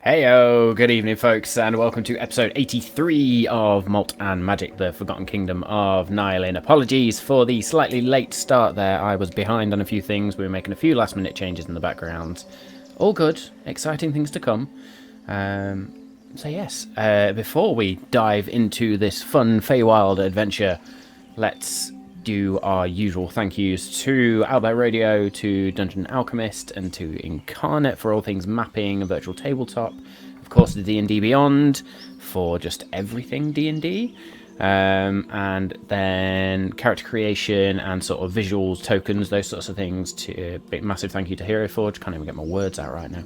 Heyo, good evening folks, and welcome to episode 83 of Malt and Magic, the Forgotten Kingdom of Nylin. Apologies for the slightly late start there. I was behind on a few things. We were making a few last minute changes in the background. All good, exciting things to come. So yes, before we dive into this fun Feywild adventure, let's do our usual thank yous to Albert Radio, to Dungeon Alchemist, and to Incarnate for all things mapping and virtual tabletop. Of course, to D&D Beyond for just everything D&D. And then character creation and sort of visuals, tokens, those sorts of things. To big massive thank you to Hero Forge. Can't even get my words out right now.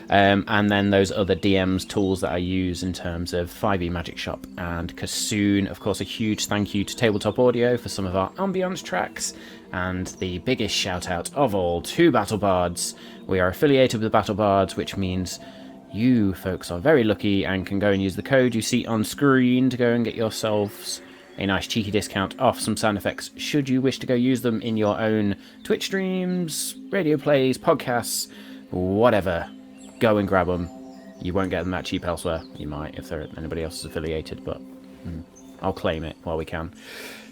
And then those other DMs tools that I use in terms of 5e Magic Shop and Kassoon. Of course, a huge thank you to Tabletop Audio for some of our ambience tracks. And the biggest shout out of all to Battle Bards. We are affiliated with Battle Bards, which means you folks are very lucky and can go and use the code you see on screen to go and get yourselves a nice cheeky discount off some sound effects should you wish to go use them in your own Twitch streams, radio plays, podcasts, whatever. Go and grab them. You won't get them that cheap elsewhere. You might if anybody else is affiliated, but I'll claim it while we can.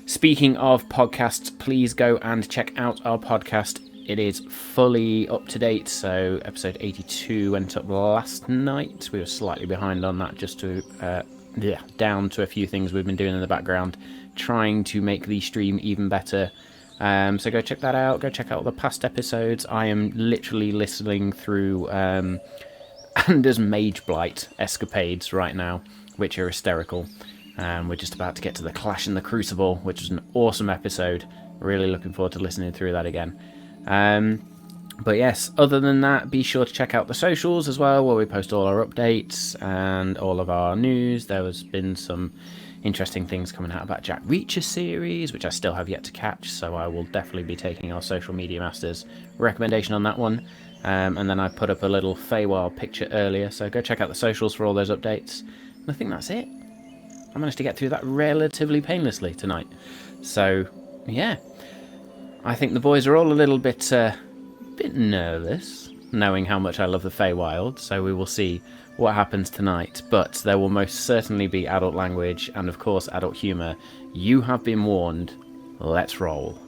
Speaking of podcasts, please go and check out our podcast. It is fully up to date, so episode 82 went up last night. We were slightly behind on that, just to down to a few things we've been doing in the background, trying to make the stream even better. So go check that out. Go check out the past episodes. I am literally listening through Anders Mage Blight escapades right now, which are hysterical. We're just about to get to the Clash in the Crucible, which was an awesome episode. Really looking forward to listening through that again. But yes, other than that, be sure to check out the socials as well, where we post all our updates and all of our news. There has been some interesting things coming out about Jack Reacher series, which I still have yet to catch, so I will definitely be taking our social media masters recommendation on that one. And then I put up a little Feywild picture earlier, so go check out the socials for all those updates. And I think that's it. I managed to get through that relatively painlessly tonight. So yeah, I think the boys are all a little bit nervous, knowing how much I love the Feywild, so we will see what happens tonight. But there will most certainly be adult language and, of course, adult humour. You have been warned. Let's roll.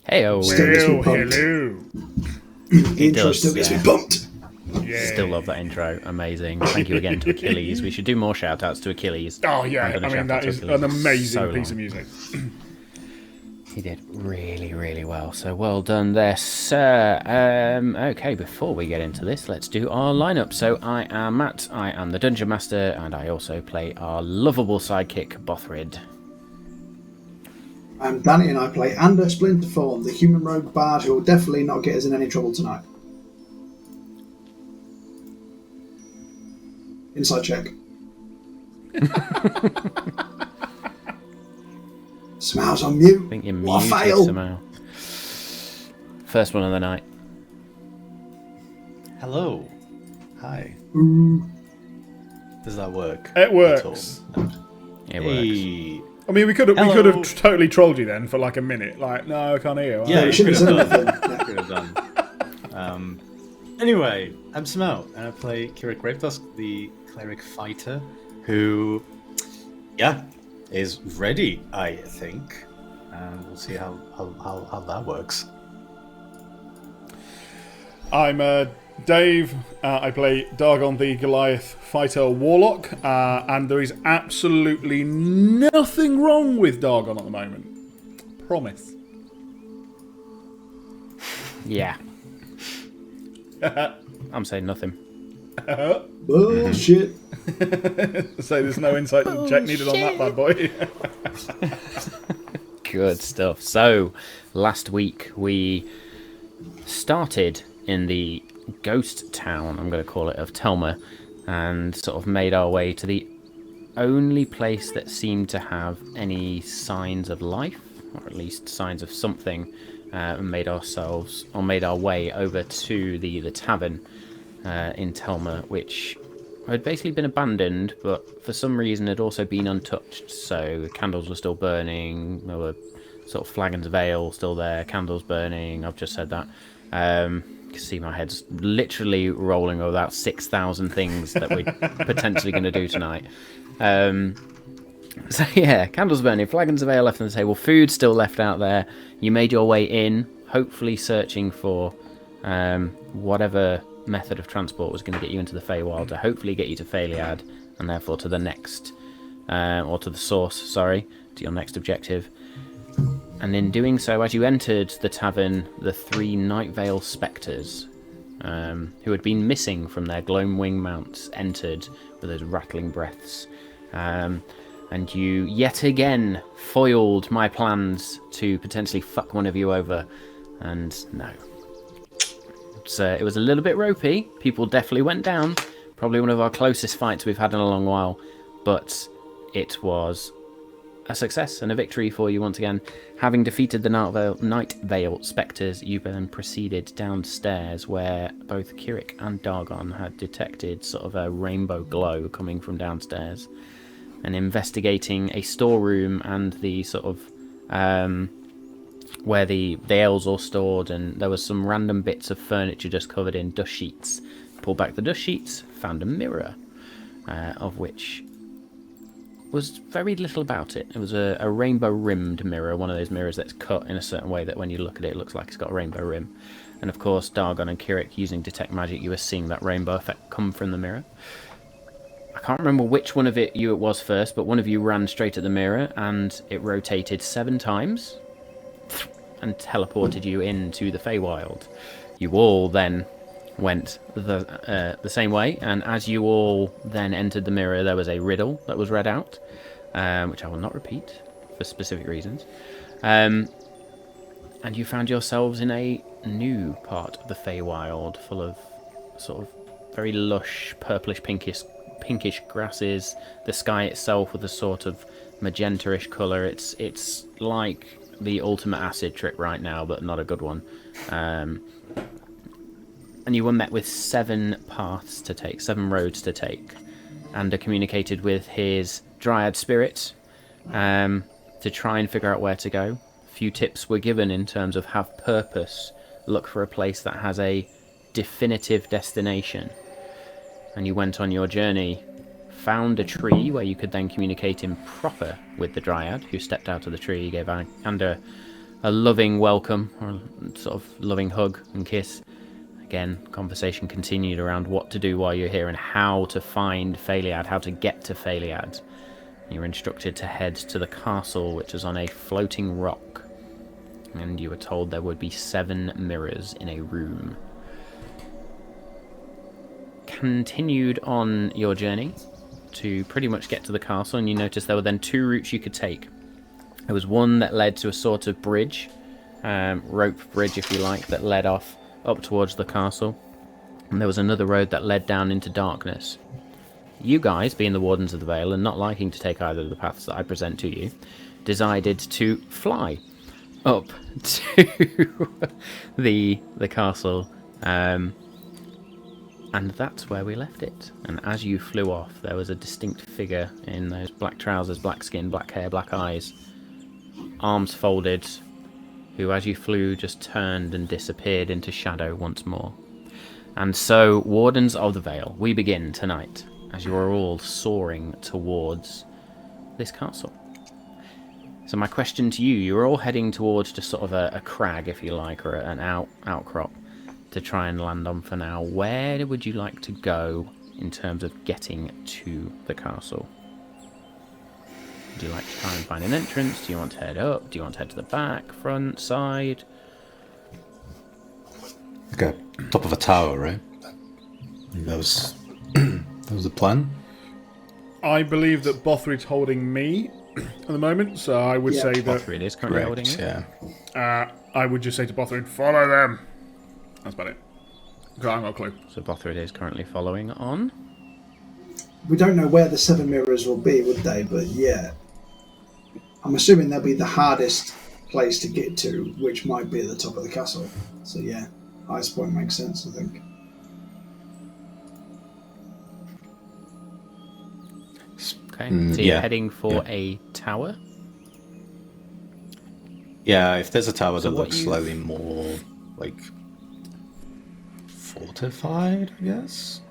Heyo. Hello. The intro still gets me pumped. Yeah. Still love that intro. Amazing. Thank you again to Achilles. We should do more shout outs to Achilles. Oh, yeah. I mean, that is an amazing piece of music. He did really, really well. So well done there, sir. Okay, before we get into this, let's do our lineup. So I am Matt. I am the Dungeon Master, and I also play our lovable sidekick, Bothrid. I'm Danny and I play Ander Splinterthorn, the human rogue bard who will definitely not get us in any trouble tonight. Inside check. Smells on mute. I think you're What a muted fail. somehow. First one of the night. Hello. Hi. Does that work? It works. It works. I mean, we could have Hello. totally trolled you then for like a minute. Like, no, I can't hear you. Yeah, you you shouldn't could have have said done. anything. Could have done. Anyway, I'm Smell, and I play Kira Gravetusk, the cleric fighter, who, is ready, I think. And we'll see how that works. I'm Dave. I play Dargon the Goliath Fighter Warlock, and there is absolutely nothing wrong with Dargon at the moment. Promise. Yeah. I'm saying nothing. Bullshit. So there's no insight check needed on that bad boy. Good stuff. So, last week we started in the ghost town, I'm going to call it, of Telma, and sort of made our way to the only place that seemed to have any signs of life, or at least signs of something, and made our way over to the tavern in Telma, which had basically been abandoned, but for some reason had also been untouched. So candles were still burning, there were sort of flagons of ale still there, candles burning. I've just said that. You can see my head's literally rolling over about 6,000 things that we're potentially going to do tonight. So yeah, candles burning, flagons of ale left on the table, food still left out there. You made your way in, hopefully searching for whatever method of transport was going to get you into the Feywild, to hopefully get you to Fael'ead, and therefore to the next, or to the source, sorry, to your next objective. And in doing so, as you entered the tavern, the 3 Night Vale spectres, who had been missing from their Gloamwing mounts, entered with those rattling breaths. And you yet again foiled my plans to potentially fuck one of you over. And no. It was a little bit ropey. People definitely went down. Probably one of our closest fights we've had in a long while. But it was a success and a victory for you once again. Having defeated the Night Vale spectres, you then proceeded downstairs, where both Kirik and Dargon had detected sort of a rainbow glow coming from downstairs, and investigating a storeroom and the sort of where the ales all stored, and there was some random bits of furniture just covered in dust sheets. Pulled back the dust sheets, found a mirror, of which was very little about it. It was a rainbow-rimmed mirror, one of those mirrors that's cut in a certain way that when you look at it, it looks like it's got a rainbow rim. And of course, Dargon and Kirik, using Detect Magic, you were seeing that rainbow effect come from the mirror. I can't remember which one of you it was first, but one of you ran straight at the mirror, and it rotated 7 times and teleported you into the Feywild. You all then went the same way, and as you all then entered the mirror, there was a riddle that was read out, which I will not repeat for specific reasons. And you found yourselves in a new part of the Feywild, full of sort of very lush, purplish, pinkish grasses. The sky itself with a sort of magenta-ish colour. It's like the ultimate acid trip right now, but not a good one. And you were met with 7 paths to take, 7 roads to take. Ander communicated with his Dryad spirit to try and figure out where to go. A few tips were given in terms of have purpose, look for a place that has a definitive destination. And you went on your journey, found a tree where you could then communicate in proper with the Dryad, who stepped out of the tree, gave Ander a loving welcome, or a sort of loving hug and kiss. Again, conversation continued around what to do while you're here and how to find Fael'ead, how to get to Fael'ead. You were instructed to head to the castle, which was on a floating rock, and you were told there would be 7 mirrors in a room. Continued on your journey to pretty much get to the castle, and you noticed there were then 2 routes you could take. There was one that led to a sort of bridge, rope bridge if you like, that led off up towards the castle, and there was another road that led down into darkness. You guys, being the Wardens of the Vale and not liking to take either of the paths that I present to you, decided to fly up to the castle, and that's where we left it. And as you flew off, there was a distinct figure in those black trousers, black skin, black hair, black eyes, arms folded, who as you flew just turned and disappeared into shadow once more. And so, Wardens of the Vale, we begin tonight, as you are all soaring towards this castle. So my question to you, you're all heading towards just sort of a crag, if you like, or an outcrop to try and land on for now. Where would you like to go in terms of getting to the castle? Do you like to try and find an entrance? Do you want to head up? Do you want to head to the back, front, side? Okay, top of a tower, right? That was that was the plan. I believe that Bothrid's holding me at the moment, so I would say that Bothrid is currently holding it. Yeah. I would just say to Bothrid, follow them. That's about it. 'Cause I haven't got a clue. So Bothrid is currently following on. We don't know where the 7 mirrors will be, would they? But yeah. I'm assuming they'll be the hardest place to get to, which might be at the top of the castle. So yeah, highest point makes sense, I think. Okay, so you're heading for a tower? Yeah, if there's a tower So that what looks you- slightly more, like, fortified, I guess?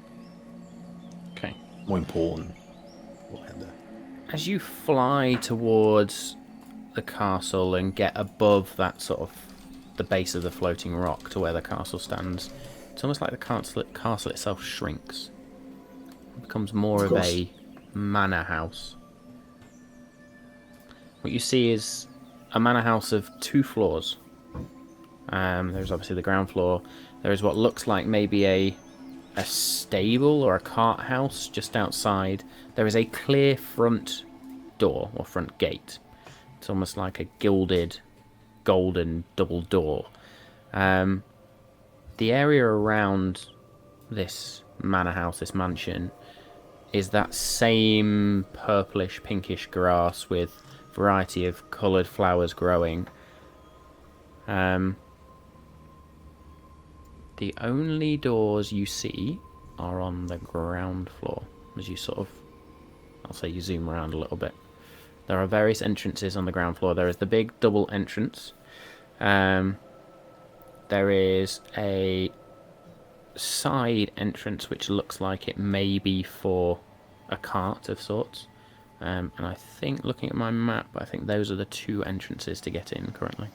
Okay. More important. We'll head there. As you fly towards the castle and get above that sort of the base of the floating rock to where the castle stands, it's almost like the castle itself shrinks. It becomes more of a manor house. What you see is a manor house of 2 floors. There's obviously the ground floor. There is what looks like maybe a stable or a cart house just outside. There is a clear front door or front gate. It's almost like a gilded golden double door. The area around this manor house, this mansion, is that same purplish pinkish grass with variety of coloured flowers growing. The only doors you see are on the ground floor. As you sort of, I'll say you zoom around a little bit. There are various entrances on the ground floor. There is the big double entrance. There is a side entrance which looks like it may be for a cart of sorts. And I think, looking at my map, I think those are the 2 entrances to get in currently.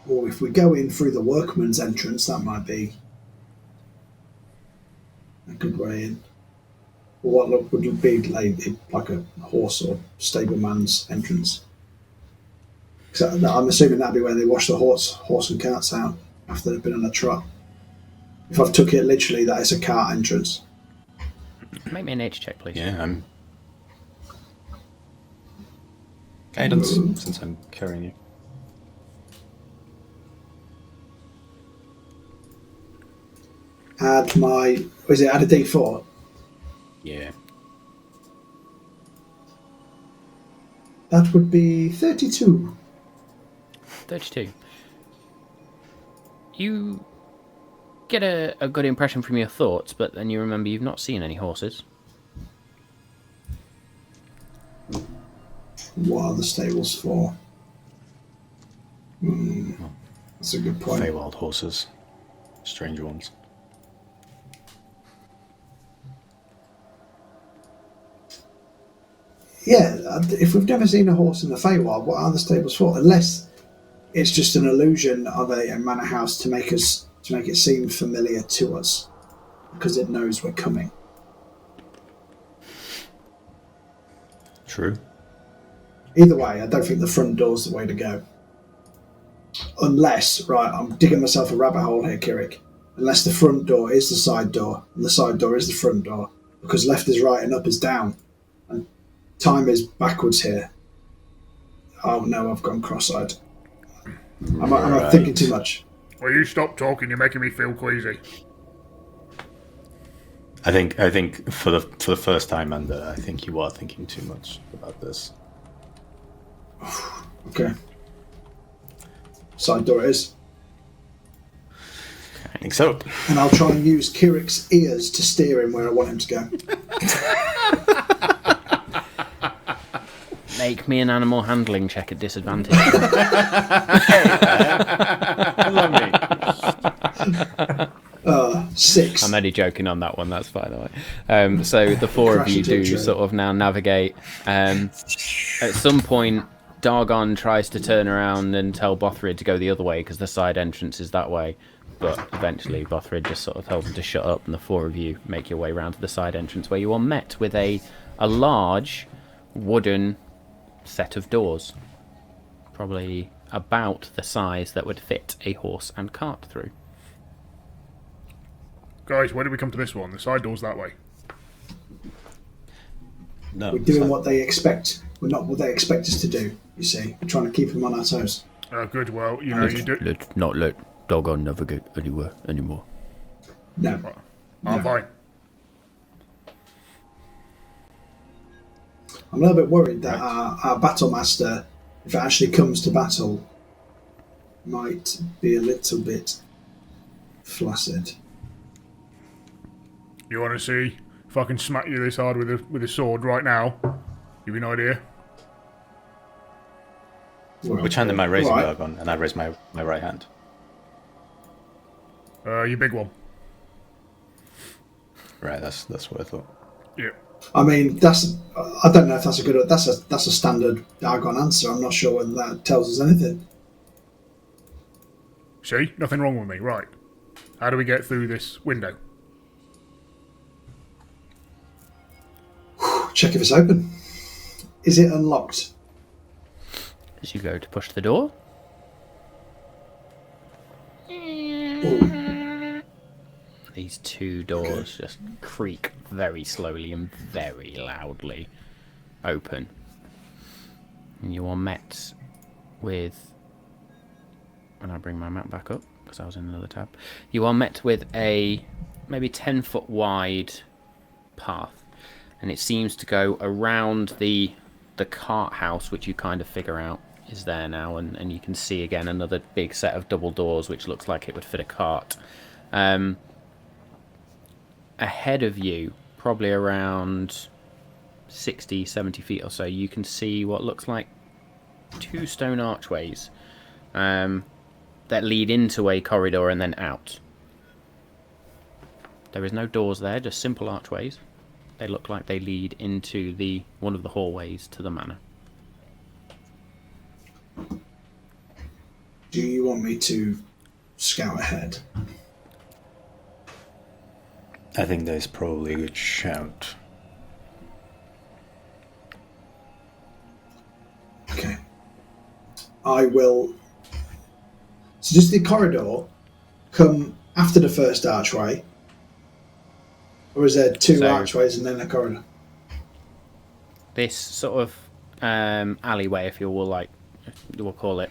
Or if we go in through the workman's entrance, that might be a good way in. Or what would it be like a horse or stableman's entrance? So I'm assuming that'd be where they wash the horse and carts out after they've been on a trot. If I've took it literally, that is a cart entrance. Make me a nature check, please. Yeah, I'm... Guidance, since I'm carrying you. Add a D4? Yeah. That would be 32. 32. You get a good impression from your thoughts, but then you remember you've not seen any horses. What are the stables for? That's a good point. Feywild horses. Strange ones. Yeah, if we've never seen a horse in the Feywild, what are the stables for? Unless it's just an illusion of a manor house to make it seem familiar to us, because it knows we're coming. True. Either way, I don't think the front door's the way to go. Unless, right, I'm digging myself a rabbit hole here, Kirik. Unless the front door is the side door, and the side door is the front door, because left is right and up is down, and time is backwards here. Oh no, I've gone cross-eyed. Am I thinking too much? Will you stop talking? You're making me feel queasy. I think for the first time, and I think you are thinking too much about this. Okay. Side door it is. I think so. And I'll try and use Kirik's ears to steer him where I want him to go. Make me an animal handling check at disadvantage. Lovely. 6. I'm only joking on that one, that's by the way. So the 4 of you do sort of now navigate. At some point, Dargon tries to turn around and tell Bothrid to go the other way because the side entrance is that way. But eventually Bothrid just sort of tells him to shut up, and the 4 of you make your way round to the side entrance where you are met with a large wooden set of doors. Probably about the size that would fit a horse and cart through. Guys, where did we come to this one? The side door's that way. No, We're doing what they expect. We're not what they expect us to do, you see. We're trying to keep them on our toes. Oh, good. Well, you know, you do... Let's not let Dargon navigate anywhere anymore. No. I'm fine. I'm a little bit worried that our battle master, if it actually comes to battle, might be a little bit flaccid. You want to see if I can smack you this hard with a sword right now? Give you an idea. Well, Which hand am I raising, right. Dargon? And I raise my right hand. You big one. Right, that's what I thought. Yeah. I mean, I don't know if that's a good. That's a standard Dargon answer. I'm not sure whether that tells us anything. See? Nothing wrong with me. Right. How do we get through this window? Check if it's open. Is it unlocked? As you go to push the door, Ooh. these two doors just creak very slowly and very loudly open. And you are met with... When I bring my map back up, because I was in another tab. You are met with a maybe 10-foot wide path. And it seems to go around the cart house, which you kind of figure out is there now. And you can see again another big set of double doors, which looks like it would fit a cart. Ahead of you, probably around 60, 70 feet or so, you can see what looks like 2 stone archways that lead into a corridor and then out. There is no doors there, just simple archways. They look like they lead into one of the hallways to the manor. Do you want me to scout ahead? I think that is probably a good shout. Okay. I will. So does the corridor come after the first archway? Or is there 2 archways and then a corridor? This sort of alleyway, if you will, we'll call it.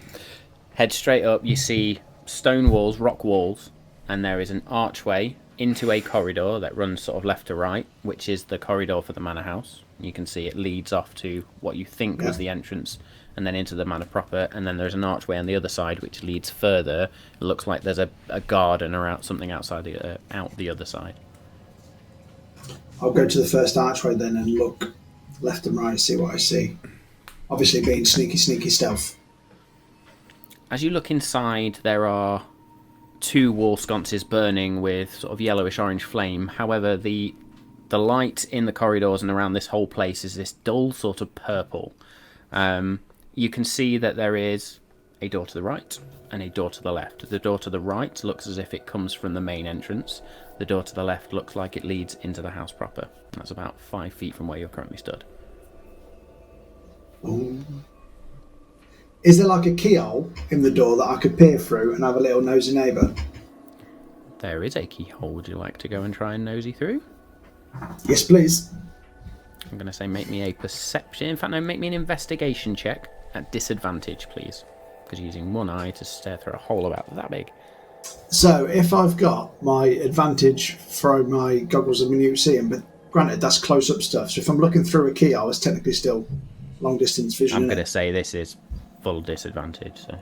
Head straight up, you see stone walls, rock walls, and there is an archway into a corridor that runs sort of left to right, which is the corridor for the manor house. You can see it leads off to what you think was the entrance, and then into the manor proper, and then there's an archway on the other side which leads further. It looks like there's a garden or something outside out the other side. I'll go to the first archway then and look left and right, see what I see. Obviously being sneaky stealth. As you look inside, there are 2 wall sconces burning with sort of yellowish orange flame. However, the light in the corridors and around this whole place is this dull sort of purple. You can see that there is a door to the right and a door to the left. The door to the right looks as if it comes from the main entrance. The door to the left looks like it leads into the house proper. That's about 5 feet from where you're currently stood. Ooh. Is there like a keyhole in the door that I could peer through and have a little nosy neighbour? There is a keyhole. Would you like to go and try and nosy through? Yes, please. I'm going to say make me a perception. In fact, no, make me an investigation check at disadvantage, please. Because you're using one eye to stare through a hole about that big. So if I've got my advantage from my goggles of minute seeing, but granted that's close-up stuff, so if I'm looking through a keyhole, it's technically still long-distance vision. I'm going to say this is full disadvantage, so...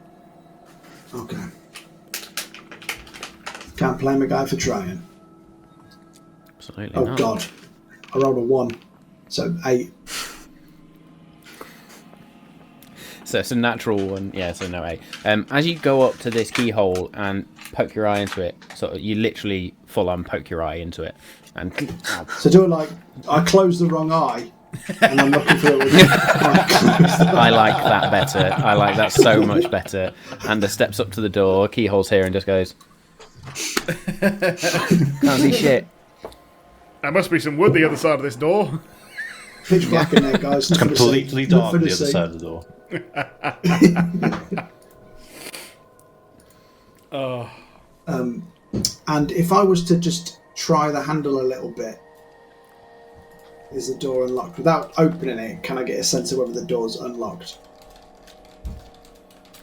Okay. Can't blame a guy for trying. Absolutely Oh not. God, I rolled a 1, so 8. So it's a natural one, yeah, so no 8. As you go up to this keyhole and poke your eye into it, so you literally full-on poke your eye into it. And So do it like, I closed the wrong eye, and I'm looking for it with I like that better. I like that so much better. And steps up to the door, keyhole's here, and just goes... Can't see shit. There must be some wood the other side of this door. pitch black in there, guys. It's completely dark on the other side of the door. Oh. And if I was to just try the handle a little bit. Is the door unlocked? Without opening it, can I get a sense of whether the door's unlocked?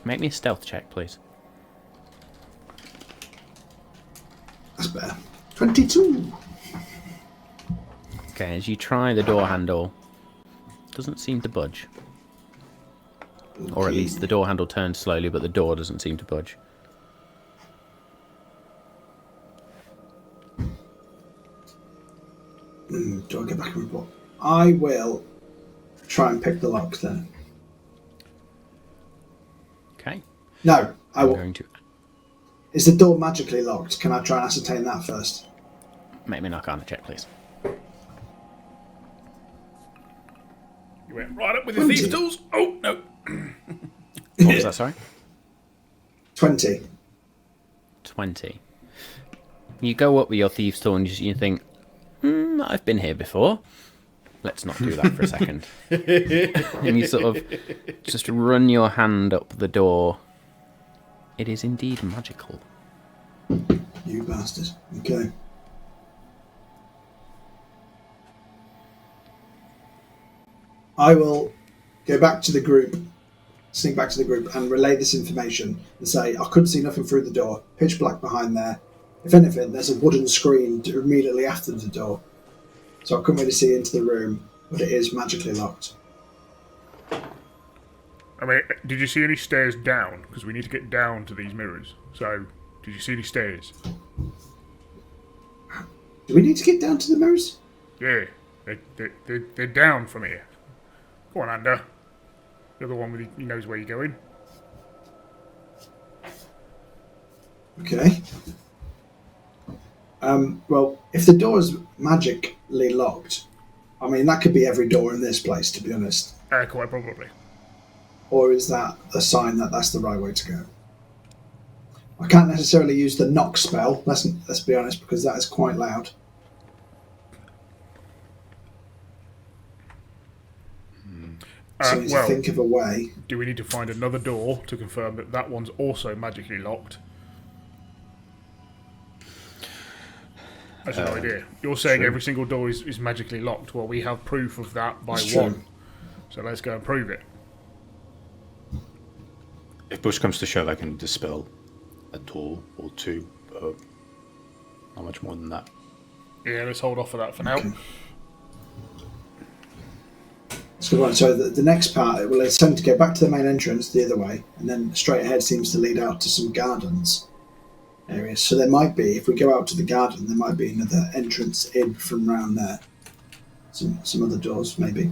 Make me a stealth check, please. That's better. 22. Okay, as you try the door handle, it doesn't seem to budge. Or at least the door handle turns slowly, but the door doesn't seem to budge. Do I get back and report? I will try and pick the lock then. Okay. No, I I'm will. going to Is the door magically locked? Can I try and ascertain that first? make me an Arcana check, please. You went right up with your thieves' tools. Oh, no. What was that, sorry? 20. 20. You go up with your thieves' tool and you think, I've been here before. Let's not do that for a second. And you sort of just run your hand up the door. It is indeed magical. You bastard. Okay. I will go back to the group, sneak back to the group and relay this information and say, I couldn't see nothing through the door, pitch black behind there. If anything, there's a wooden screen immediately after the door. So I couldn't really see into the room, but it is magically locked. I mean, did you see any stairs down? Because we need to get down to these mirrors. So, did you see any stairs? Do we need to get down to the mirrors? Yeah, they're down from here. Go on, Ander. You're the one with he knows where you're going. Okay. Well, if the door is magically locked, I mean, that could be every door in this place, to be honest. Quite probably. Or is that a sign that that's the right way to go? I can't necessarily use the knock spell, let's be honest, because that is quite loud. So I need to think of a way. Do we need to find another door to confirm that that one's also magically locked? That's an idea. You're saying every single door is magically locked. Well, we have proof of that by one. So let's go and prove it. If push comes to shove, I can dispel a door or two, but not much more than that. Yeah, let's hold off for that for now. So the next part, well, it's time to go back to the main entrance the other way, and then straight ahead seems to lead out to some gardens areas. So there might be, if we go out to the garden, there might be another entrance in from round there. Some other doors, maybe.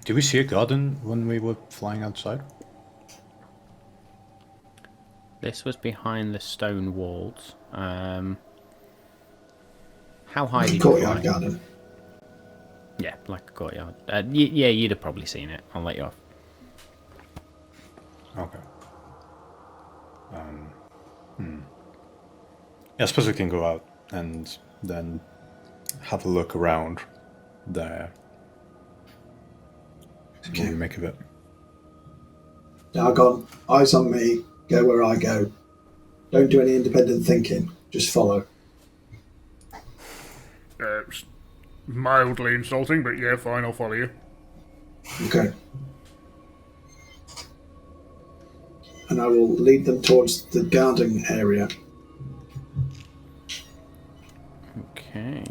Did we see a garden when we were flying outside? This was behind the stone walls. How high did you Courtyard fly? garden. Yeah, like a courtyard. Yeah, you'd have probably seen it. I'll let you off. Okay. Yeah, I suppose we can go out and then have a look around there. See what we make of it. Dargon, eyes on me, go where I go. Don't do any independent thinking, just follow. It's mildly insulting, but yeah, fine, I'll follow you. Okay. And I will lead them towards the garden area. Okay.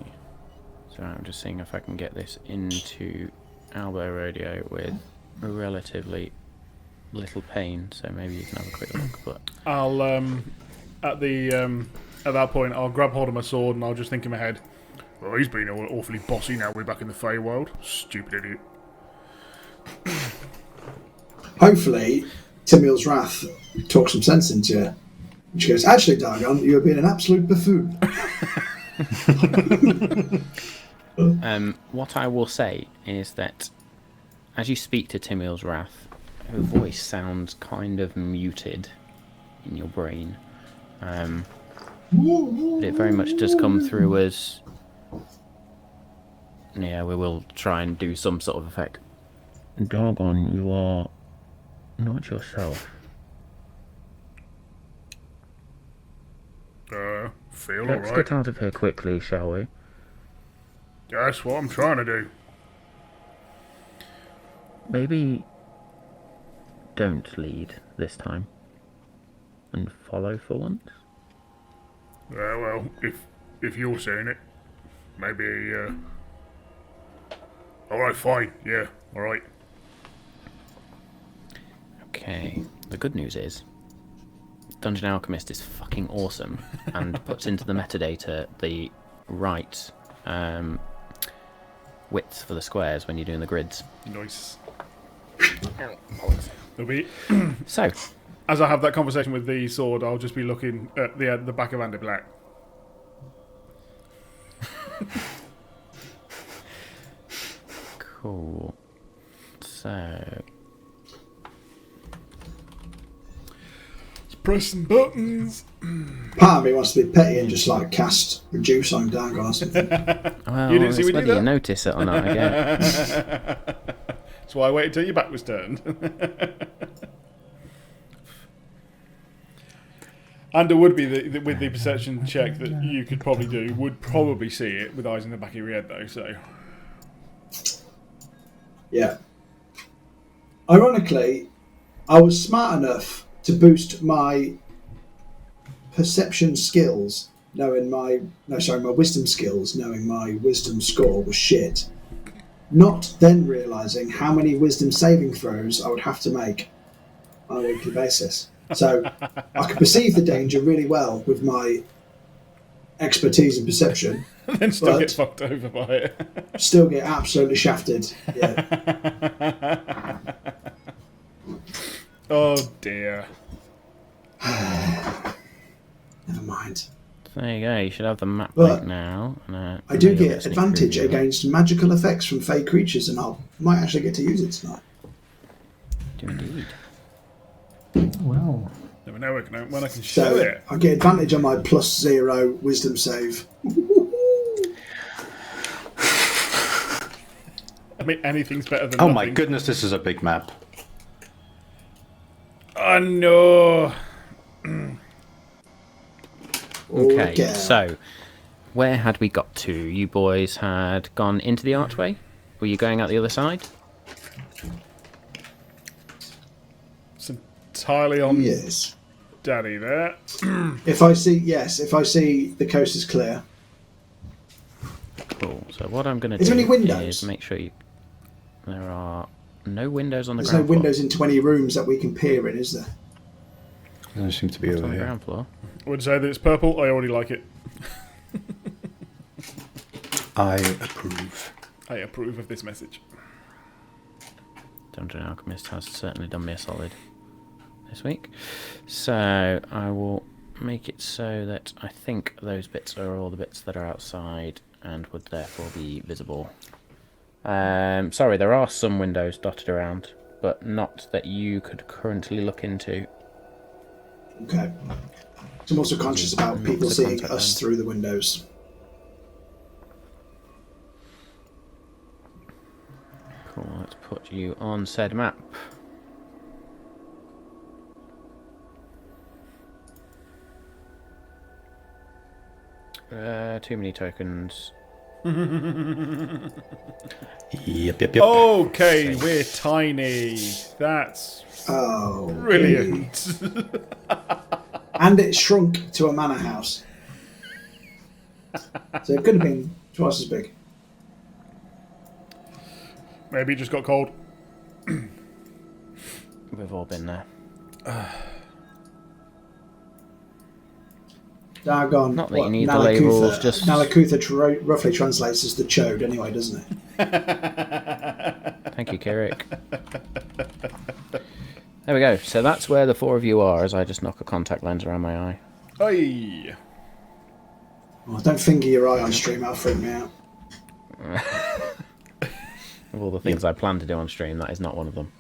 So I'm just seeing if I can get this into Albo Radio with relatively little pain. So maybe you can have a quick look. But I'll at that point, I'll grab hold of my sword and I'll just think in my head, well, he's been awfully bossy now we're back in the Feywild. Stupid idiot. Hopefully, Timuel's wrath talks some sense into you. And she goes, actually, Dargon, you have been an absolute buffoon. what I will say is that as you speak to Timuel's wrath, her voice sounds kind of muted in your brain. But it very much does come through as, yeah, we will try and do some sort of effect. Dargon, you are not yourself. Feel Let's alright. get out of here quickly, shall we? That's what I'm trying to do. Maybe don't lead this time. And follow for once? Well, if you're saying it, maybe. All right, fine. Yeah, all right. Okay. The good news is, Dungeon Alchemist is fucking awesome and puts into the metadata the right width for the squares when you're doing the grids. Nice. There'll be. So, As I have that conversation with the sword, I'll just be looking at the back of Andy Black. cool. So, Pressing buttons. Part of me wants to be petty and just like cast reduce on Dargon or something. well, You didn't see it's me do whether that? you notice it or not, I guess. That's why I waited till your back was turned. And it would be with the perception check that you could probably do, would probably see it with eyes in the back of your head though, so. Yeah. Ironically, I was smart enough to boost my perception skills, knowing my wisdom skills, knowing my wisdom score was shit. Not then realising how many wisdom saving throws I would have to make on a weekly basis. So I could perceive the danger really well with my expertise in perception. And then still But- get fucked over by it. Still get absolutely shafted. Yeah. Oh dear. Never mind. There you go, you should have the map But right now. I do get advantage against magical effects from fey creatures, and I might actually get to use it tonight. Do indeed. Well, Never know when I can show So it. I get advantage on my +0 wisdom save. I mean, anything's better than Oh nothing. my goodness, this is a big map. Oh no. Okay, so where had we got to? You boys had gone into the archway? Were you going out the other side? It's entirely on Yes. Daddy there. If I see the coast is clear. Cool. So what I'm going to Is do there any windows? is make sure you... There are no windows on the There's no ground floor. windows into any rooms that we can peer in, is there? Doesn't seem to be What's over on the here. ground floor? I would say that it's purple. I already like it. I approve. I approve of this message. Dungeon Alchemist has certainly done me a solid this week. So I will make it so that I think those bits are all the bits that are outside and would therefore be visible. Sorry, there are some windows dotted around, but not that you could currently look into. Okay. So I'm also conscious about Not people the seeing contact us lens. through the windows. Cool, let's put you on said map. Too many tokens. Yep. Okay, we're tiny. That's Oh. brilliant. And it shrunk to a manor house. So it could have been twice as big. Maybe it just got cold. We've all been there. Dargon. Not that you need the labels, just- Nalakutha roughly translates as the chode anyway, doesn't it? Thank you, Kirik. There we go. So that's where the four of you are as I just knock a contact lens around my eye. Oi. Oh, don't finger your eye on stream, that'll freak me out. Of all the things I plan to do on stream, that is not one of them.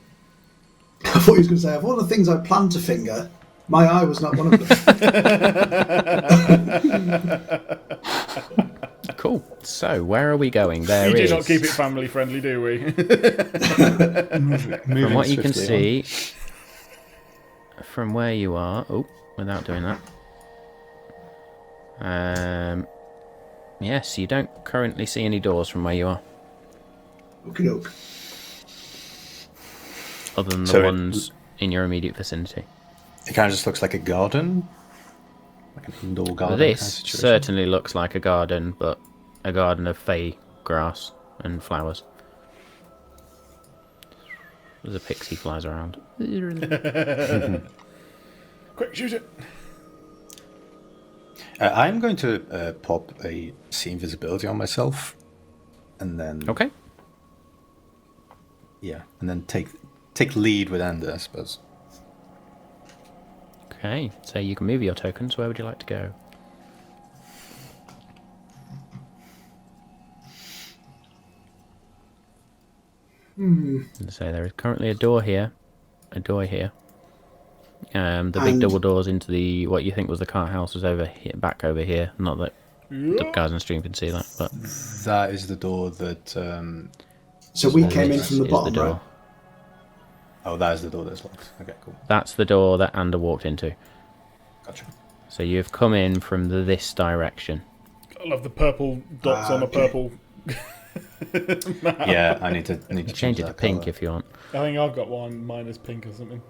I thought he was going to say, of all the things I planned to finger, my eye was not one of them. Cool. So, where are we going? There We is... do not keep it family friendly, do we? From what you can see, from where you are... Oh, without doing that. Yes, you don't currently see any doors from where you are, Okie doke. other than the So ones in your immediate vicinity. It kind of just looks like a garden, like an indoor garden. This kind of situation. certainly looks like a garden, but a garden of fey grass and flowers. There's a pixie flies around. Quick, shoot it! I'm going to pop a see invisibility on myself, and then Okay. yeah, and then take lead with Ender, I suppose. Okay, so you can move your tokens. Where would you like to go? So there is currently a door here, a door here. The big And- double doors into the what you think was the cart house was over here, back over here. Not that the guys on the stream can see that, but That is the door that. So we So came in this from the is bottom, door. right? Oh, that is the door that's locked. Okay, cool. That's the door that Ander walked into. Gotcha. So you've come in from this direction. I love the purple dots on a okay. purple. Yeah, I need to Change it to that pink colour. if you want. I think I've got one minus pink or something.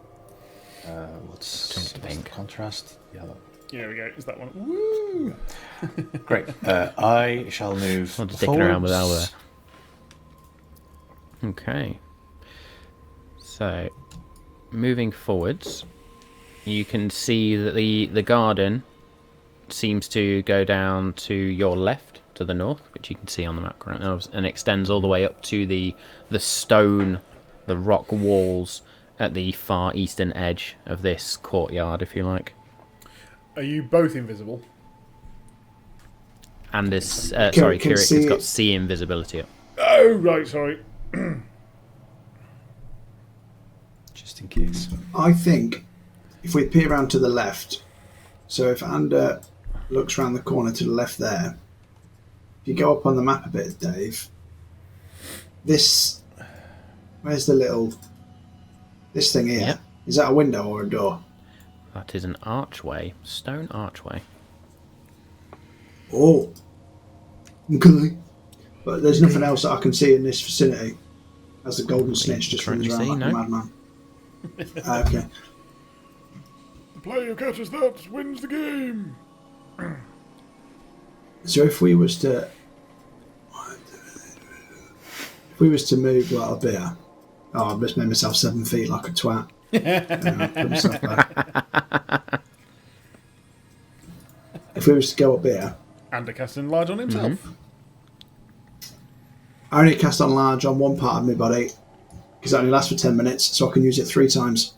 What's Change it to the pink. contrast? Yellow. Here we go. Is that one? Woo! Great. I shall move. I'm just dicking around with Al forwards. there. Okay. So, moving forwards, you can see that the garden seems to go down to your left, to the north, which you can see on the map right now, and extends all the way up to the stone, the rock walls at the far eastern edge of this courtyard, if you like. Are you both invisible? And this, Can Kirik see has got it. see invisibility up. Oh, right, sorry. Just in case. I think if we peer around to the left, so if Ander looks round the corner to the left there, if you go up on the map a bit, Dave, where's this thing here? Yeah. Is that a window or a door? That is an archway, stone archway. Oh, okay. But there's nothing else that I can see in this vicinity as the golden snitch just runs currently around see, like no. a madman. Okay. The player who catches that wins the game. So if we was to move like a bit, oh, I've just made myself 7 feet like a twat. Put myself back. If we was to go up here, And a casting large on himself. I only cast on large on one part of my body because it only lasts for 10 minutes, so I can use it 3 times.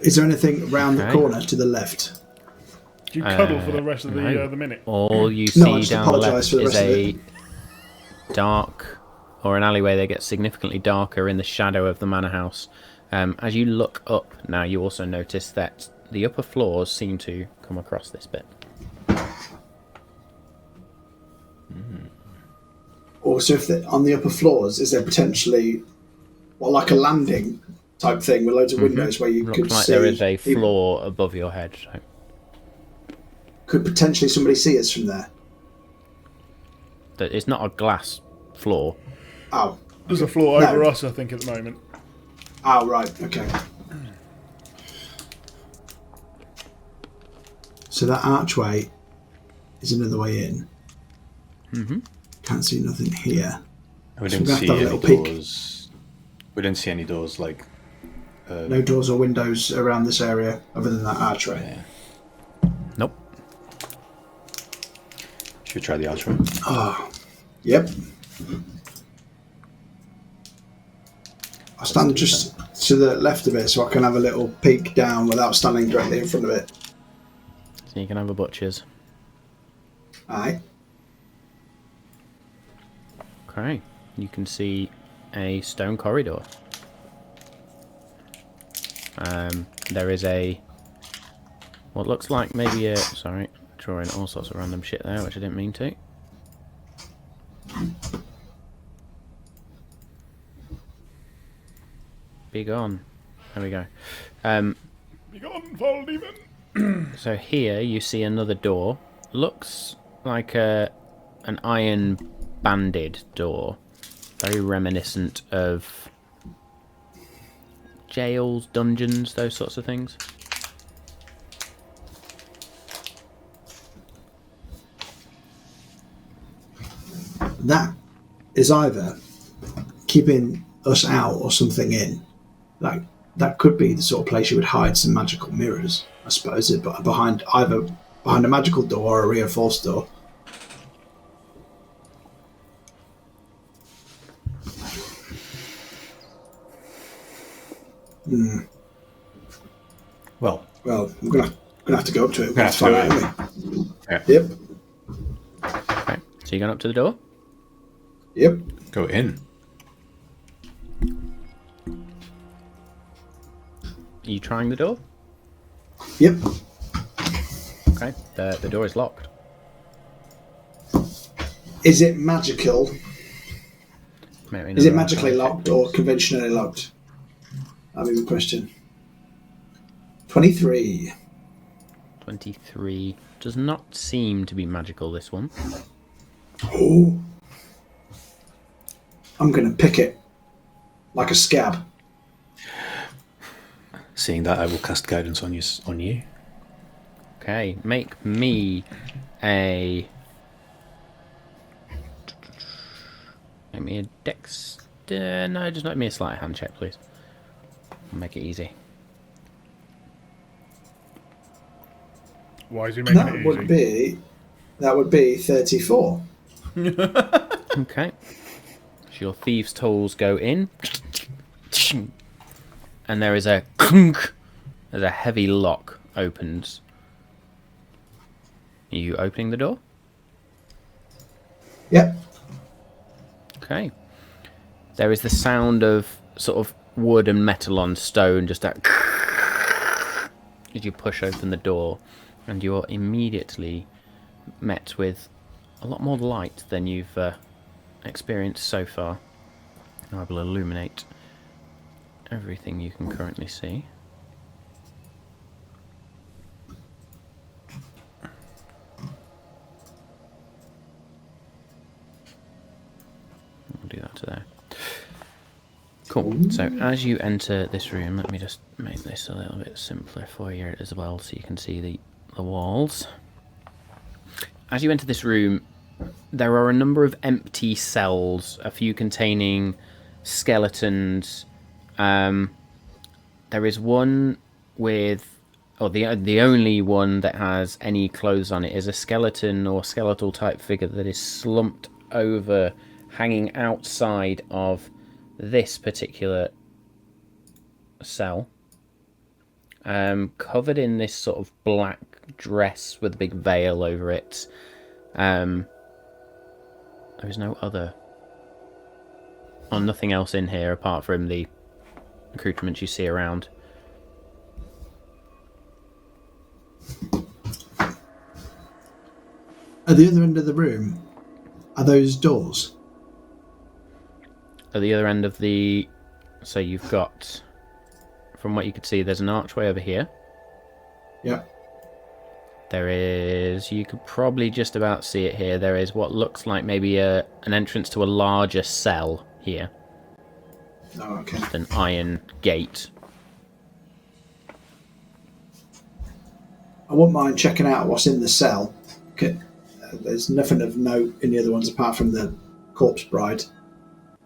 Is there anything round the Okay. corner to the left? Do you cuddle for the rest of no. the minute? All you No, I see just down the apologise left for the is rest of a dark, or an alleyway that gets significantly darker in the shadow of the manor house. As you look up now, you also notice that the upper floors seem to come across this bit. Also, if on the upper floors, is there potentially, like a landing type thing with loads of windows where you Looks could like see? there is a floor above your head. So. Could potentially somebody see us from there? That it's not a glass floor. Oh, There's a floor No. over us, I think, at the moment. oh, right, okay. So that archway is another way in. Mm-hmm. Can't see nothing here. We So didn't we have see to have a any little peek. doors. We didn't see any doors like. No doors or windows around this area other than that archway. Yeah. Nope. Should we try the archway? Oh, yep. I'll stand just to the left of it so I can have a little peek down without standing directly in front of it. So you can have a butcher's. Aye. Okay. You can see a stone corridor. There is what looks like maybe sorry, drawing all sorts of random shit there, which I didn't mean to. Be gone. There we go. Be gone, Fael'ead. So here you see another door. Looks like an iron banded door. Very reminiscent of jails, dungeons, those sorts of things. That is either keeping us out or something in. Like, that could be the sort of place you would hide some magical mirrors, I suppose, but behind a magical door or a reinforced door. Well, I'm gonna have to go up to it. Have to Find go out, in. haven't Yeah. we? Yep. Okay, so you're going up to the door? Yep. Go in. Are you trying the door? Yep. Okay, the door is locked. Is it magical? Maybe Is it another magically arcana check, locked or please. conventionally locked? That'd be the question. 23. 23. Does not seem to be magical, this one. Oh. I'm going to pick it like a scab. Seeing that, I will cast guidance on you. Okay, make me a... Make me a dex... no, just make me a sleight of hand check, please. I'll make it easy. Why is he making it easy? That would be 34. Okay. So your thieves' tools go in. And there is a clunk as a heavy lock opens. Are you opening the door? Yep. Okay. There is the sound of sort of wood and metal on stone, just that as you push open the door, and you're immediately met with a lot more light than you've experienced so far. I will illuminate everything you can currently see. I'll do that to there. Cool. So as you enter this room, let me just make this a little bit simpler for you as well, so you can see the walls. As you enter this room, there are a number of empty cells, a few containing skeletons. There is one with, or the only one that has any clothes on it is a skeleton or skeletal type figure that is slumped over, hanging outside of this particular cell, covered in this sort of black dress with a big veil over it. There is no other, or nothing else in here apart from the accoutrements you see around. At the other end of the room, are those doors? At the other end of the... So you've got... From what you could see, there's an archway over here. Yep. There is... You could probably just about see it here. There is what looks like maybe an entrance to a larger cell here. Oh, okay. An iron gate. I wouldn't mind checking out what's in the cell. Okay. There's nothing of note in the other ones apart from the corpse bride.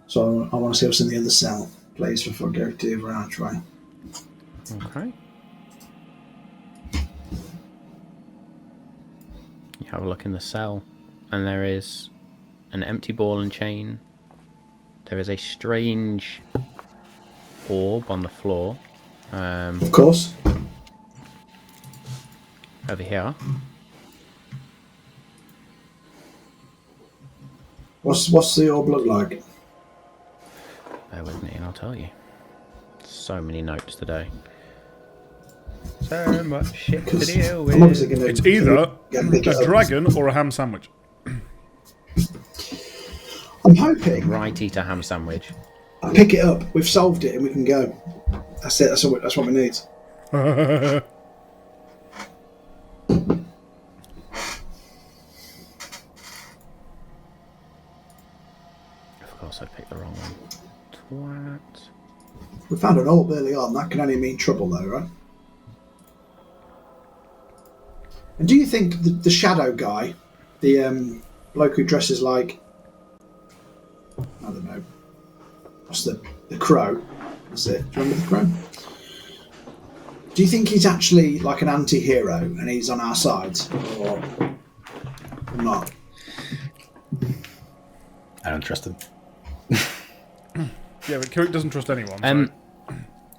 So I want to see what's in the other cell, please, before I go to the other archway. Okay. You have a look in the cell, and there is an empty ball and chain. There is a strange orb on the floor. Of course. Over here. What's the orb look like? Bear with me and I'll tell you. So many notes today. So much shit to deal with. I'm obviously going to. It's either a dragon or a ham sandwich. I'm hoping Right eater ham sandwich. I pick it up. We've solved it and we can go. That's it. That's what we need. Of course, I picked the wrong one. Twat. We found an orb early on. That can only mean trouble, though, right? And do you think the shadow guy, the bloke who dresses like, I don't know, what's the crow? That's it. Do you remember the crow? Do you think he's actually like an anti-hero and he's on our side, or not? I don't trust him. Yeah, but Kirik doesn't trust anyone.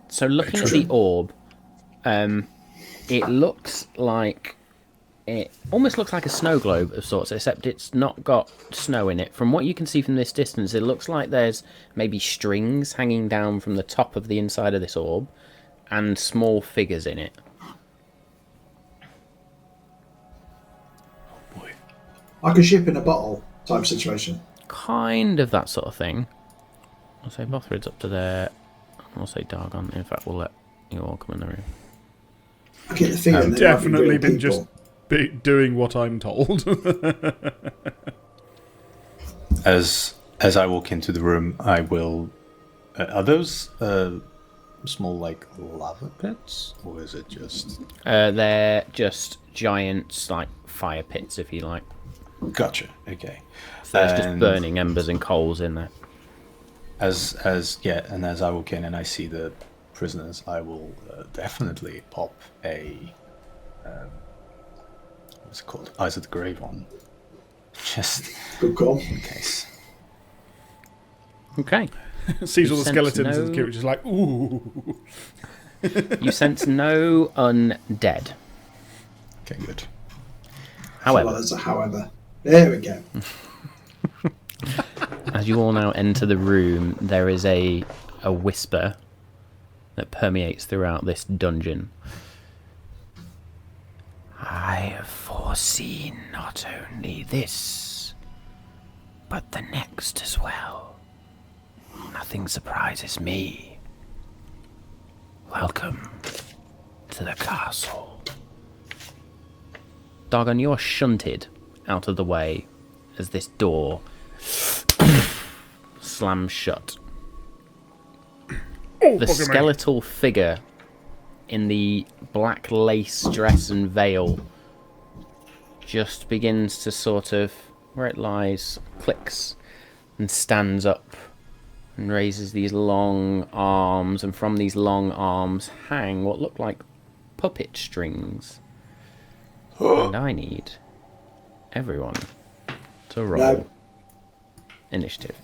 So looking at the orb, it looks like it almost looks like a snow globe of sorts, except it's not got snow in it. From what you can see from this distance, it looks like there's maybe strings hanging down from the top of the inside of this orb, and small figures in it. Oh boy. Like a ship in a bottle type situation. Kind of that sort of thing. I'll say Bothrid's up to there. I'll say Dargon. In fact, we'll let you all come in the room. I get the feeling they Definitely might be been real just people. doing what I'm told. As I walk into the room, I will. Are those small like lava pits, or is it just? They're just giant, like fire pits, if you like. Gotcha. Okay. So there's just burning embers and coals in there. As and as I walk in and I see the prisoners, I will definitely pop a what's it called? Eyes of the Grave on. Just Good call. in case. Okay. Sees all the sense skeletons no- and Kirik just like, ooh. You sense no undead. Okay, good. However, There's a however. There we go. as you all now enter the room, there is a whisper that permeates throughout this dungeon. I have foreseen not only this, but the next as well. Nothing surprises me. Welcome to the castle. Dargon, you're shunted out of the way as this door slams shut. Oh, The fucking me. skeletal figure in the black lace dress and veil just begins to sort of, where it lies, clicks and stands up and raises these long arms, and from these long arms hang what look like puppet strings. And I need everyone to roll No. initiative.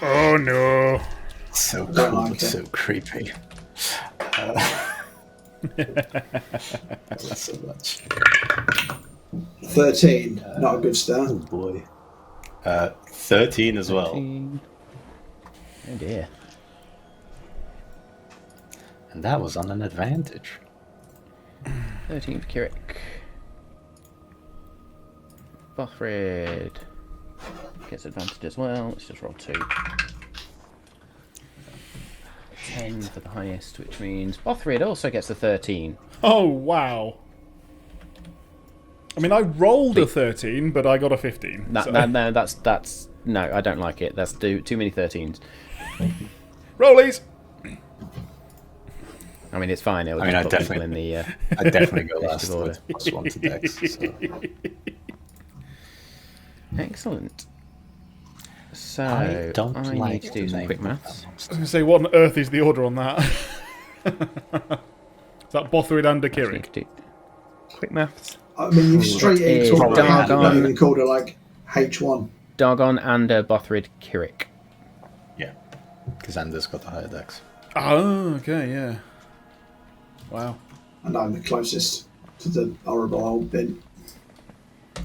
Oh no. So Don't cool, like but it. so creepy. Not so much. 13. Not a good Oh start. boy. 13 as well. 13. Oh dear. And that was on an advantage. 13 for Kirik. Bothrid gets advantage as well. Let's just roll 2. 10 for the highest, which means Bothrid also gets a 13. Oh, wow. I mean, I rolled a 13, but I got a 15. That, so. no, that's no, I don't like it. That's too many 13s. Rollies! I mean, it's fine. It'll I mean, just I put people in definitely- the. I definitely go last Initiative order. with +1 to Dex. So. Excellent. So I don't I like need to do the some name quick of maths. I was going to say, what on earth is the order on that? Is that Bothrid and a I need Kirik? to do quick maths. I mean, you've straight It's in called her, Dargon. not even called her like H1. Dargon and Bothrid Kirik. Yeah, because Anders got the higher Dex. Oh, okay, yeah. Wow. And I'm the closest to the horrible old bin.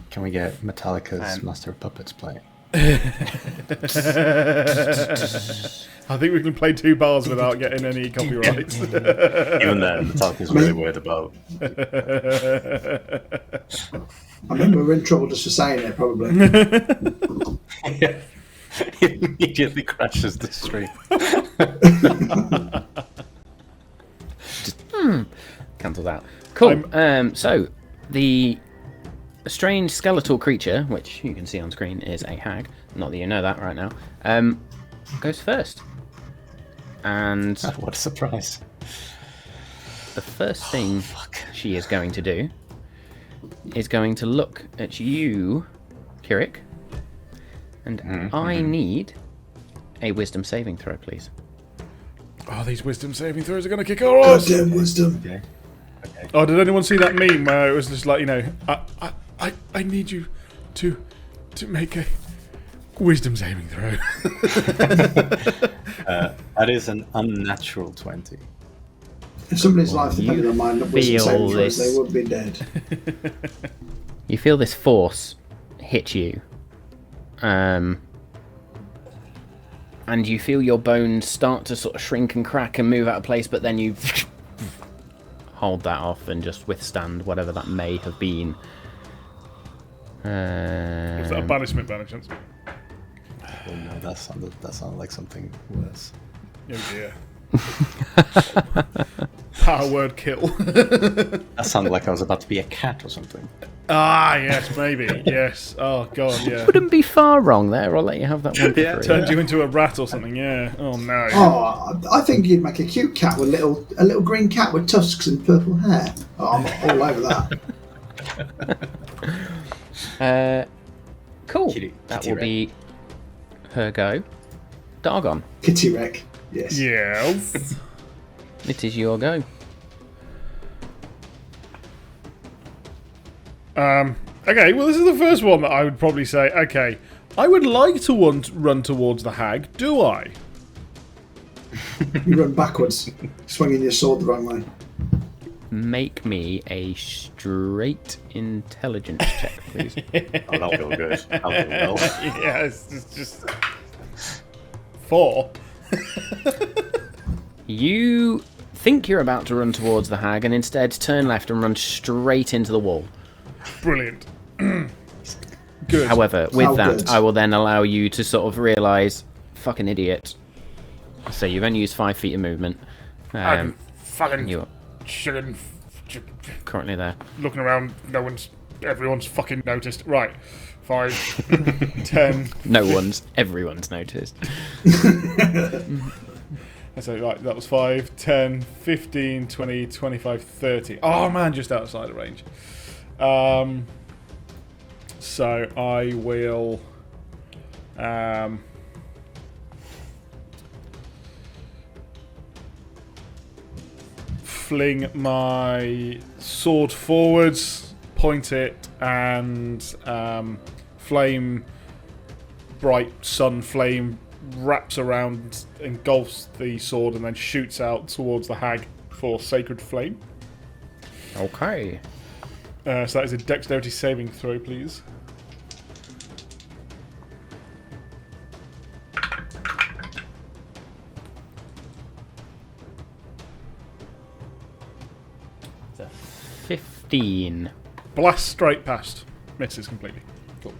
Can we get Metallica's Master of Puppets playing? I think we can play 2 bars without getting any copyrights. Even then, Metallica's really weird about. I mean, we're in trouble just for saying it, probably. Yeah. It immediately crashes the stream. cancels out. Cool. So the strange skeletal creature, which you can see on screen, is a hag. Not that you know that right now. Goes first. And What a surprise. the first thing she is going to do is going to look at you, Kirik, and I need a wisdom saving throw, please. Oh, these wisdom saving throws are going to kick our ass. Goddamn wisdom. Okay. Oh, did anyone see that meme where it was just like, I need you to make a wisdom saving throw. That is an unnatural 20. If somebody's life depended on mine, wisdom saving throws, this. they would be dead. You feel this force hit you. And you feel your bones start to sort of shrink and crack and move out of place, but then you hold that off and just withstand whatever that may have been. Is that a banishment by any chance? Oh no, that sounded like something worse. Oh dear. Power word kill. That sounded like I was about to be a cat or something. Ah, yes, maybe. Yes. Oh, God, yeah. Wouldn't be far wrong there. I'll let you have that one for free. Turned you into a rat or something, yeah. Oh, no. Oh, I think you'd make a cute cat with a little green cat with tusks and purple hair. Oh, I'm all over that. Cool. Kitty that will wreck. be her go. Dargon, Kitty wreck. Yes. Yes. it is your go. Okay, well, this is the first one that I would probably say, okay, I would like to run towards the hag, do I? You run backwards, swinging your sword the wrong way. Make me a straight intelligence check, please. Oh, that'll feel good. That'll feel well. Yeah, it's just 4. You think you're about to run towards the hag and instead turn left and run straight into the wall. Brilliant. Good. However, with How that, good. I will then allow you to sort of realise, fucking idiot. So you've only used 5 feet of movement. I'm fucking You're chilling, currently there. looking around, everyone's fucking noticed. Right. 5, 10. Everyone's noticed. So, right, that was 5, 10, 15, 20, 25, 30. Oh, man, just outside of range. So I will fling my sword forwards, point it, and bright sun flame wraps around, engulfs the sword, and then shoots out towards the hag for sacred flame. Okay. So that is a dexterity saving throw, please. It's a 15. Blast straight past. Misses completely. Cool.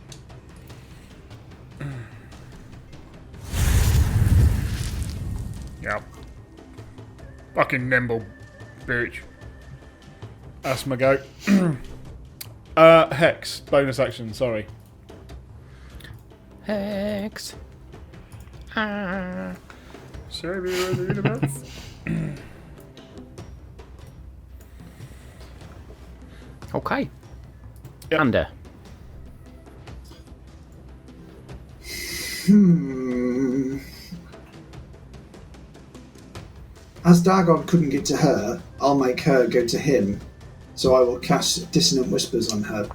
Yeah. Fucking nimble, bitch. That's my go. Hex. Bonus action, sorry. Hex. Ah. Savior of the universe. Okay. Yep. Ander. As Dargon couldn't get to her, I'll make her go to him. So I will cast Dissonant Whispers on her,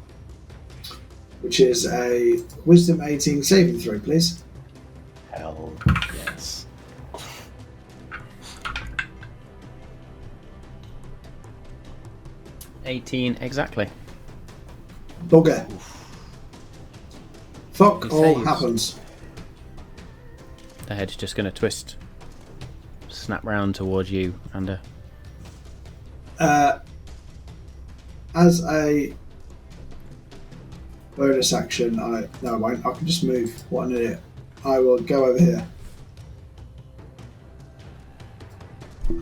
which is a Wisdom 18 saving throw, please. Hell yes. 18 exactly. Bugger. Fuck He all saves. happens. The head's just going to twist, snap round towards you, Ander. As a bonus action, no, I won't. I can just move. What an idiot. I will go over here.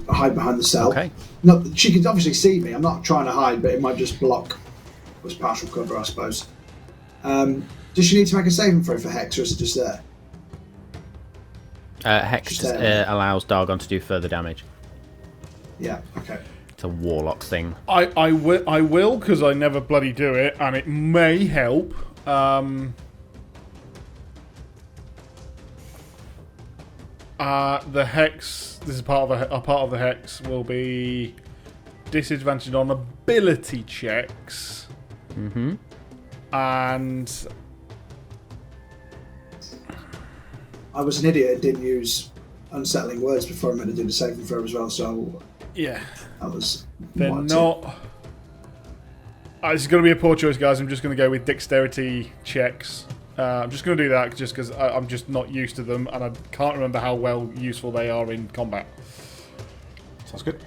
hide behind the cell. Okay. No, she can obviously see me. I'm not trying to hide, but it might just block as partial cover, I suppose. Does she need to make a saving throw for Hex, or is it just there? Hex Just there. allows Dargon to do further damage. Yeah. Okay. It's a warlock thing. I will, because I never bloody do it, and it may help. The hex. This is part of the hex will be disadvantaged on ability checks. Mm-hmm. And I was an idiot and didn't use unsettling words before I meant to do the saving throw as well, so yeah, that was. they're what I not. It's going to be a poor choice, guys. I'm just going to go with dexterity checks. I'm just going to do that just because I'm just not used to them, and I can't remember how well useful they are in combat. Sounds good.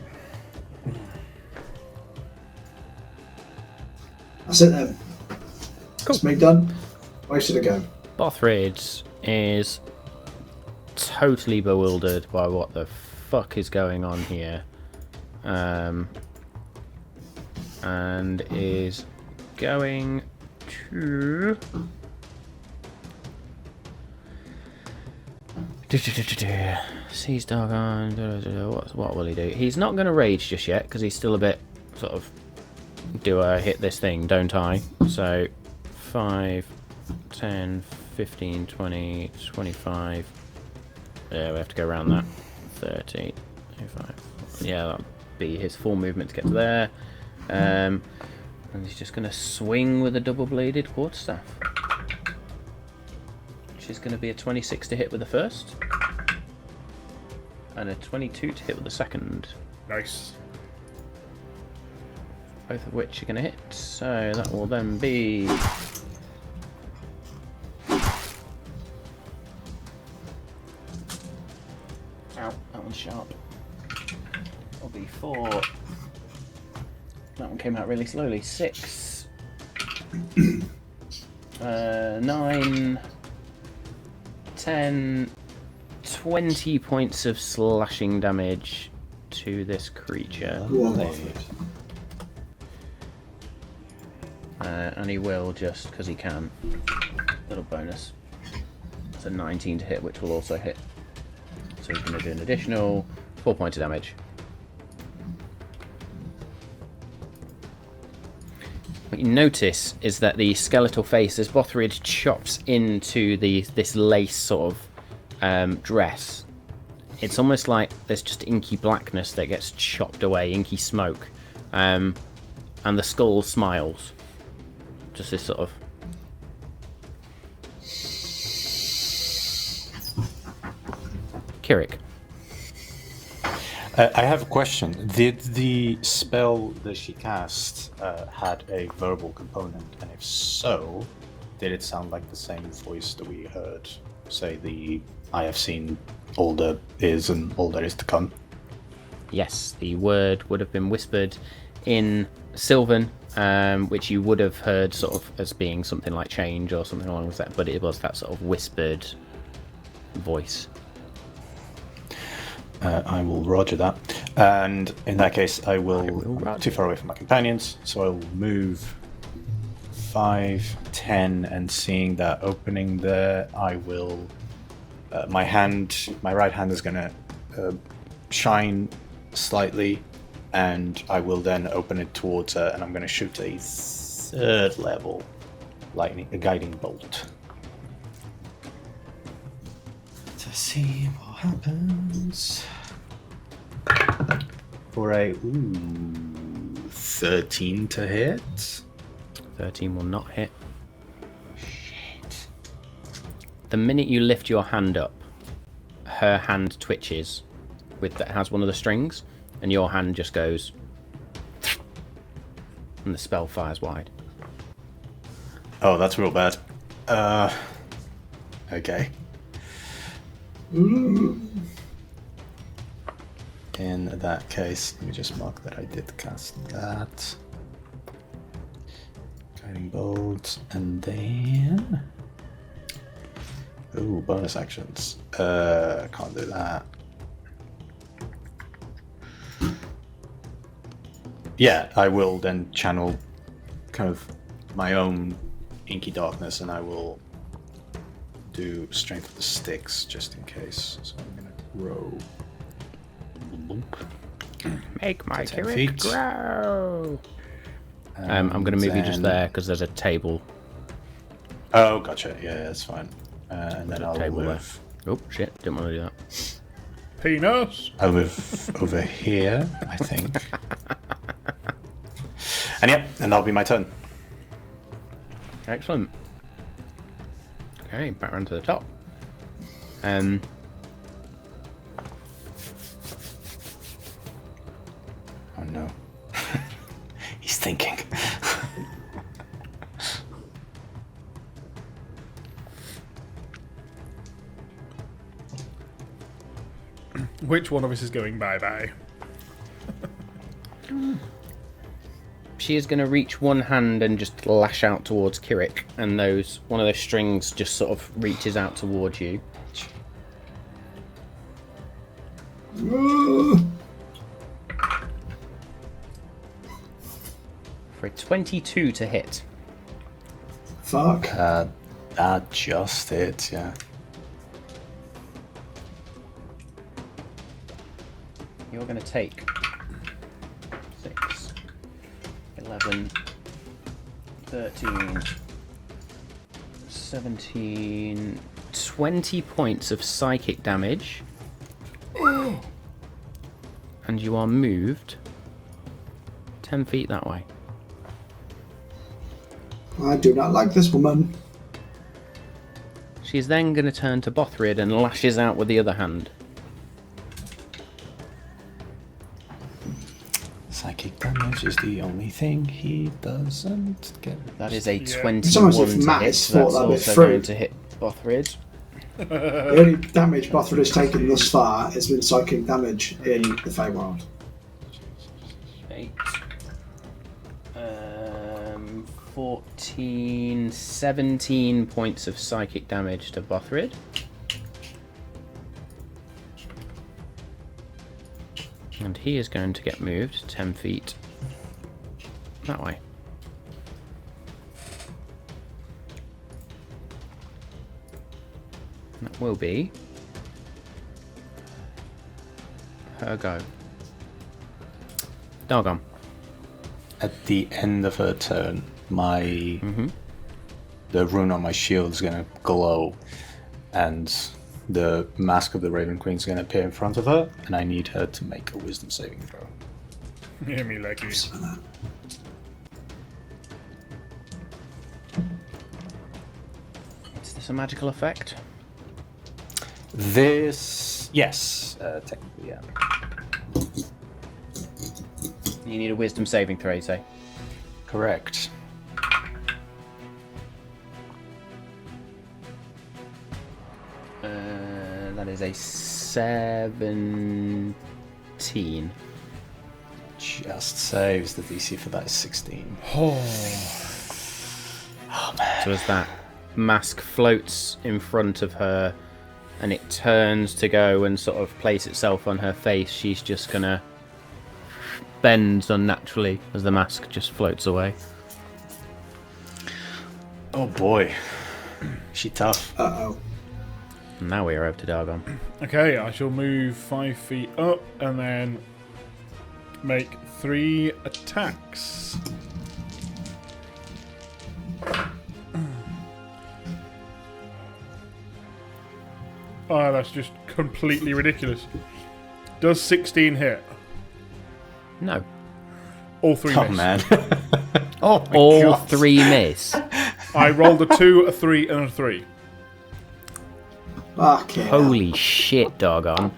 That's it then. That's me done. Where should I go? Bothrid is totally bewildered by what the fuck is going on here. And is going to... Sees Dargon. What will he do? He's not going to rage just yet because he's still a bit sort of. Do I hit this thing, don't I? So 5, 10, 15, 20, 25. Yeah, we have to go around that. 30, 25. Yeah, that'll be his full movement to get to there. And he's just going to swing with a double-bladed quarterstaff. Which is going to be a 26 to hit with the first. And a 22 to hit with the second. Nice. Both of which are going to hit. So that will then be... Ow, that one's sharp. That'll be 4. That one came out really slowly. 6. 9. 10. 20 points of slashing damage to this creature. And he will just because he can. Little bonus. It's a 19 to hit, which will also hit. So he's going to do an additional 4 points of damage. What you notice is that the skeletal face, as Bothrid chops into this lace sort of dress, it's almost like there's just inky blackness that gets chopped away, inky smoke, and the skull smiles. Just this sort of... Kirik. I have a question. Did the spell that she cast had a verbal component? And if so, did it sound like the same voice that we heard say the I have seen all that is and all that is to come? Yes, the word would have been whispered in Sylvan, which you would have heard sort of as being something like change or something along with that, but it was that sort of whispered voice. I will roger that. And in that case, I will too far away from my companions, so I will move 5, 10, and seeing that opening there, I will... my right hand is going to shine slightly, and I will then open it towards her, and I'm going to shoot a 3rd level lightning, a guiding bolt. To see what happens. For a 13 to hit. 13 will not hit. Shit. The minute you lift your hand up, her hand twitches with that has one of the strings, and your hand just goes, and the spell fires wide. Oh, that's real bad. Okay. In that case, let me just mark that I did cast that. Guiding bolt, and then... Ooh, bonus actions. Can't do that. yeah, I will then channel kind of my own inky darkness, and I will do strength of the sticks just in case. So I'm gonna roll. Make my 10 Kirik feet. grow. I'm going to move you just there because there's a table. Oh, gotcha. Yeah, that's fine. And then I'll Table move. there. Oh shit! Didn't want to do that. Penis. I'll move over here, I think. And yeah, and that'll be my turn. Excellent. Okay, back around to the top. Oh no. He's thinking. Which one of us is going bye-bye? She is going to reach one hand and just lash out towards Kirik, and one of those strings just sort of reaches out towards you. For a 22 to hit. Fuck. That just it, yeah. You're going to take 6, 11, 13, 17, 20 points of psychic damage. And you are moved 10 feet that way. I do not like this woman. She's then going to turn to Bothrid and lashes out with the other hand. Psychic damage is the only thing he doesn't get. That is a Yeah. 21 It's almost to if Matt hit, has so thought that's that bit also through. going to hit Bothrid. The only damage Bothrid has taken thus far has been psychic damage in the Feywild. 8, 14, 17 points of psychic damage to Bothrid. And he is going to get moved 10 feet that way. That will be her go. Dargon. At the end of her turn, the rune on my shield is gonna glow, and the mask of the Raven Queen is gonna appear in front of her, and I need her to make a Wisdom saving throw. Hear me, Leggy. Is this a magical effect? This, yes, technically, yeah. You need a wisdom saving throw, you say? Correct. That is a 17. Just saves. The DC for that is 16. So as that mask floats in front of her and it turns to go and sort of place itself on her face, she's just gonna bend unnaturally as the mask just floats away. Oh boy. She tough. Uh-oh. And now we are over to Dargon. Okay, I shall move 5 feet up and then make 3 attacks. Oh, that's just completely ridiculous. Does 16 hit? No. All 3 Oh miss. man. All God. 3 miss. I rolled a 2, a 3, and a 3. Fucking hell. Holy shit, Dargon.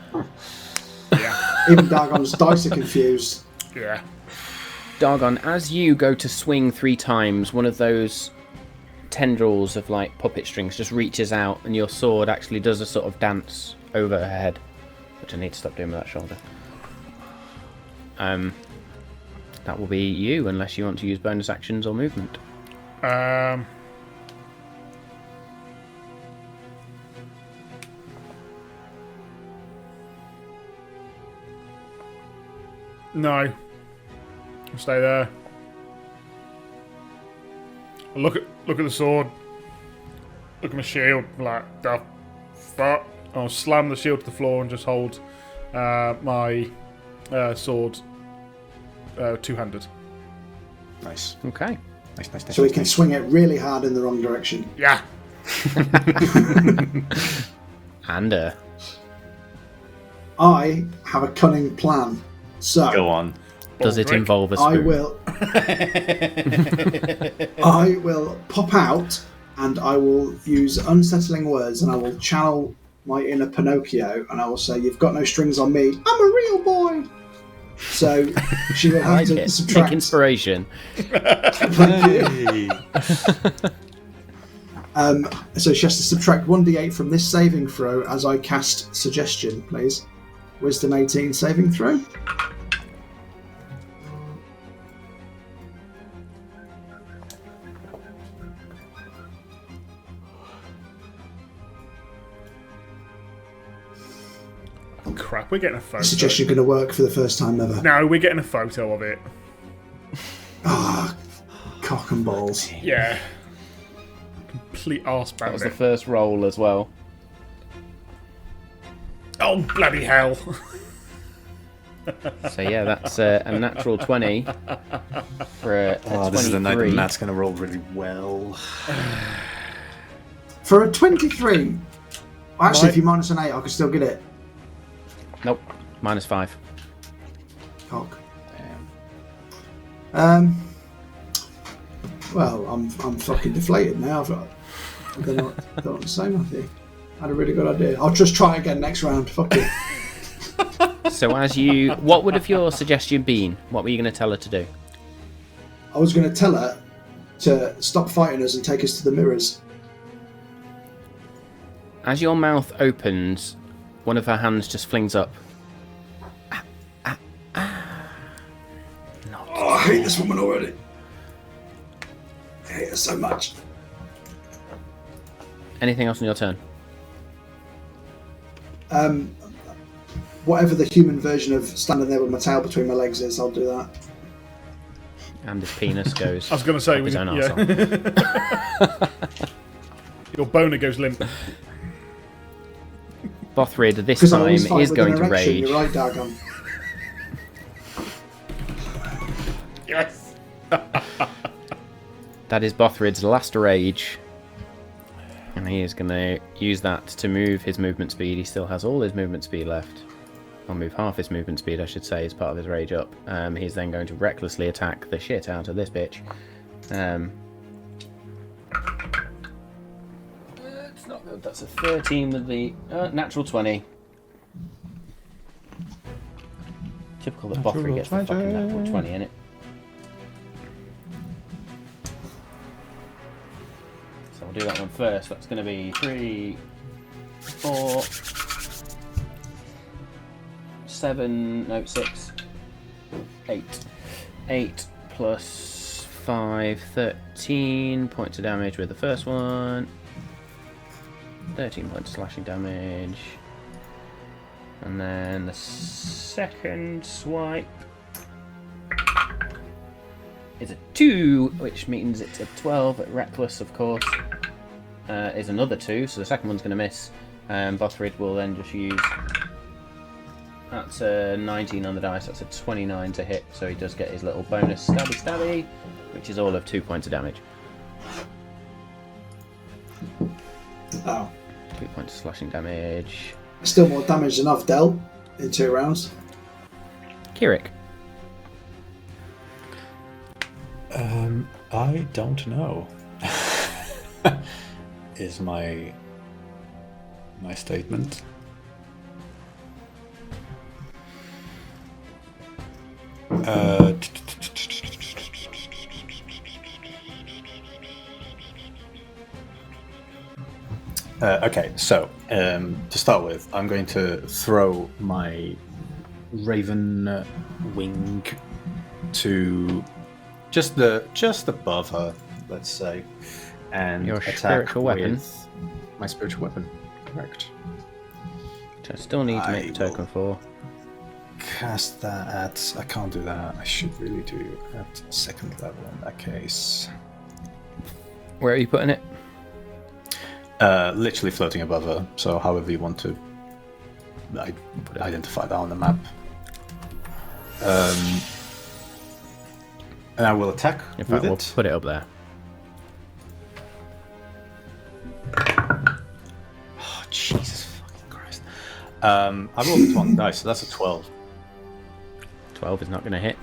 Yeah. Even Dargon's dice are confused. Yeah. Dargon, as you go to swing 3 times, one of those tendrils of like puppet strings just reaches out and your sword actually does a sort of dance over her head, which I need to stop doing with that shoulder. That will be you, unless you want to use bonus actions or movement. No. Stay there. Look at the sword. Look at my shield. Like, the fuck. I'll slam the shield to the floor and just hold my sword two-handed. Nice. Okay. Nice. So he can swing it really hard in the wrong direction. Yeah. And I have a cunning plan. So Go on. does it Baldric. involve a spoon? I will pop out and I will use unsettling words and I will channel my inner Pinocchio and I will say, "You've got no strings on me. I'm a real boy." So she will have to subtract. Take inspiration. Thank you. So she has to subtract 1d8 from this saving throw as I cast Suggestion, please. Wisdom 18 saving throw. Crap, we're getting a photo. Suggestion going to work for the first time ever. No, we're getting a photo of it. Ah, cock and balls. Yeah. Complete arse That was the bandit. first roll as well. Oh, bloody hell. So yeah, that's a natural 20 for a 23. This is the night that Matt's going to roll really well. For a 23, actually, if you minus an 8, I could still get it. Nope, -5. Cock. Damn. Well, I'm fucking deflated now. I don't know what to say, Matthew. I had a really good idea. I'll just try again next round. Fuck it. So what would have your suggestion been? What were you going to tell her to do? I was going to tell her to stop fighting us and take us to the mirrors. As your mouth opens, one of her hands just flings up. Oh, I hate this woman already. I hate her so much. Anything else on your turn? Whatever the human version of standing there with my tail between my legs is, I'll do that. And his penis goes. I was going to say, up his own yeah. arsehole. Your boner goes limp. Bothrid this Because I time always fight is with going an to erection. rage. You're right, Dargon. Yes. That is Bothrid's last rage. And he is going to use that to move his movement speed. He still has all his movement speed left. I'll move half his movement speed, I should say, as part of his rage up. He's then going to recklessly attack the shit out of this bitch. It's not good. That's a 13 with the natural 20. Typical that Bothrid gets the fucking natural 20 in it. So we'll do that one first. That's going to be 3, 4, 7, no, 6, 8. 8 plus 5, 13 points of damage with the first one. 13 points of slashing damage. And then the second swipe is a 2, which means it's a 12. Reckless, of course, is another 2, so the second one's going to miss. Bothrid will then just use... That's a 19 on the dice, that's a 29 to hit, so he does get his little bonus stabby, which is all of 2 points of damage. Oh. 2 points of slashing damage. Still more damage than I've dealt in 2 rounds. Kirik. I don't know. Is my statement. Okay, so to start with, I'm going to throw my raven wing to just above her, let's say, and Your attack spiritual weapon? with my spiritual weapon. Correct. Which I still need to make a I token for. cast that at... I can't do that. I should really do at second level in that case. Where are you putting it? Literally floating above her, so however you want to identify that on the map. And I will attack In with fact, we'll it. put it up there. Oh, Jesus fucking Christ. I rolled with one dice, so that's a 12. 12 is not going to hit.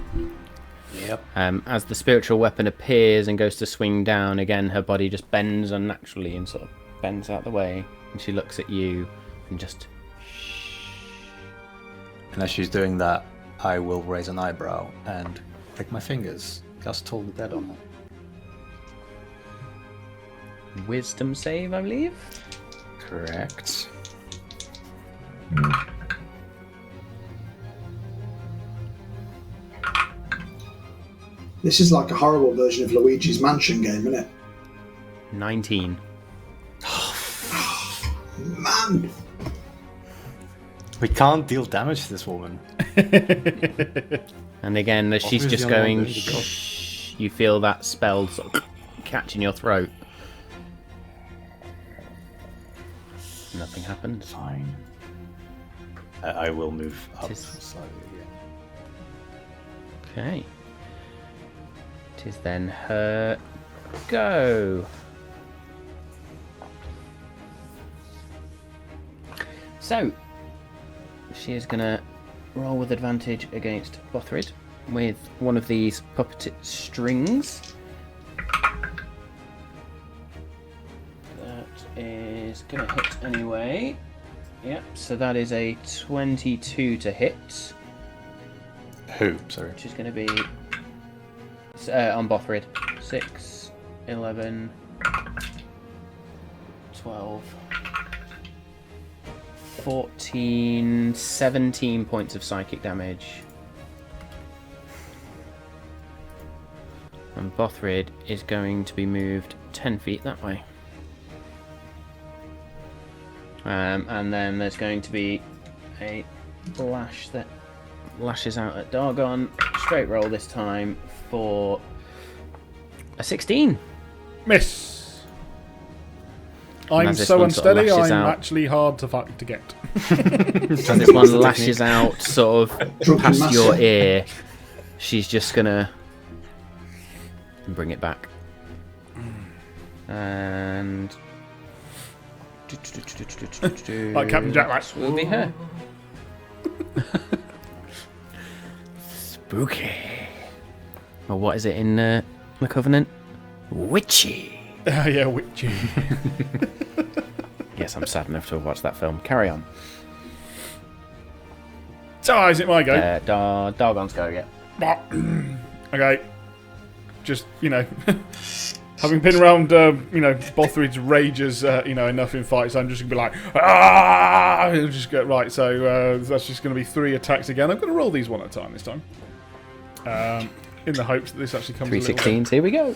Yep. As the spiritual weapon appears and goes to swing down, again, her body just bends unnaturally and sort of bends out the way. And she looks at you and just... And as she's doing that, I will raise an eyebrow and click my fingers. Cast Toll the Dead on her. Wisdom save, I believe? Correct. This is like a horrible version of Luigi's Mansion game, isn't it? 19. Man! We can't deal damage to this woman. And again, as she's Obviously just I'm not going, doing the job. shh, you feel that spell sort of catch in your throat. Nothing happens. Fine. I will move up Tis- slightly. Okay. It is then her go. So, she is going to roll with advantage against Bothrid with one of these puppet strings. That is going to hit anyway. Yep, so that is a 22 to hit, Who? Sorry. which is going to be on Bothrid. 6, 11, 12, 14, 17 points of psychic damage. And Bothrid is going to be moved 10 feet that way. And then there's going to be a lash that lashes out at Dargon. Straight roll this time for a 16. Miss. I'm as this so one sort of unsteady, I'm lashes out. actually hard to get. As this one lashes out sort of Drunken past master. your ear, she's just gonna bring it back. And Like Captain Jack, like, will be her. Spooky. Well, what is it in the Covenant? Witchy. yeah, witchy. Yes, I'm sad enough to have watched that film. Carry on. So, is it my go? Dargon's go, yeah. Okay. Just, having been around, Bothrid's rages, enough in fights, I'm just going to be like, ah! It'll just go, right, so that's just going to be 3 attacks again. I'm going to roll these one at a time this time. In the hopes that this actually comes 3 a little 16s, here we go.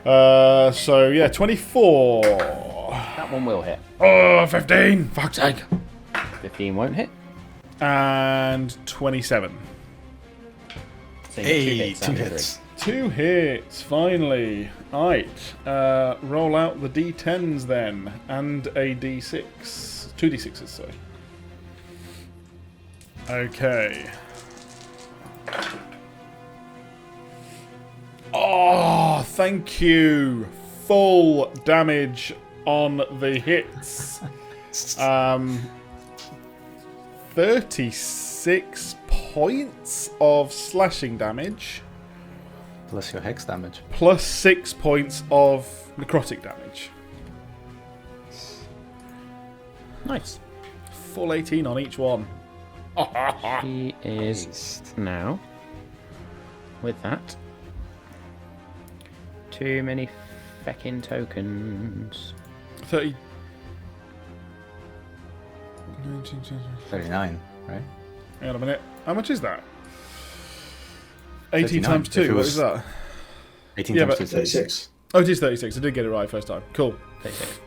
bit. So, yeah, 24. That one will hit. Oh, 15. Fuck's sake. 15 won't hit. And 27. So you get 2 Hey, hits out 2 of 3. Two hits. hits, finally. Right. Roll out the d10s then. And a d6. 2 d6s, sorry. Okay. Oh, thank you. Full damage on the hits. 36 points of slashing damage. Plus your hex damage. Plus 6 points of necrotic damage. Nice. Full 18 on each one. He is now, with that, too many feckin' tokens. 30. 39, right? Hang on a minute. How much is that? 18 39, times if 2. it What was- is that? 18 Yeah, times but- 2, 36. Oh, it is 36. I did get it right first time. Cool. 36.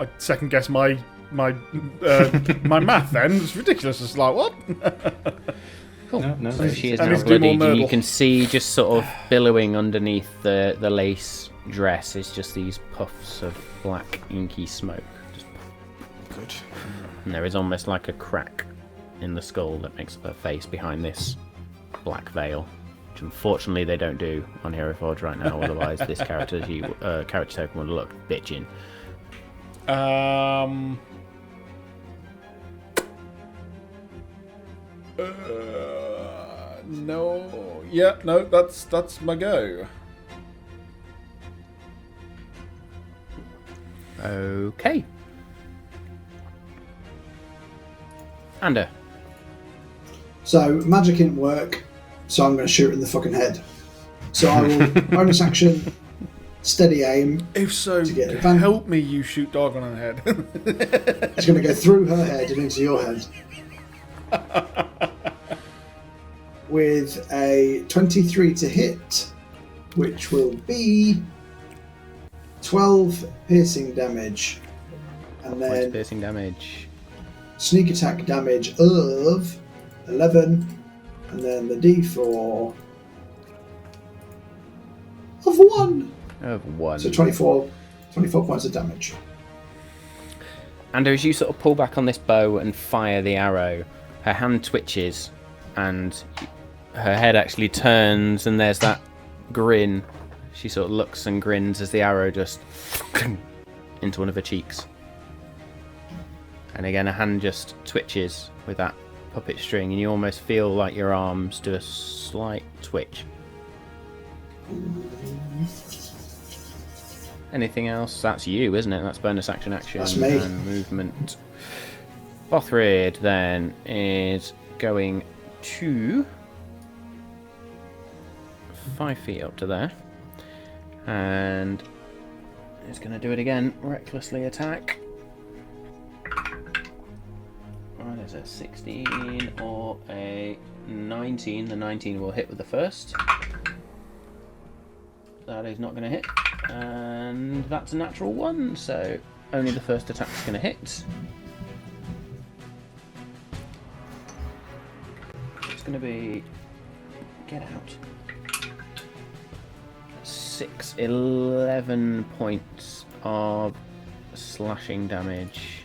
I second guess my my math then. It's ridiculous. It's like, what? Cool. No, So she is I now need to do more bloodied, and you Myrtle. can see just sort of billowing underneath the lace dress is just these puffs of black inky smoke. Just, Good. and there is almost like a crack in the skull that makes up her face behind this black veil, which unfortunately they don't do on Hero Forge right now. Otherwise, this character token would look bitchin'. No. Yeah, no, that's my go. Okay. Ander. So magic didn't work, so I'm going to shoot in the fucking head. So I will bonus action, steady aim. If so, To get advantage. help me, you shoot Dargon on the head. It's going to go through her head and into your head. With a 23 to hit, which will be 12 piercing damage. And Points of then piercing damage. sneak attack damage of 11. And then the d4 of 1. Of 1. So 24 points of damage. And as you sort of pull back on this bow and fire the arrow, her hand twitches and her head actually turns, and there's that grin. She sort of looks and grins as the arrow just into one of her cheeks. And again, her hand just twitches with that puppet string, and you almost feel like your arms do a slight twitch. Anything else? That's you, isn't it? That's bonus action That's me. and movement. Bothrid then is going to 5 feet up to there, and is going to do it again. Recklessly attack. What is it? 16 or a 19? The 19 will hit with the first. That is not going to hit, and that's a natural 1. So only the first attack is going to hit. It's going to be get out. 11 points of slashing damage.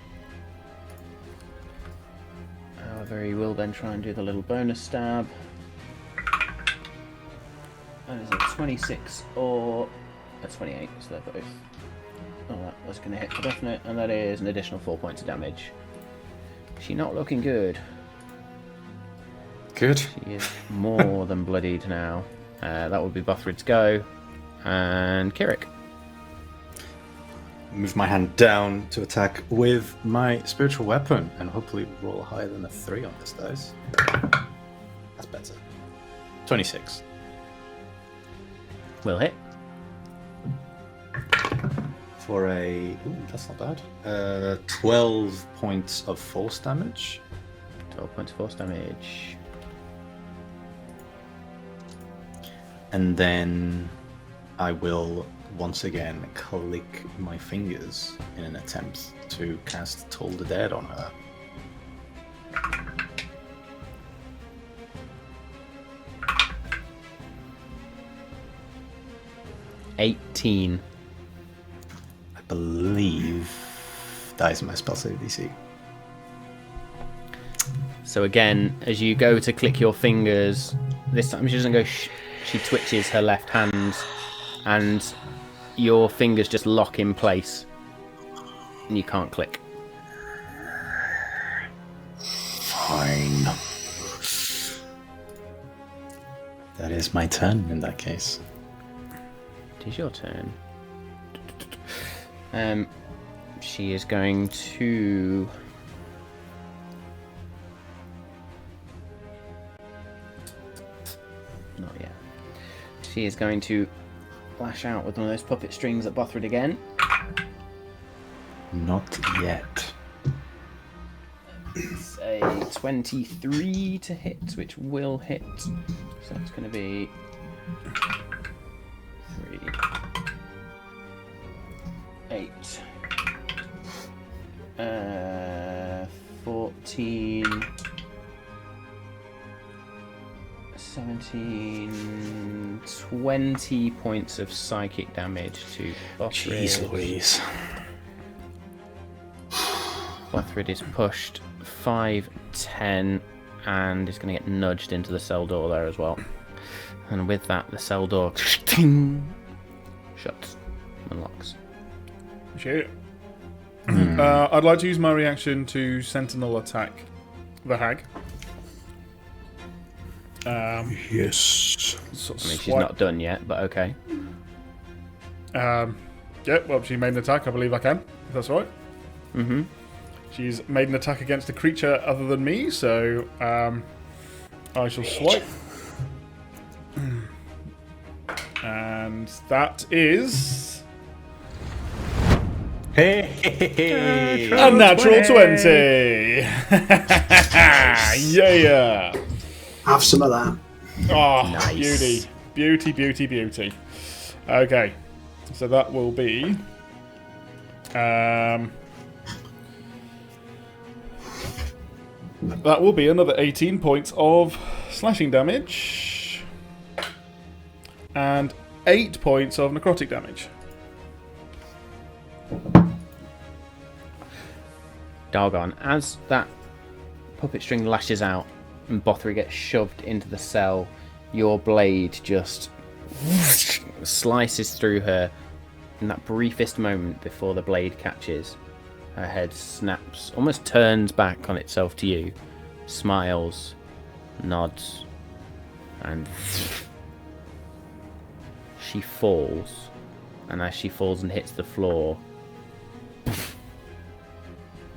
However, he will then try and do the little bonus stab. That is a 26 or a 28, so they're both. Oh, that was going to hit for definite, and that is an additional 4 points of damage. She's not looking good. Good. She is more than bloodied now. That would be Bothrid's go. And Kirik. Move my hand down to attack with my spiritual weapon, and hopefully roll higher than a 3 on this dice. That's better. 26. Will hit. For a... Ooh, that's not bad. 12 points of force damage. 12 points of force damage. And then I will once again click my fingers in an attempt to cast Toll the Dead on her. $18. I believe that is my spell save DC. So again, as you go to click your fingers, this time she doesn't go shh, she twitches her left hand, and your fingers just lock in place, and you can't click. Fine. That is my turn in that case. It is your turn. She is going to... Not yet. She is going to lash out with one of those puppet strings at Bothrid again. Not yet. It's a 23 to hit, which will hit. So it's going to be 3, 8, 14, 17, 20 points of psychic damage to Bothrid. Jeez Louise. Bothrid is pushed 5, 10, and is going to get nudged into the cell door there as well. And with that, the cell door shuts and locks. Shit. I'd like to use my reaction to sentinel attack the hag. Yes. Sort I of mean, she's not done yet, but okay. Yeah, well, she made an attack. I believe I can, if that's right. Mm-hmm. She's made an attack against a creature other than me, so I shall swipe. And that is Hey! a natural 20. Yeah. Have some of that. Oh, Nice. beauty. Okay, so that will be another 18 points of slashing damage and 8 points of necrotic damage. Dargon, as that puppet string lashes out and Bothrid gets shoved into the cell, your blade just slices through her. In that briefest moment before the blade catches, her head snaps, almost turns back on itself to you, smiles, nods, and she falls. And as she falls and hits the floor,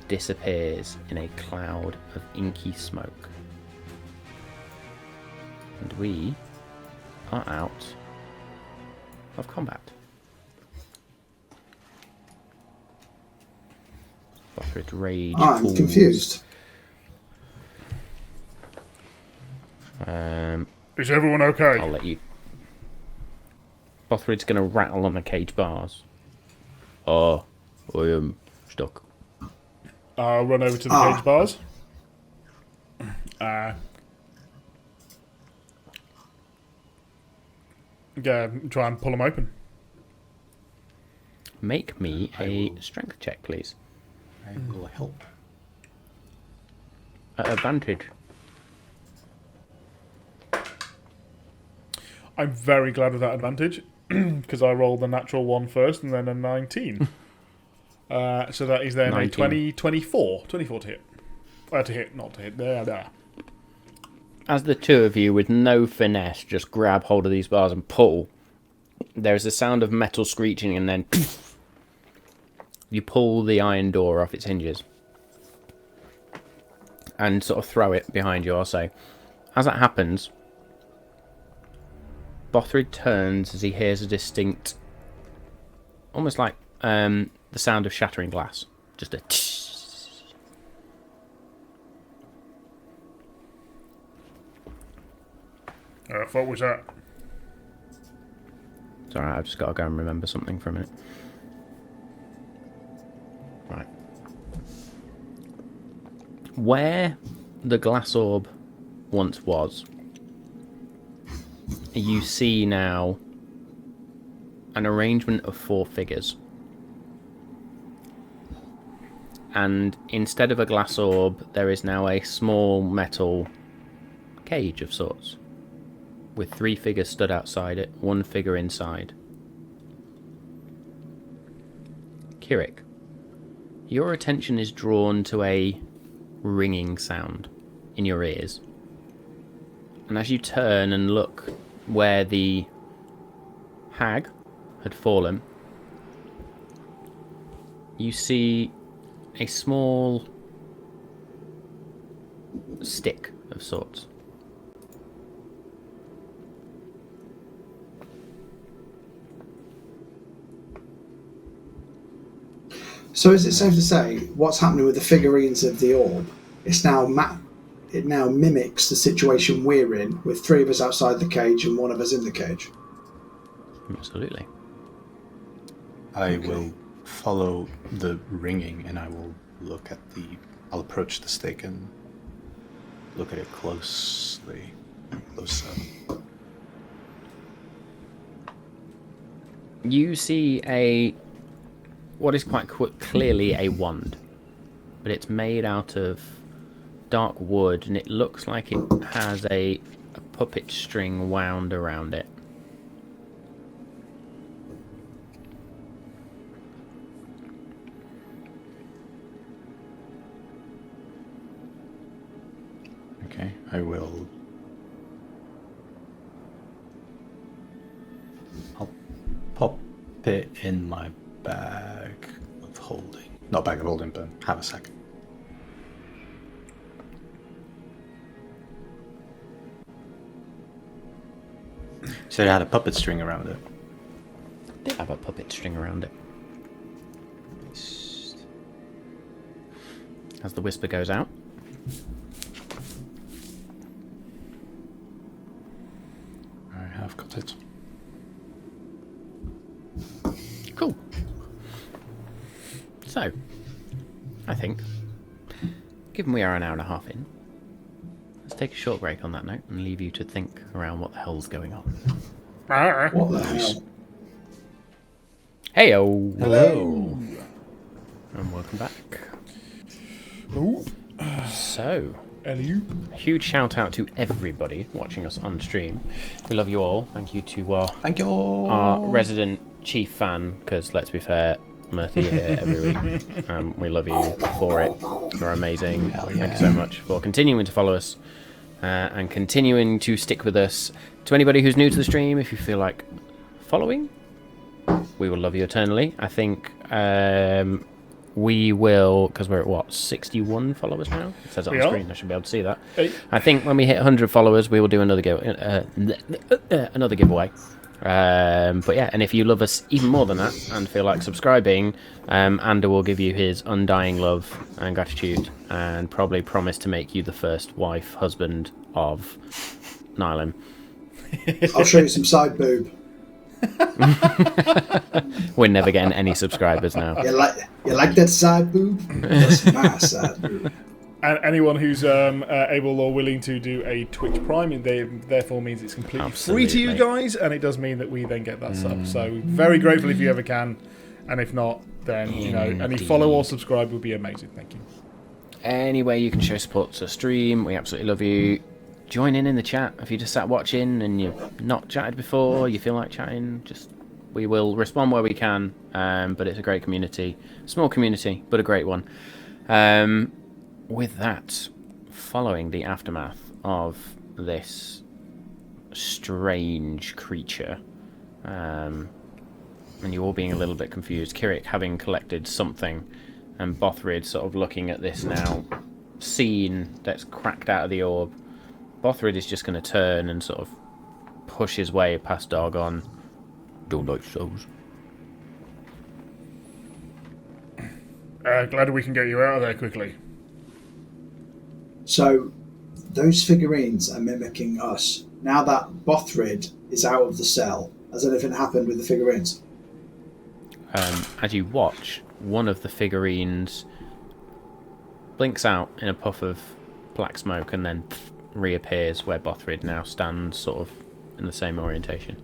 disappears in a cloud of inky smoke. And we are out of combat. Bothrid's rage I'm pools. confused. Is everyone okay? I'll let you. Bothrid's going to rattle on the cage bars. Oh, I am stuck. I'll run over to the cage bars. Try and pull them open. Make me a strength check, please. I will help. At advantage. I'm very glad of that advantage because I rolled the natural one first and then a 19. So that is then 19. a 24 to hit. To hit, not to hit. There. As the two of you, with no finesse, just grab hold of these bars and pull, there's a sound of metal screeching, and then you pull the iron door off its hinges and sort of throw it behind you, I'll say. As that happens, Bothrid turns as he hears a distinct, almost like the sound of shattering glass. Just a What was that? It's alright, I've just got to go and remember something for a minute. Right. Where the glass orb once was, you see now an arrangement of 4 figures. And instead of a glass orb, there is now a small metal cage of sorts, with 3 figures stood outside it, 1 figure inside. Kirik, your attention is drawn to a ringing sound in your ears. And as you turn and look where the hag had fallen, you see a small stick of sorts. So is it safe to say what's happening with the figurines of the orb? It's now it now mimics the situation we're in, with 3 of us outside the cage and 1 of us in the cage. Absolutely. I will follow the ringing and I will look at the. I'll approach the stake and look at it closely. Closer. You see what is quite clearly a wand, but it's made out of dark wood, and it looks like it has a puppet string wound around it. Okay, I will. I'll pop it in my bag of holding. Not bag of holding, but have a second. So it had a puppet string around it. Did have a puppet string around it. As the whisper goes out. I have got it. Cool. So, I think, given we are an hour and a half in, let's take a short break on that note and leave you to think around what the hell's going on. What the hell? Heyo! Hello. And welcome back. Ooh. So, Hello. a huge shout out to everybody watching us on stream. We love you all. Thank you to Thank you. our resident chief fan, because let's be fair, Murphy here every week. We love you for it. You're amazing. Hell Thank yeah. you so much for continuing to follow us and continuing to stick with us. To anybody who's new to the stream, if you feel like following, we will love you eternally. I think we will, because we're at what, 61 followers now? It says it on We the are. screen. I should be able to see that. Hey. I think when we hit 100 followers, we will do another another giveaway. But yeah, and if you love us even more than that and feel like subscribing, Ander will give you his undying love and gratitude, and probably promise to make you the first wife, husband of Nylan. I'll show you some side boob. We're never getting any subscribers now. You like that side boob? That's my side boob. And anyone who's able or willing to do a Twitch Prime, it therefore means it's completely free to you Absolutely. guys, and it does mean that we then get that sub. So very grateful if you ever can, and if not, then any follow or subscribe would be amazing. Thank you. Any way you can show support to the stream, we absolutely love you. Join in the chat. If you just sat watching and you've not chatted before, you feel like chatting, we will respond where we can. But it's a great community, small community, but a great one. With that, following the aftermath of this strange creature, and you all being a little bit confused, Kirik having collected something, and Bothrid sort of looking at this now, scene that's cracked out of the orb, Bothrid is just going to turn and sort of push his way past Dargon. Don't like those. Glad we can get you out of there quickly. So, those figurines are mimicking us. Now that Bothrid is out of the cell, has anything happened with the figurines? As you watch, one of the figurines blinks out in a puff of black smoke and then reappears where Bothrid now stands, sort of in the same orientation.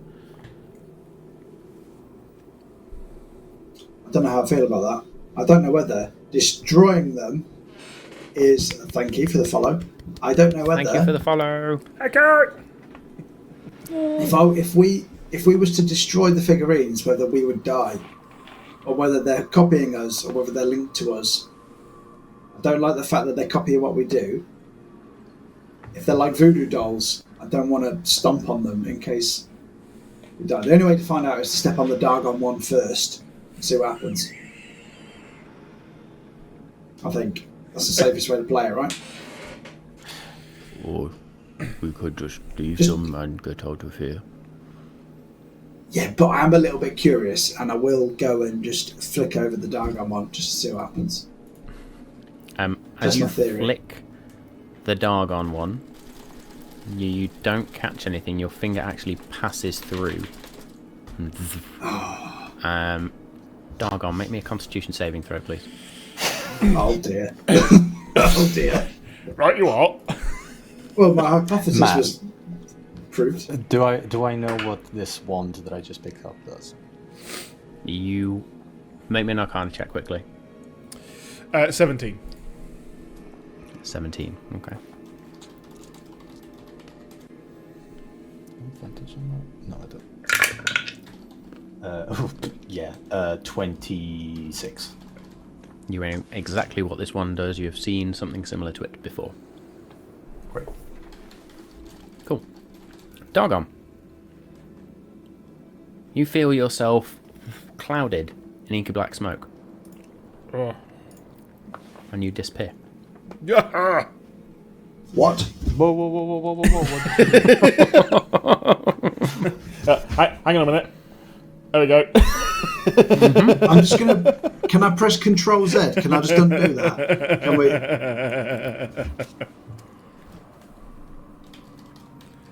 I don't know how I feel about that. I don't know whether destroying them is... Thank you for the follow. I don't know whether... Thank you for the follow. Okay. If we was to destroy the figurines, whether we would die, or whether they're copying us, or whether they're linked to us. I don't like the fact that they're copying what we do. If they're like voodoo dolls, I don't want to stomp on them in case we die. The only way to find out is to step on the Dargon one first and see what happens. I think that's the safest way to play it, right? Or we could just leave Just- them and get out of here. Yeah, but I'm a little bit curious, and I will go and just flick over the Dargon one just to see what happens. As That's you my theory. flick the Dargon one, you don't catch anything. Your finger actually passes through. Dargon, make me a Constitution saving throw, please. Oh dear. Oh dear. Right, you are. Well, my hypothesis Man. was proved. Do I know what this wand that I just picked up does? You make me an Arcana check quickly. 17. 17. Okay. Advantage on that? No, I don't. 26. You know exactly what this one does. You have seen something similar to it before. Great. Cool. Dargon. You feel yourself clouded in inky black smoke, Oh. and you disappear. Yeah. What? Whoa, whoa, whoa, whoa, whoa, whoa, whoa. Hang on a minute. There we go. I'm just gonna. Can I press Control Z? Can I just undo that? Can we?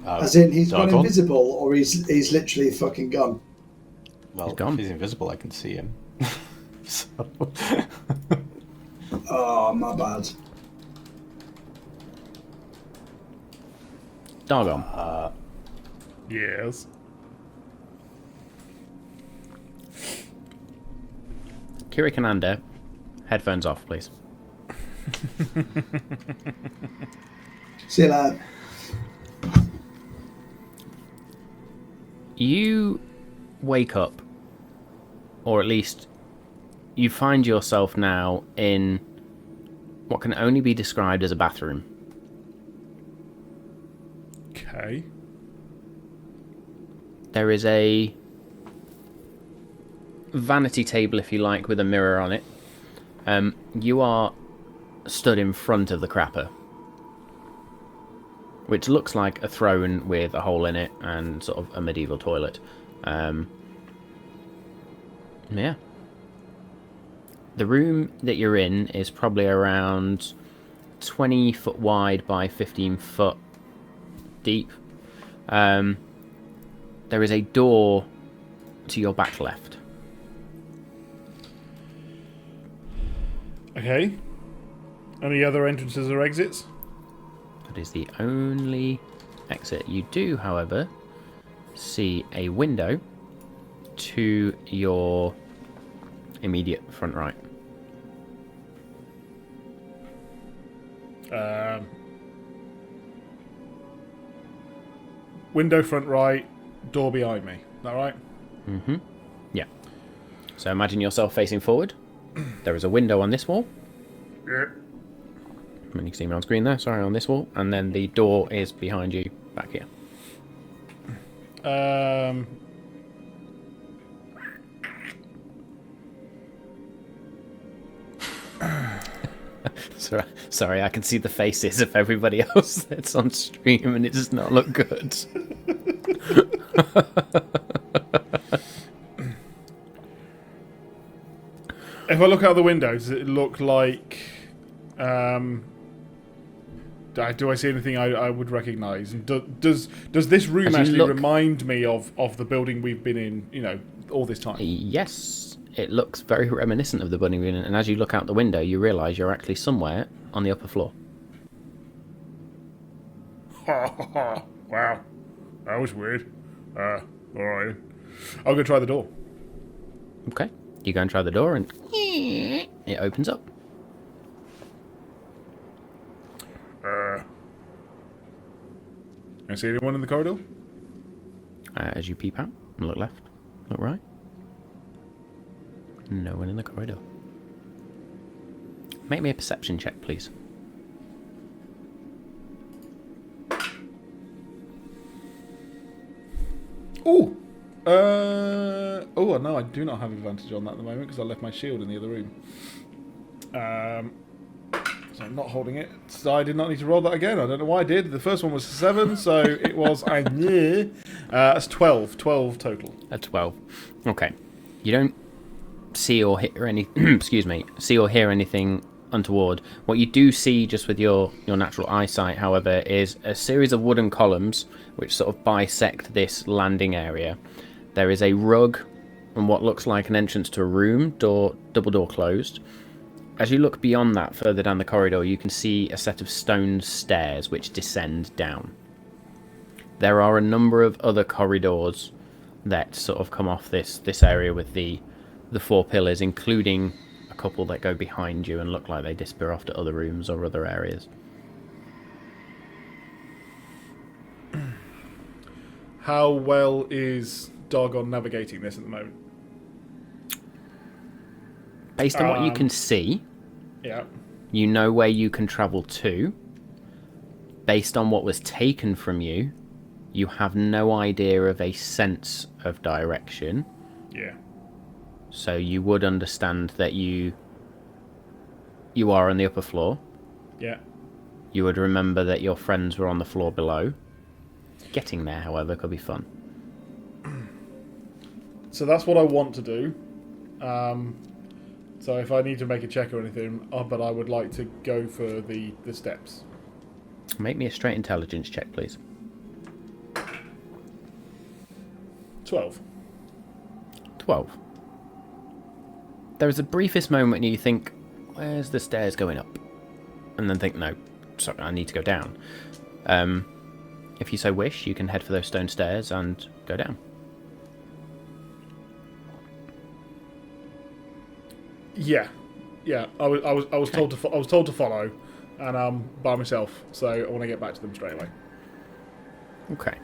As in, he's gone Dargon? invisible, or he's literally fucking gone. Well, He's gone. if he's invisible, I can see him. So... Oh, my bad. Dargon. Yes. Kirikananda, headphones off, please. See you later. You wake up, or at least you find yourself now in what can only be described as a bathroom. Okay. There is a vanity table, if you like, with a mirror on it. You are stood in front of the crapper, which looks like a throne with a hole in it and sort of a medieval toilet. Yeah. The room that you're in is probably around 20 foot wide by 15 foot deep. There is a door to your back left. Okay. Any other entrances or exits? That is the only exit. You do, however, see a window to your immediate front right. Window front right, door behind me. Is that right? Mm-hmm. Yeah. So imagine yourself facing forward. There is a window on this wall. Yeah. You can see me on screen there. Sorry, on this wall. And then the door is behind you back here. Sorry, I can see the faces of everybody else that's on stream, and it does not look good. If I look out the window, does it look like... do I see anything I would recognise? And does this room actually remind me of the building we've been in, all this time? Yes, it looks very reminiscent of the building we're in, and as you look out the window, you realise you're actually somewhere on the upper floor. Wow, that was weird. Alright. I'll go try the door. Okay, you go and try the door, and it opens up. Can I see anyone in the corridor? As you peep out and look left, look right. No one in the corridor. Make me a perception check, please. Oh! No, I do not have advantage on that at the moment because I left my shield in the other room. So I'm not holding it. So I did not need to roll that again. I don't know why I did. The first one was 7, so it was... that's 12. 12 total. A 12. Okay. You don't see or hear any... see or hear anything untoward. What you do see, just with your natural eyesight, however, is a series of wooden columns which sort of bisect this landing area. There is a rug and what looks like an entrance to a room, double door closed. as you look beyond that, further down the corridor, you can see a set of stone stairs which descend down. There are a number of other corridors that sort of come off this area with the 4 pillars, including a couple that go behind you and look like they disappear off to other rooms or other areas. How well is Dargon navigating this at the moment? Based on what you can see, Yeah. you know where you can travel to. Based on what was taken from you, you have no idea of a sense of direction. Yeah. So you would understand that you are on the upper floor. Yeah. You would remember that your friends were on the floor below. Getting there, however, could be fun. So that's what I want to do. So if I need to make a check or anything, but I would like to go for the steps. Make me a straight intelligence check, please. 12. 12. There is a briefest moment when you think, where's the stairs going up? And then think, no, sorry, I need to go down. If you so wish, you can head for those stone stairs and go down. Yeah. I was told to follow, and I'm by myself, so I want to get back to them straight away. Okay.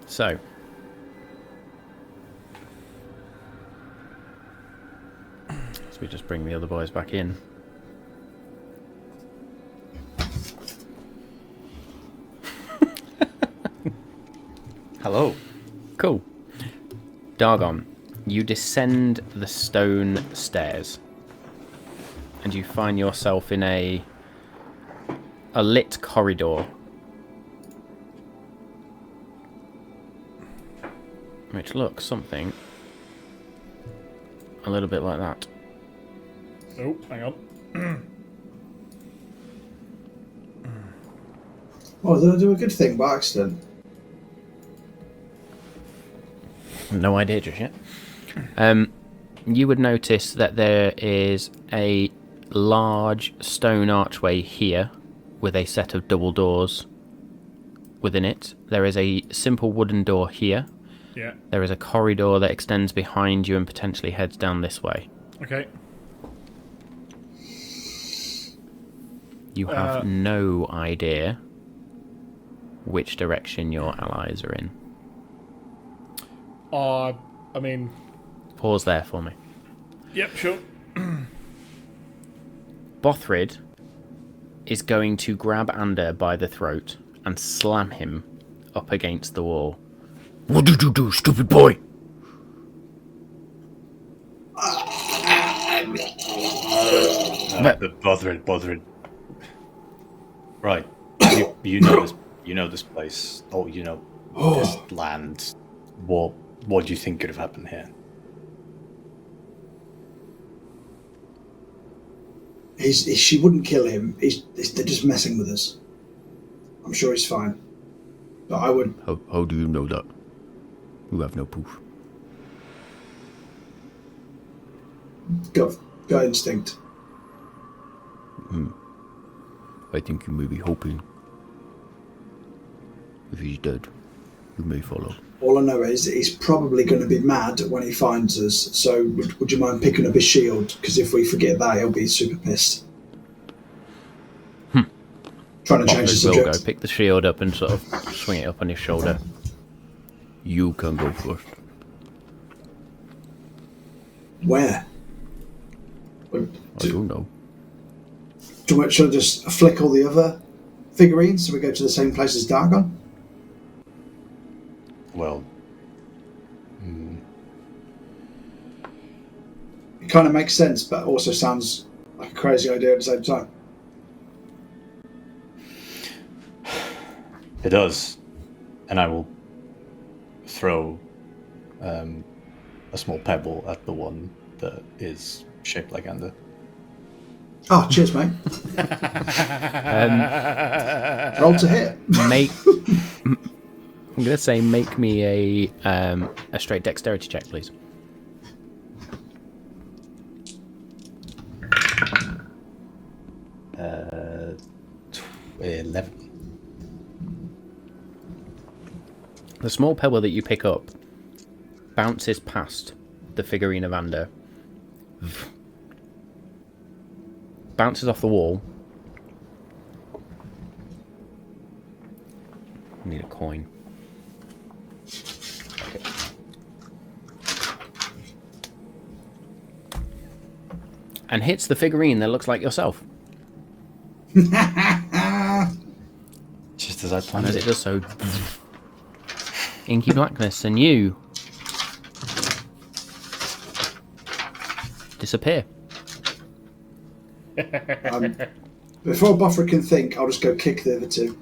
So. So we just bring the other boys back in. Hello. Cool. Dargon, you descend the stone stairs, and you find yourself in a lit corridor, which looks something a little bit like that. Oh, hang on. Oh, did I do a good thing by accident? No idea just yet. You would notice that there is a large stone archway here with a set of double doors within it. There is a simple wooden door here. Yeah. There is a corridor that extends behind you and potentially heads down this way. Okay. You have no idea which direction your allies are in. I mean... Pause there for me. Yep, sure. Bothrid is going to grab Ander by the throat and slam him up against the wall. What did you do, stupid boy? Bothrid. Right. You know this place. Oh, you know this land. What do you think could have happened here? She wouldn't kill him. They're just messing with us. I'm sure he's fine. But I would... How do you know that? You have no proof. Gut instinct. I think you may be hoping. If he's dead, you may follow. All I know is he's probably going to be mad when he finds us, so would you mind picking up his shield? Because if we forget that, he'll be super pissed. Trying to change the Bothrid will subject. go pick the shield up and sort of swing it up on his shoulder. You can go first. Where? I don't know. Should I just flick all the other figurines so we go to the same place as Dargon? Well, It kind of makes sense, but also sounds like a crazy idea at the same time. it does, and I will throw a small pebble at the one that is shaped like Ander. Oh, cheers, mate. Roll to hit. I'm going to say make me a straight dexterity check, please. 11. The small pebble that you pick up bounces past the figurine of Ander, bounces off the wall. I need a coin. Okay. And hits the figurine that looks like yourself. Just as I And planned as it it. does so, inky blackness, and you disappear. Before Buffer can think, I'll just go kick the other two.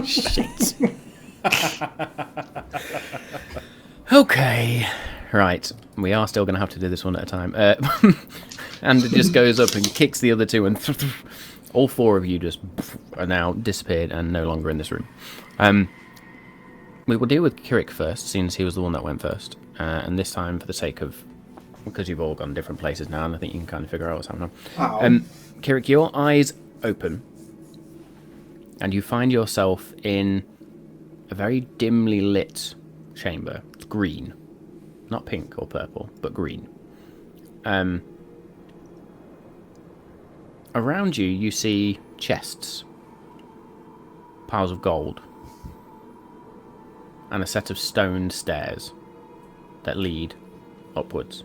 Shit. Okay. Right. We are still going to have to do this one at a time. And it just goes up and kicks the other two, and all four of you just are now disappeared and no longer in this room. We will deal with Kirik first, seeing as he was the one that went first. And this time, for the sake of... because you've all gone different places now, and I think you can kind of figure out what's happening. Kirik, your eyes open, and you find yourself in a very dimly lit chamber. It's green. Not pink or purple, but green. Around you, you see chests, piles of gold, and a set of stone stairs that lead upwards.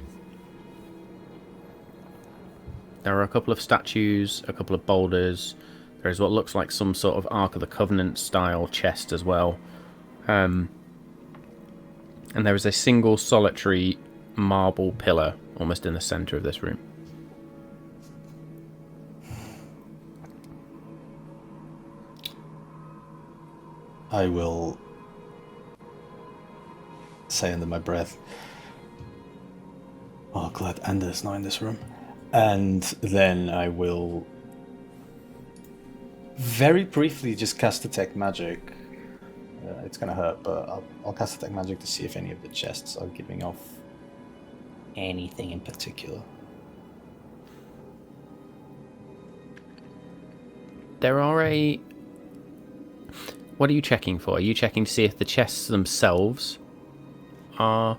There are a couple of statues, a couple of boulders. There is what looks like some sort of Ark of the Covenant style chest as well. And there is a single solitary marble pillar almost in the centre of this room. I will say under my breath, "Oh, glad Anders not in this room." And then I will very briefly just cast Detect Magic. It's gonna hurt, but I'll cast Detect Magic to see if any of the chests are giving off anything in particular. There are a... What are you checking for? Are you checking to see if the chests themselves are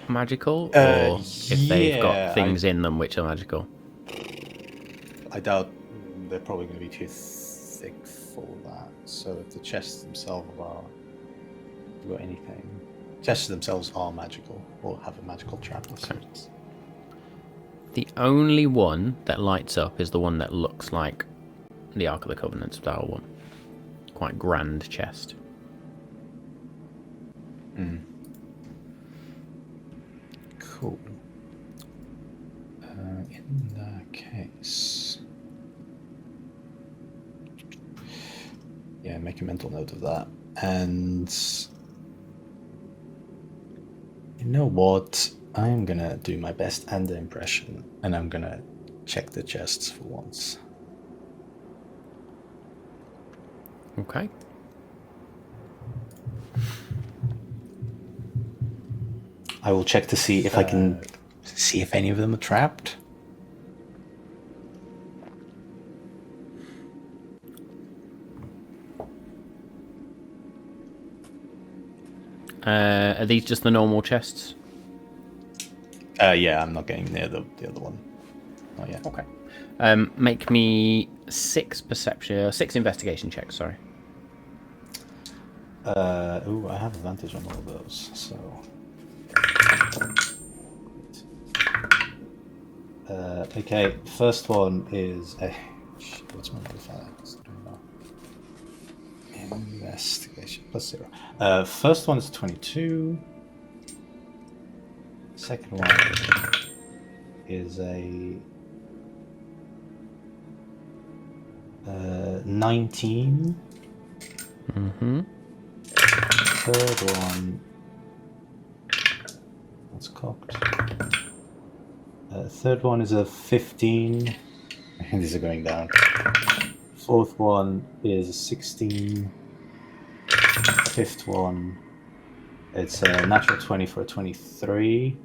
magical, or if they've got things in them which are magical? I doubt they're probably going to be too thick for that. So if the chests themselves are... got anything... Chests themselves are magical, or have a magical trap of sorts. The only one that lights up is the one that looks like the Ark of the Covenant style one. Quite grand chest. Cool. In that case... Yeah, make a mental note of that. And... you know what? I'm gonna do my best Ender impression, and I'm gonna check the chests for once. Okay. I will check to see if I can see if any of them are trapped. Are these just the normal chests? Yeah, I'm not getting near the other one. Not yet. Okay. Make me 6 investigation checks, sorry. Ooh, I have advantage on all of those, so... okay, first one is... what's my modifier? Investigation, +0. First one is 22. Second one is a 19. Mm-hmm. Third one, that's cocked. Third one is a 15. These are going down. Fourth one is a 16. Fifth one, it's a natural 20 for a 23.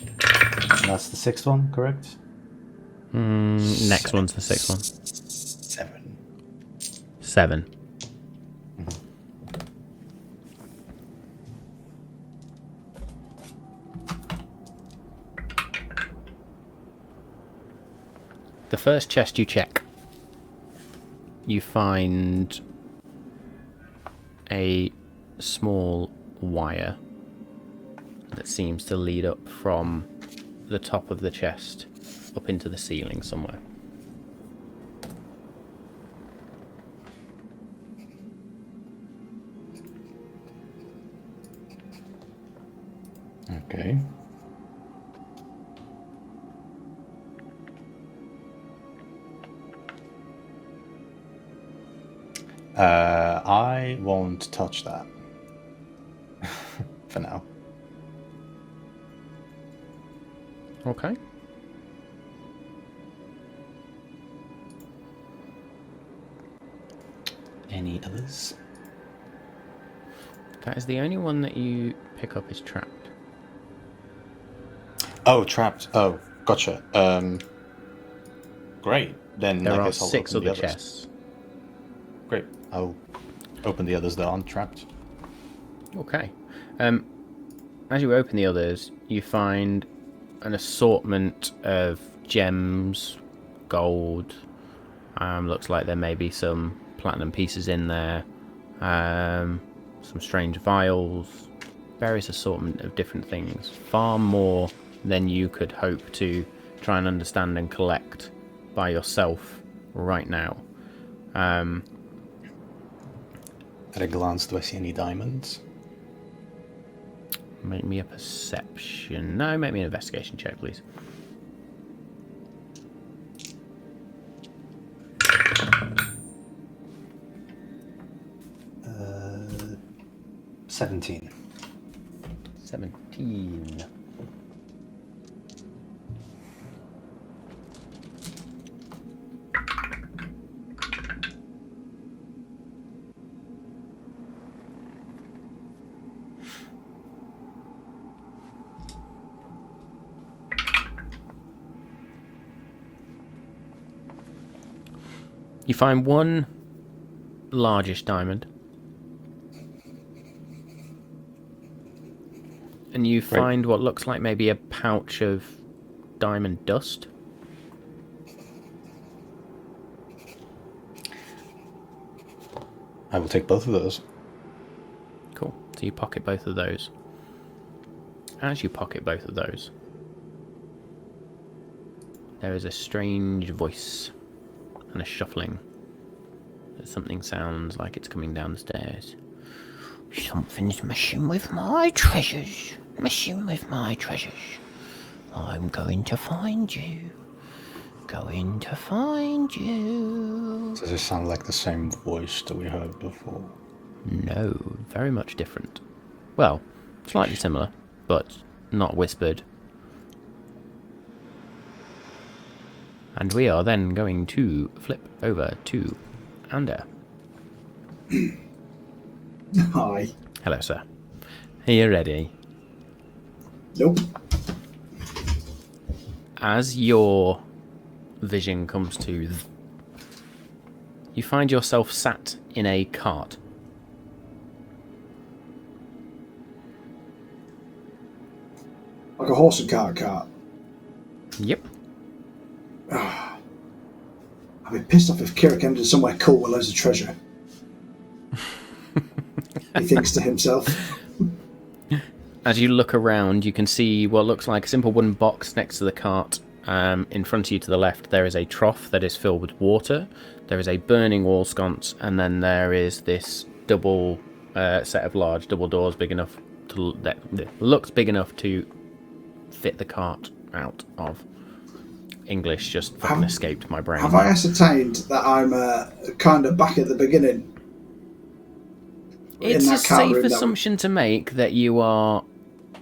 And that's the sixth one, correct? Next one's the sixth one. 7. 7. The first chest you check, you find a small wire that seems to lead up from the top of the chest up into the ceiling somewhere. Okay. I won't touch that for now. Okay. Any others? That is the only one that you pick up is trapped. Oh, trapped. Oh, gotcha. Great. Then There I are guess I'll 6 open the other others. chests. Great. I'll open the others that aren't trapped. Okay. As you open the others, you find an assortment of gems, gold. Looks like there may be some platinum pieces in there. Some strange vials. Various assortment of different things. Far more than you could hope to try and understand and collect by yourself right now. At a glance, do I see any diamonds? Make me a perception. No, make me an investigation check, please. 17. 17. You find one largish diamond. And you find what looks like maybe a pouch of diamond dust. I will take both of those. Cool. So you pocket both of those. As you pocket both of those, there is a strange voice and a shuffling. Something sounds like it's coming down the stairs. Something's messing with my treasures. Messing with my treasures. I'm going to find you. Going to find you. Does it sound like the same voice that we heard before? No, very much different. Well, slightly similar, but not whispered. And we are then going to flip over to Ander. Hi. Hello, sir. Are you ready? Nope. As your vision comes to, you find yourself sat in a cart. Like a horse and cart. Yep. I'd be pissed off if Kirik ended somewhere cool with loads of treasure. He thinks to himself. As you look around, you can see what looks like a simple wooden box next to the cart. In front of you to the left, there is a trough that is filled with water. There is a burning wall sconce, and then there is this double set of large double doors big enough to that looks big enough to fit the cart out of. English just fucking escaped my brain. Have I ascertained that I'm kind of back at the beginning? It's a safe assumption to make that you are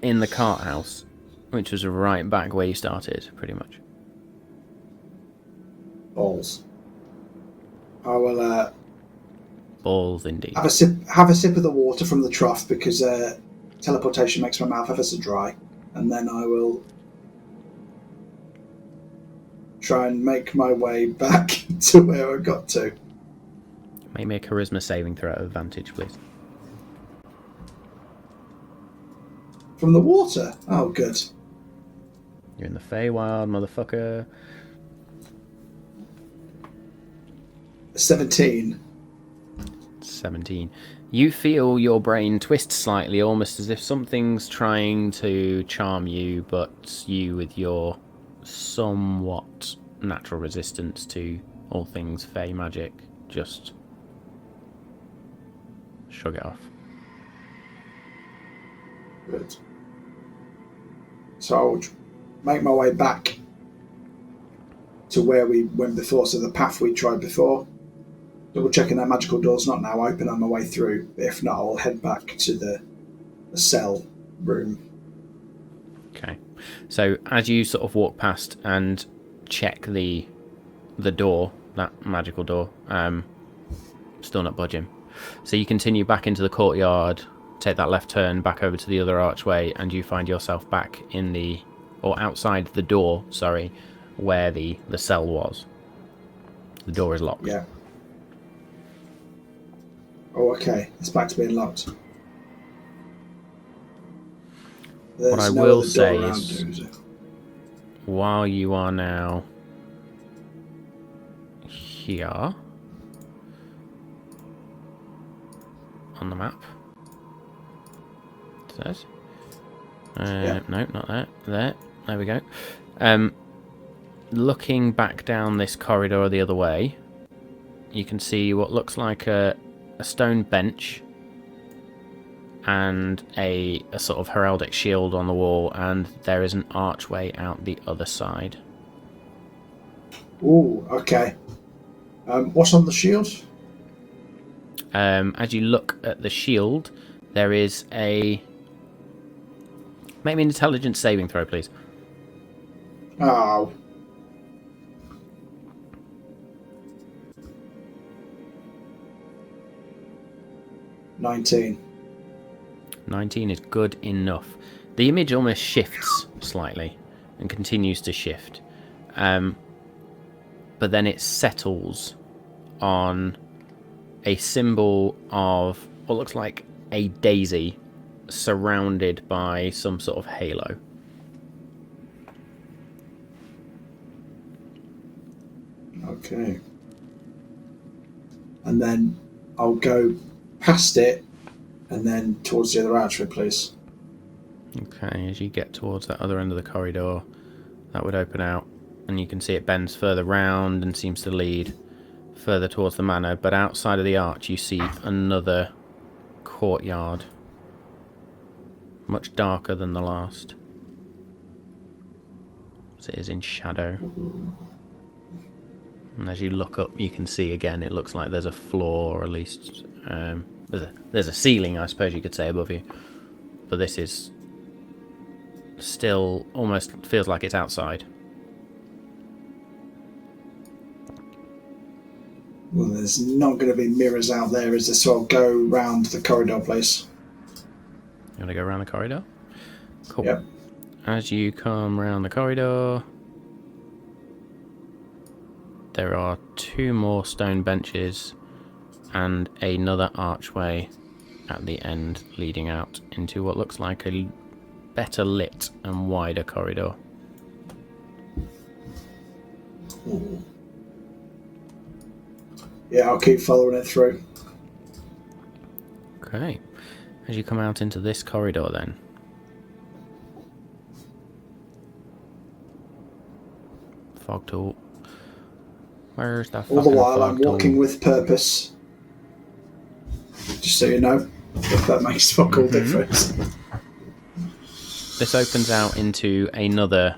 in the cart house, which was right back where you started, pretty much. Balls. I will Balls, indeed. have a sip of the water from the trough because teleportation makes my mouth ever so dry, and then I will try and make my way back to where I got to. Make me a charisma saving throw at advantage, please. From the water? Oh, good. You're in the Feywild, motherfucker. 17. 17. You feel your brain twist slightly, almost as if something's trying to charm you, but you, with your somewhat natural resistance to all things Fey magic, just shrug it off. Good. So I'll make my way back to where we went before, so the path we tried before. Double checking that magical door's not now open on my way through. If not, I'll head back to the cell room. Okay. So as you sort of walk past and check the door, that magical door, still not budging. So you continue back into the courtyard, take that left turn back over to the other archway, and you find yourself back in the, or outside the door, sorry, where the cell was. The door is locked. Yeah. Oh, okay. It's back to being locked. What I will say is, while you are now here on the map, it says, Yeah. no, not that, there we go. Looking back down this corridor the other way, you can see what looks like a stone bench and a sort of heraldic shield on the wall, and there is an archway out the other side. Ooh, okay. What's on the shield? As you look at the shield, there is a... Make me an intelligence saving throw, please. Oh. (19). 19 is good enough. The image almost shifts slightly and continues to shift. But then it settles on a symbol of what looks like a daisy surrounded by some sort of halo. Okay. And then I'll go past it and then towards the other archway, please. Okay, as you get towards that other end of the corridor, that would open out, and you can see it bends further round and seems to lead further towards the manor. But outside of the arch, you see another courtyard, much darker than the last, as it is in shadow. And as you look up, you can see again, it looks like there's a floor, or at least there's a ceiling, I suppose you could say, above you. But this is still almost feels like it's outside. Well, there's not going to be mirrors out there, is there? So I'll go round the corridor, please. You want to go around the corridor? Cool. Yep. As you come round the corridor, there are 2 more stone benches and another archway at the end, leading out into what looks like a better lit and wider corridor. Ooh. Yeah, I'll keep following it through. Okay. As you come out into this corridor then, fog tool. Where's the fucking All the while fog I'm walking tool? with purpose. Just so you know, if that makes fuck all difference. This opens out into another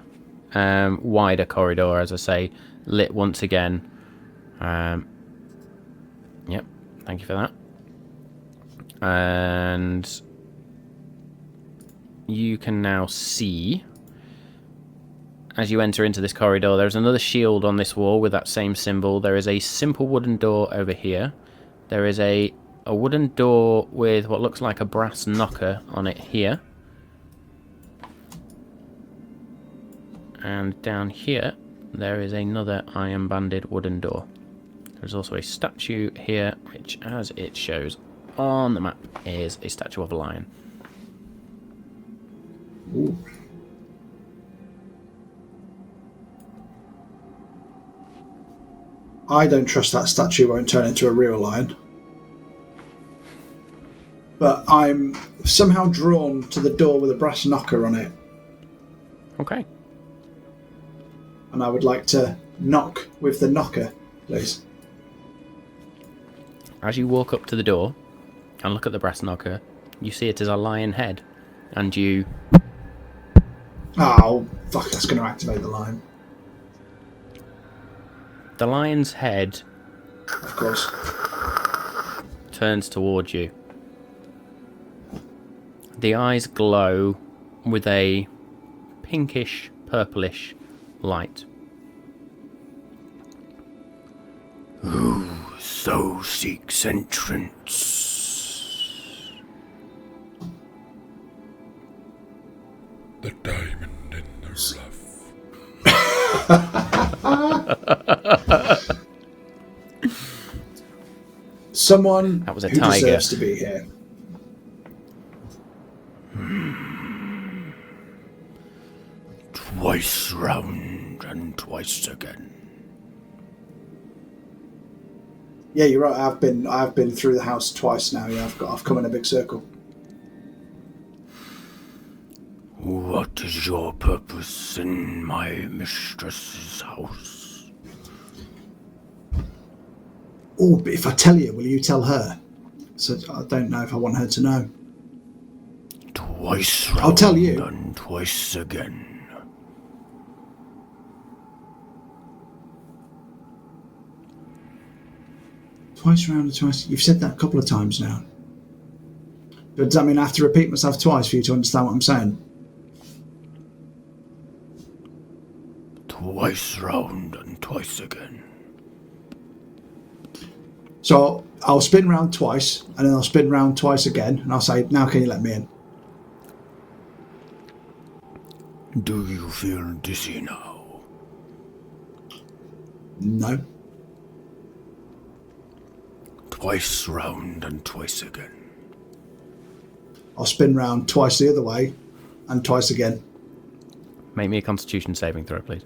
wider corridor, as I say, lit once again. Yep, thank you for that. And you can now see, as you enter into this corridor, there's another shield on this wall with that same symbol. There is a simple wooden door over here. There is a wooden door with what looks like a brass knocker on it here. And down here there is another iron-banded wooden door. There's also a statue here, which, as it shows on the map, is a statue of a lion. Ooh. I don't trust that statue won't turn into a real lion. But I'm somehow drawn to the door with a brass knocker on it. Okay. And I would like to knock with the knocker, please. As you walk up to the door and look at the brass knocker, you see it as a lion head. And you... Oh, fuck, that's going to activate the lion. The lion's head Of course. turns towards you. The eyes glow with a pinkish, purplish light. So seeks entrance. The diamond in the rough. Someone That was a who tiger. deserves to be here. Twice round and twice again. Yeah, you're right. I've been through the house twice now. Yeah, I've come in a big circle. What is your purpose in my mistress's house? Oh, but if I tell you, will you tell her? So I don't know if I want her to know. Twice round I'll tell you. and twice again. Twice round and twice. You've said that a couple of times now. But does that mean I have to repeat myself twice for you to understand what I'm saying? Twice round and twice again. So I'll spin round twice, and then I'll spin round twice again, and I'll say, now can you let me in? Do you feel dizzy now? No. Twice round and twice again. I'll spin round twice the other way, and twice again. Make me a constitution saving throw, please.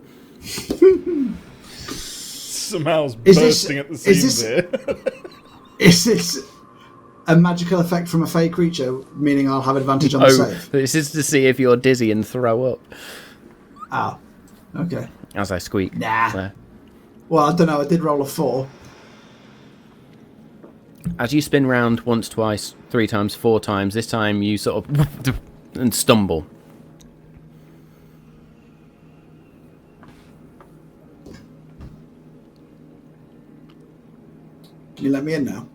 Somehow Is bursting at the seams here. Is this a magical effect from a fey creature, meaning I'll have advantage on the Oh, save? this is to see if you're dizzy and throw up. Ah, okay. As I squeak. Nah. There. Well, I don't know. I did roll a 4. As you spin round once, twice, 3 times, 4 times, this time you sort of and stumble. Can you let me in now?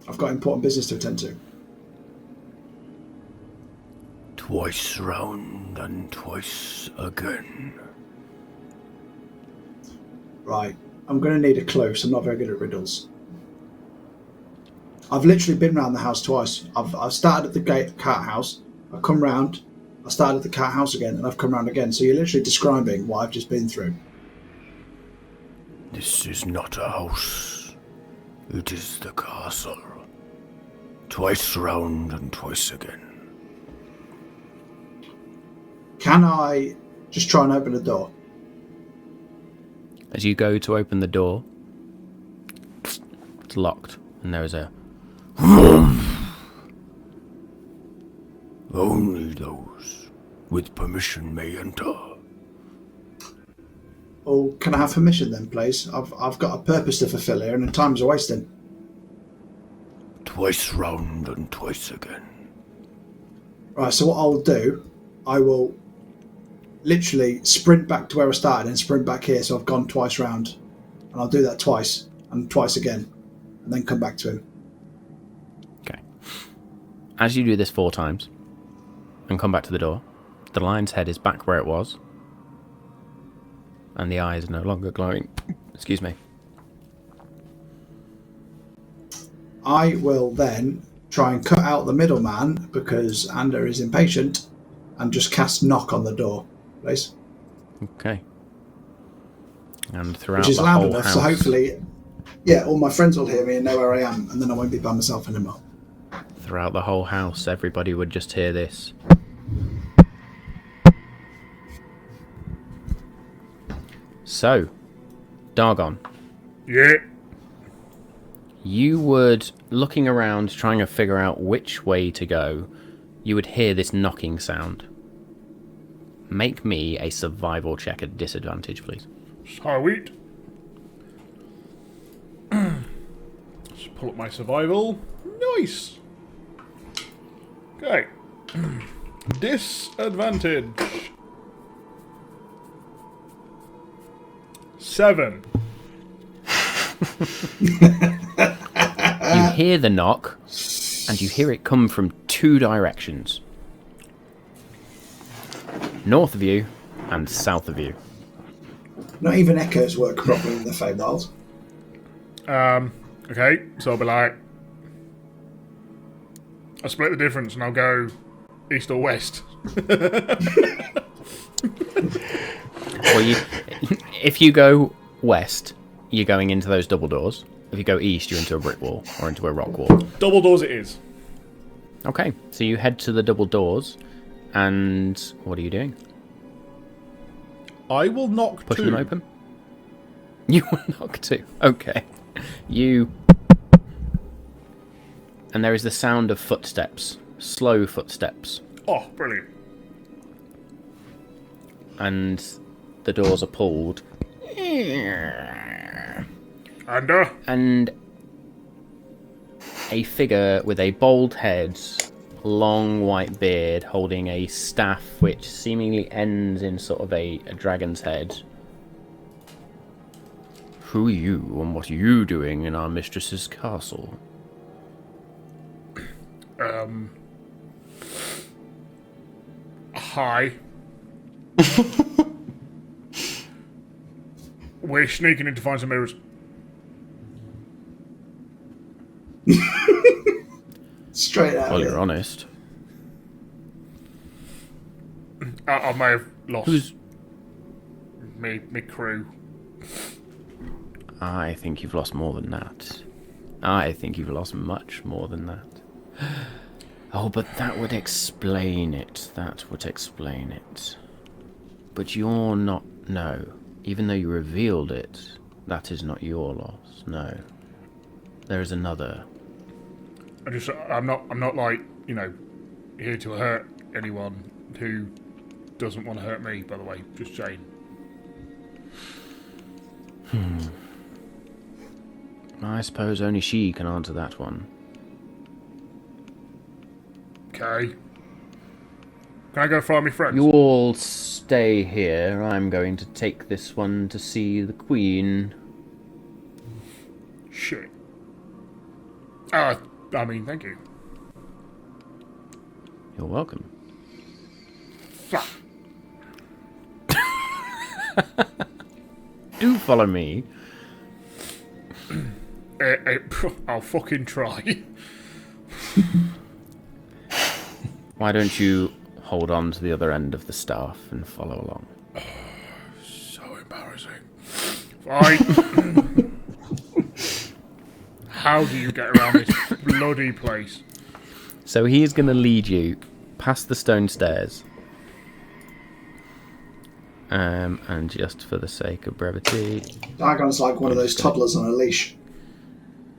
I've got important business to attend to. Twice round and twice again. Right. I'm going to need a clue, so I'm not very good at riddles. I've literally been round the house twice. I've started at the cat house, I've come round, I started at the cat house again, and I've come round again. So you're literally describing what I've just been through. This is not a house. It is the castle. Twice round and twice again. Can I just try and open the door? As you go to open the door, it's locked, and there is a... Only those with permission may enter. Oh, can I have permission then, please? I've got a purpose to fulfil here, and the time's a wasting. Twice round and twice again. Right, so what I'll do, I will literally sprint back to where I started and sprint back here, so I've gone twice round. And I'll do that twice, and twice again, and then come back to him. Okay. As you do this 4 times, and come back to the door, the lion's head is back where it was, and the eyes are no longer glowing. Excuse me. I will then try and cut out the middleman, because Ander is impatient, and just cast knock on the door, please. Okay. And throughout which is the loud whole enough, house, so hopefully, all my friends will hear me and know where I am, and then I won't be by myself anymore. throughout the whole house, everybody would just hear this. So, Dargon, Yeah. you would, looking around, trying to figure out which way to go, you would hear this knocking sound. Make me a survival check at disadvantage, please. Sweet. Let's pull up my survival. Nice. Okay. Disadvantage. 7. You hear the knock, and you hear it come from 2 directions. North of you and south of you. Not even echoes work properly in the Feywild. Okay, so I'll be like, I'll split the difference and I'll go east or west. Well, if you go west, you're going into those double doors. If you go east, you're into a brick wall or into a rock wall. Double doors it is. Okay, so you head to the double doors, and what are you doing? I will knock Pushing 2. them open? You will knock 2. Okay. You... And there is the sound of footsteps. Slow footsteps. Oh, brilliant. And the doors are pulled. And a figure with a bald head, long white beard, holding a staff which seemingly ends in sort of a dragon's head. Who are you, and what are you doing in our mistress's castle? Hi. We're sneaking in to find some mirrors. Straight out. Well, of you're it. honest. I may have lost Who's... me crew. I think you've lost more than that. I think you've lost much more than that. Oh, but that would explain it. That would explain it. But you're not... No. Even though you revealed it, that is not your loss. No. There is another. I'm not like, here to hurt anyone who doesn't want to hurt me, by the way. Just saying. I suppose only she can answer that one. Okay. Can I go find my friends? You all stay here. I'm going to take this one to see the Queen. Shit. Thank you. You're welcome. Fuck. Do follow me. I'll fucking try. Why don't you hold on to the other end of the staff and follow along? So embarrassing. Fine. How do you get around this bloody place? So he's going to lead you past the stone stairs. And just for the sake of brevity, Dargon's like one of those toddlers on a leash.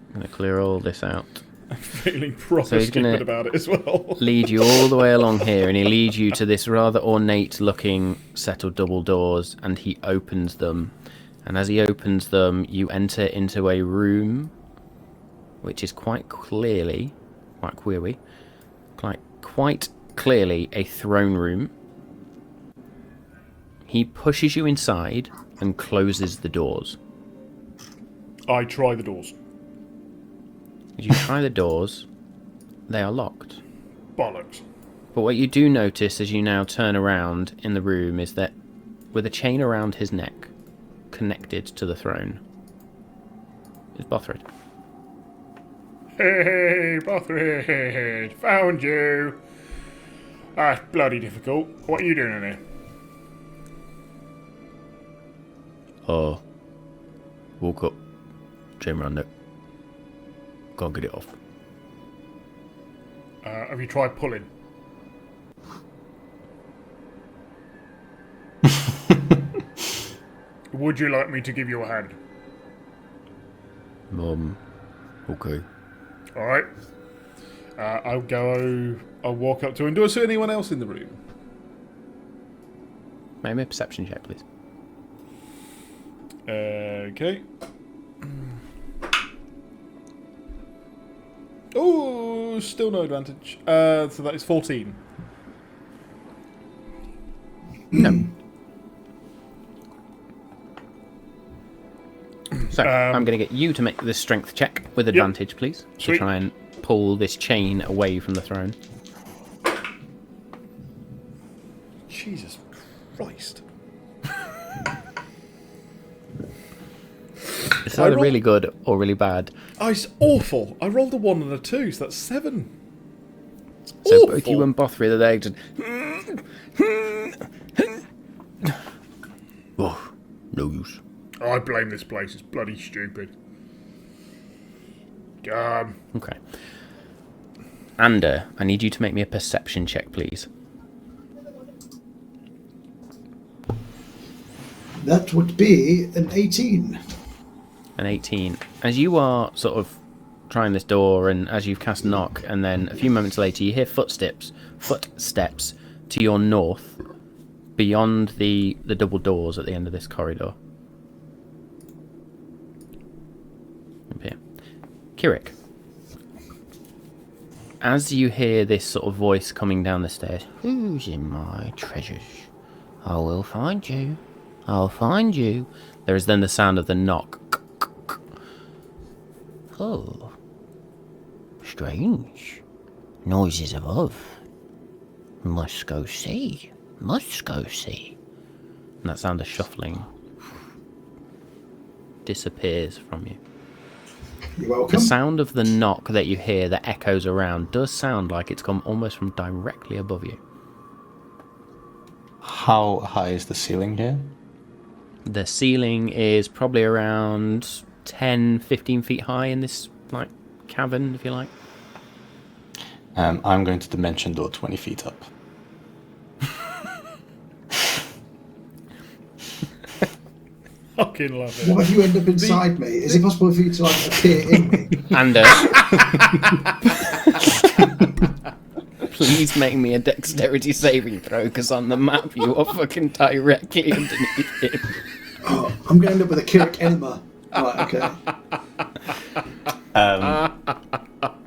I'm going to clear all this out. I'm feeling proper So he's stupid gonna about it as well. Lead you all the way along here, and he leads you to this rather ornate-looking set of double doors, and he opens them. And as he opens them, you enter into a room, which is quite clearly a throne room. He pushes you inside and closes the doors. I try the doors. As you try the doors, they are locked. Bollocks. But what you do notice as you now turn around in the room is that with a chain around his neck, connected to the throne, is Bothrid. Hey, Bothrid! Found you! That's bloody difficult. What are you doing in here? Oh, Walk up. Chain around it. Can't get it off. Have you tried pulling? Would you like me to give you a hand? Okay. All right. I'll walk up to him. Do I see anyone else in the room? Make me a perception check, please. Okay. Oh, still no advantage. So that is 14. No. So, I'm going to get you to make the strength check with advantage, please, Sweet. to try and pull this chain away from the throne. Jesus Christ. It's either really good or really bad. Oh, it's awful. I rolled a 1 and a 2, so that's 7. It's So awful. both you and Bothry are there just... Oh, no use. I blame this place. It's bloody stupid. Okay. Ander, I need you to make me a perception check, please. That would be an 18. An 18. As you are sort of trying this door, and as you've cast knock, and then a few moments later you hear footsteps to your north, beyond the double doors at the end of this corridor. Up here. Kirik, as you hear this sort of voice coming down the stairs, who's in my treasures? I will find you. I'll find you. There is then the sound of the knock. Oh. Strange. Noises above. Must go see. Must go see. And that sound of shuffling disappears from you. You're welcome. The sound of the knock that you hear that echoes around does sound like it's come almost from directly above you. How high is the ceiling here? The ceiling is probably around 10, 15 feet high in this like cavern, if you like. I'm going to dimension door 20 feet up. Fucking love it. What if you end up inside me? Is it possible for you to like appear in me? Ander, please make me a dexterity saving throw, because on the map you are fucking directly underneath him. Oh, I'm going to end up with a Kirik enema. Right, okay.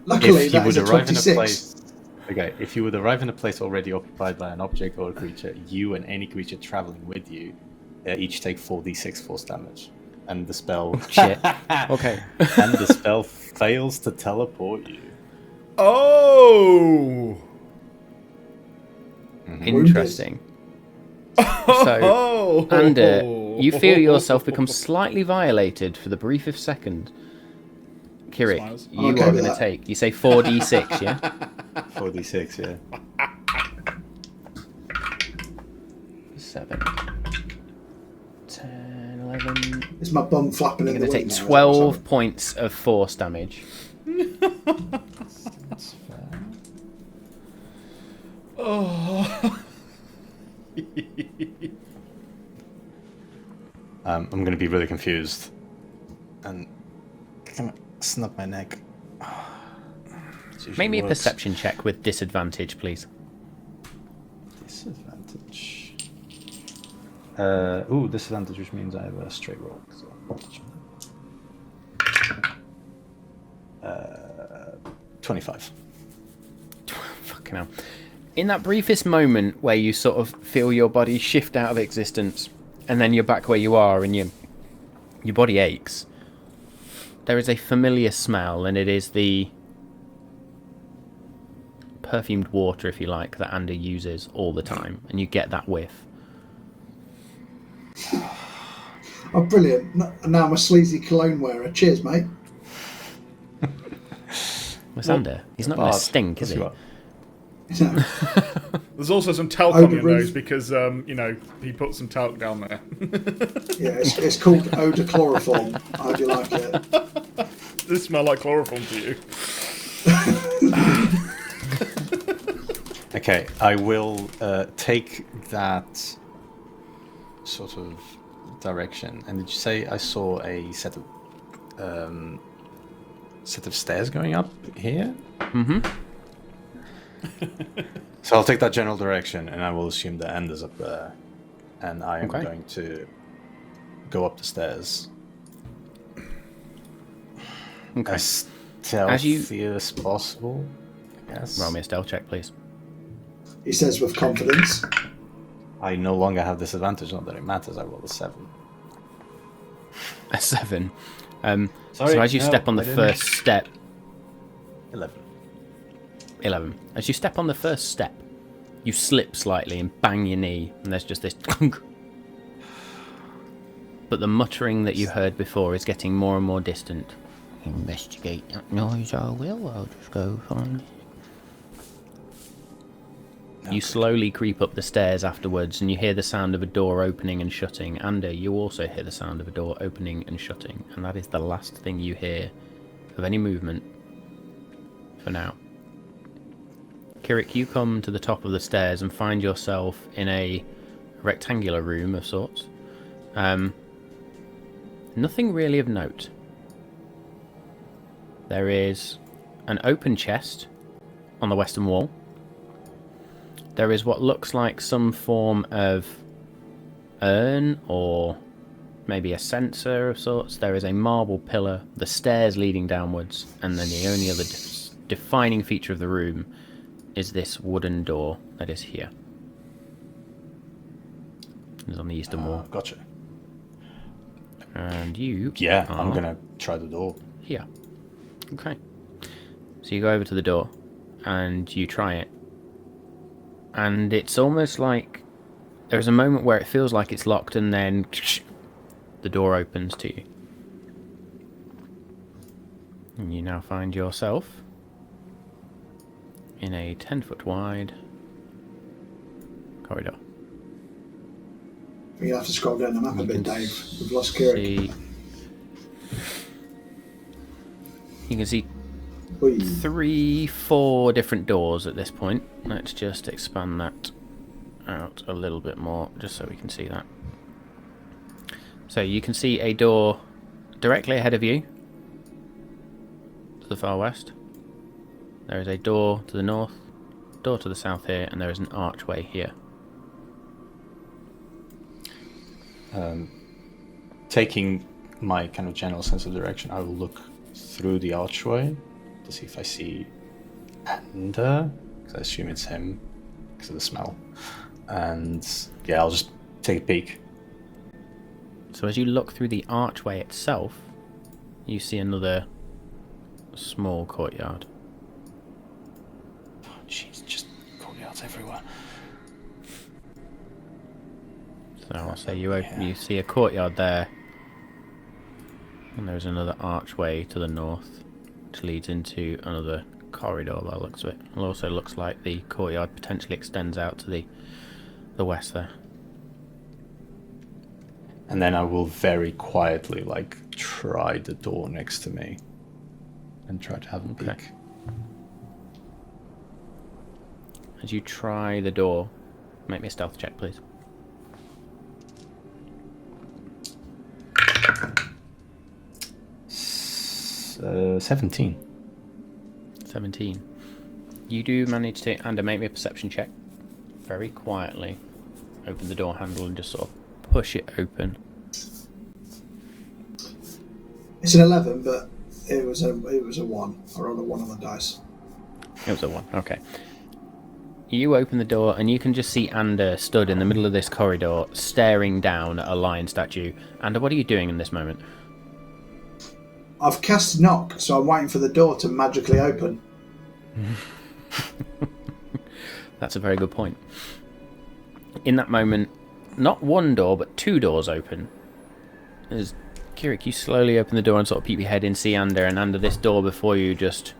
Luckily, If you that would is a arrive in a 26. place, okay, if you would arrive in a place already occupied by an object or a creature, you and any creature traveling with you each take 4d6 force damage, and the spell Shit. Okay. and the spell fails to teleport you. Oh! Interesting. So, Ander, you feel yourself become slightly violated for the briefest second. Kirik, Smiles. you Okay are with going to that. take, you say 4d6, yeah? 4d6, yeah. 7, 10, 11... It's my bum flapping You're in the going to wind take now, 12 points of force damage. That's fair. Oh. I'm going to be really confused and kind of snap my neck. It's usually Make me a works. perception check with disadvantage, please. Disadvantage. Disadvantage, which means I have a straight roll. So 25. Fucking hell. In that briefest moment where you sort of feel your body shift out of existence, and then you're back where you are, and your body aches, there is a familiar smell, and it is the perfumed water, if you like, that Ander uses all the time, and you get that whiff. Oh, brilliant. Now I'm a sleazy cologne wearer. Cheers, mate. Where's Ander? He's not going to stink, is he? You know? There's also some talc Oh, on the your roof. nose because, he put some talc down there. Yeah, it's called eau de chloroform. How do you like it? Does this smell like chloroform to you? Okay, I will take that sort of direction. And did you say I saw a set of stairs going up here? Mm-hmm. So I'll take that general direction, and I will assume the end is up there, and I am Okay. going to go up the stairs Okay. as stealthy you- as possible. I guess. Roll me a stealth check, please. He says with confidence. I no longer have disadvantage, not that it matters. I rolled a 7. A 7. Sorry, So as you no, step on the I didn't. first step, 11. 11. As you step on the first step, you slip slightly and bang your knee, and there's just this clunk. But the muttering that you heard before is getting more and more distant. Investigate that noise, I will. I'll just go find it. You slowly creep up the stairs afterwards, and you hear the sound of a door opening and shutting. Ander, you also hear the sound of a door opening and shutting, and that is the last thing you hear of any movement for now. Kirik, you come to the top of the stairs and find yourself in a rectangular room of sorts. Nothing really of note. There is an open chest on the western wall. There is what looks like some form of urn or maybe a censer of sorts. There is a marble pillar, the stairs leading downwards, and then the only other defining feature of the room is this wooden door that is here. It's on the eastern wall. Gotcha. And you Yeah, I'm are gonna try the door. here. Okay. So you go over to the door and you try it. And it's almost like there's a moment where it feels like it's locked and then the door opens to you. And you now find yourself in a 10-foot wide corridor. You'll have to scroll down the map a You bit, can Dave. We've lost Kirik. You can see Oi. 3-4 different doors at this point. Let's just expand that out a little bit more just so we can see that. So you can see a door directly ahead of you to the far west. There is a door to the north, door to the south here, and there is an archway here. Taking my kind of general sense of direction, I will look through the archway to see if I see Ander, because I assume it's him because of the smell. And yeah, I'll just take a peek. So as you look through the archway itself, you see another small courtyard. Oh, jeez, just courtyards everywhere. So I'll say you see a courtyard there, and there's another archway to the north, which leads into another corridor by the looks of it. It also looks like the courtyard potentially extends out to the west there. And then I will very quietly, try the door next to me and try to have a peek. Okay. As you try the door, make me a stealth check, please. Uh, 17. 17. You do manage to, and make me a perception check. Very quietly open the door handle and just sort of push it open. It's an 11, but it was a 1. I rolled a 1 on the dice. It was a 1, okay. You open the door and you can just see Ander stood in the middle of this corridor staring down at a lion statue. Ander, what are you doing in this moment? I've cast knock, so I'm waiting for the door to magically open. That's a very good point. In that moment, not one door, but 2 doors open. As Kirik, you slowly open the door and sort of peep your head in, see Ander, and Ander, this door before you just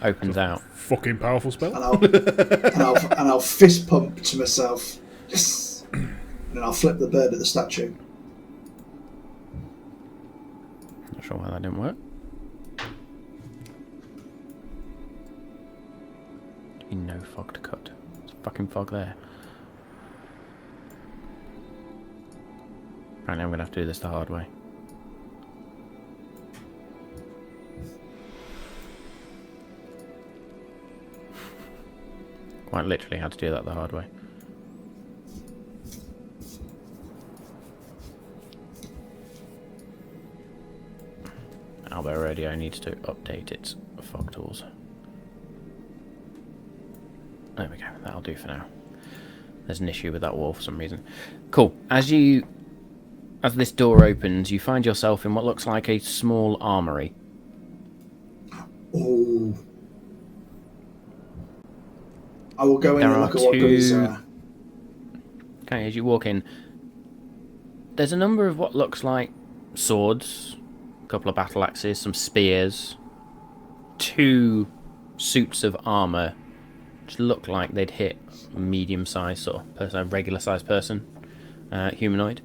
opens out. Fucking powerful spell. And I'll fist pump to myself. Yes. And then I'll flip the bird at the statue. Not sure why that didn't work. No fog to cut. There's fucking fog there. Apparently I'm going to have to do this the hard way. Quite literally had to do that the hard way. Albo Radio needs to update its fog tools. There we go, that'll do for now. There's an issue with that wall for some reason. Cool. As this door opens, you find yourself in what looks like a small armory. Oh. I will go in and look at what goodies there are. Okay, as you walk in, there's a number of what looks like swords, a couple of battle axes, some spears, 2 suits of armour, which look like they'd hit a medium-sized sort of person, a regular-sized person, humanoid.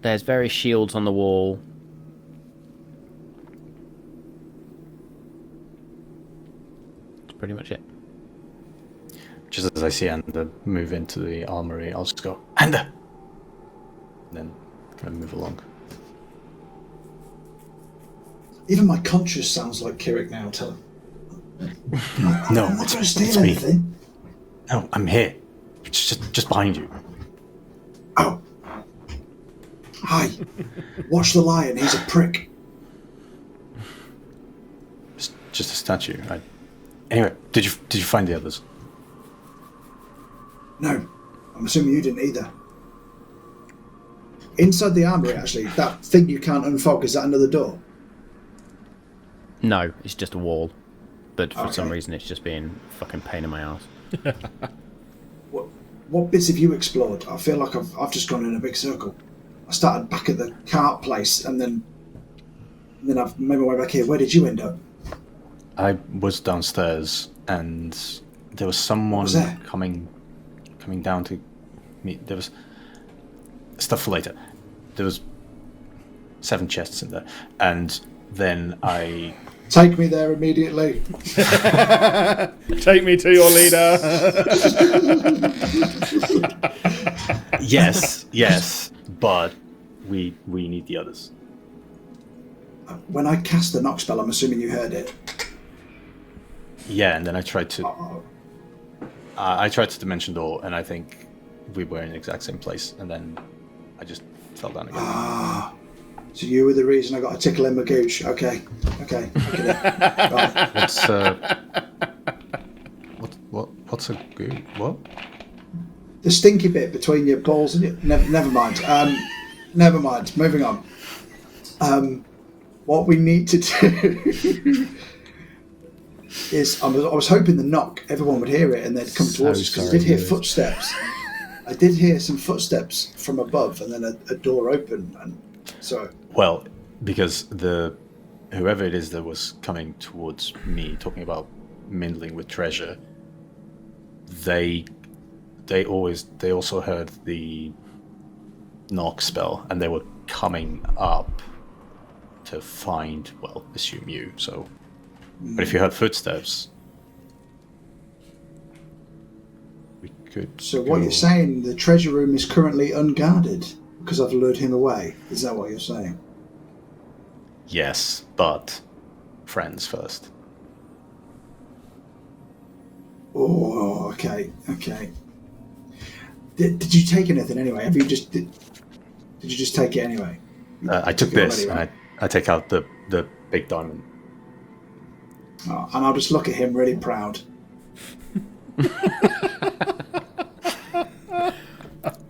There's various shields on the wall. That's pretty much it. Just as I see Ander move into the armory, I'll just go, Ander! And then kind of move along. Even my conscience sounds like Kirik now. Tell him. No, I'm not going to steal it's me. anything. No, I'm here. Just behind you. Oh. Hi. Watch the lion. He's a prick. Just a statue. Anyway, did you find the others? No. I'm assuming you didn't either. Inside the armory, actually, that thing you can't unfog, is that another door? No, it's just a wall. But for some Okay. reason it's just being a fucking pain in my ass. What bits have you explored? I feel like I've just gone in a big circle. I started back at the cart place, and then I've made my way back here. Where did you end up? I was downstairs, and there was someone was there? coming down to meet. There was stuff for later. There was 7 chests in there, and then I. Take me there immediately. Take me to your leader. Yes, but we need the others. When I cast the knock spell, I'm assuming you heard it. Yeah, and then I tried to. Uh-oh. I tried to dimension door, and I think we were in the exact same place, and then I just fell down again. Ah, so you were the reason I got a tickle in my gooch. Okay, I get it. Right. What's a goo? What? The stinky bit between your balls and your... Never mind. Never mind. Moving on. What we need to do is... I was hoping the knock, everyone would hear it and they'd come towards us, because I did hear footsteps. I did hear some footsteps from above, and then a door opened, and so... Well, because whoever it is that was coming towards me, talking about mingling with treasure, they also heard the knock spell, and they were coming up to find, well, assume you. So, but if you heard footsteps, we could. So what you're saying, the treasure room is currently unguarded because I've lured him away. Is that what you're saying? Yes, but friends first. Oh, okay. Did you take anything anyway? Have you just did you just take it anyway? I took it this, already, right? and I take out the big diamond. Oh, and I'll just look at him really proud.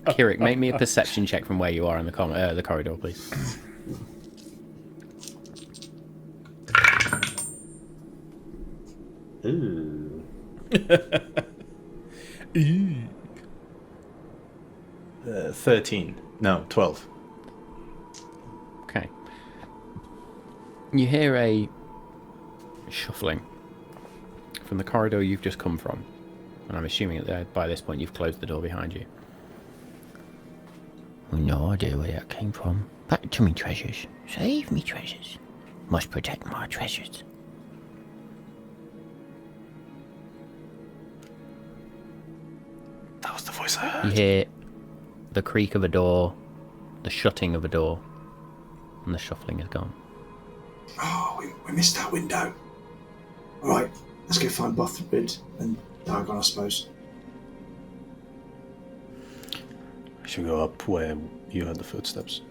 Kirik, make me a perception check from where you are in the corridor, please. Ooh. 13. No, 12. Okay. You hear a shuffling from the corridor you've just come from. And I'm assuming that by this point you've closed the door behind you. No idea where that came from. Back to me treasures. Save me treasures. Must protect my treasures. That was the voice I heard. You hear the creak of a door, the shutting of a door, and the shuffling is gone. Oh, we missed that window. Alright, let's go find Bothrid and Dargon, I suppose. I should go up where you heard the footsteps.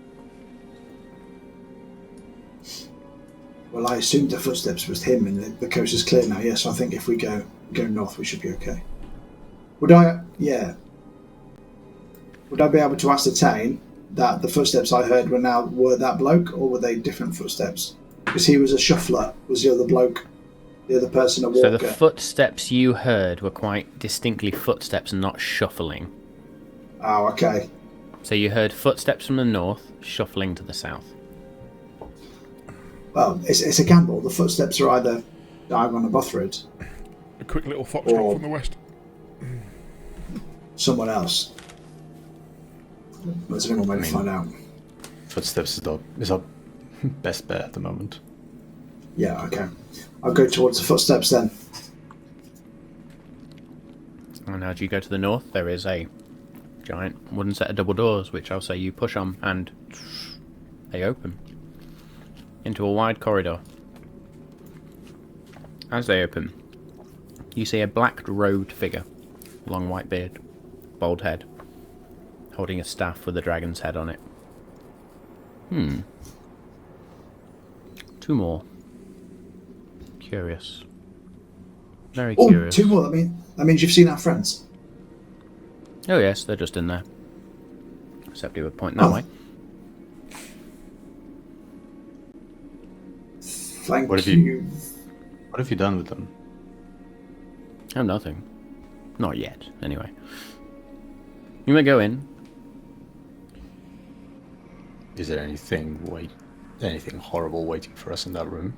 Well, I assumed the footsteps was him and the coast is clear now, so I think if we go north we should be okay. Would I be able to ascertain that the footsteps I heard were that bloke, or were they different footsteps? Because he was a shuffler, was the other bloke, the other person a walker? So the footsteps you heard were quite distinctly footsteps, not shuffling. Oh, okay. So you heard footsteps from the north, shuffling to the south. Well, it's a gamble. The footsteps are either Dargon or Bothrid, A quick little foxtrot from the west. someone else. There's only one way to find out. Footsteps is our best bet at the moment. Yeah, okay. I'll go towards the footsteps then. And as you go to the north, there is a giant wooden set of double doors, which I'll say you push on, and they open into a wide corridor. As they open, you see a black-robed figure, long white beard, bald head, holding a staff with a dragon's head on it. Two more. Curious. Very Oh, curious. two more. That means you've seen our friends. Oh yes, they're just in there. Except he would point that way. Thank What have you. What have you done with them? Oh, nothing. Not yet, anyway. You may go in. Is there anything horrible waiting for us in that room?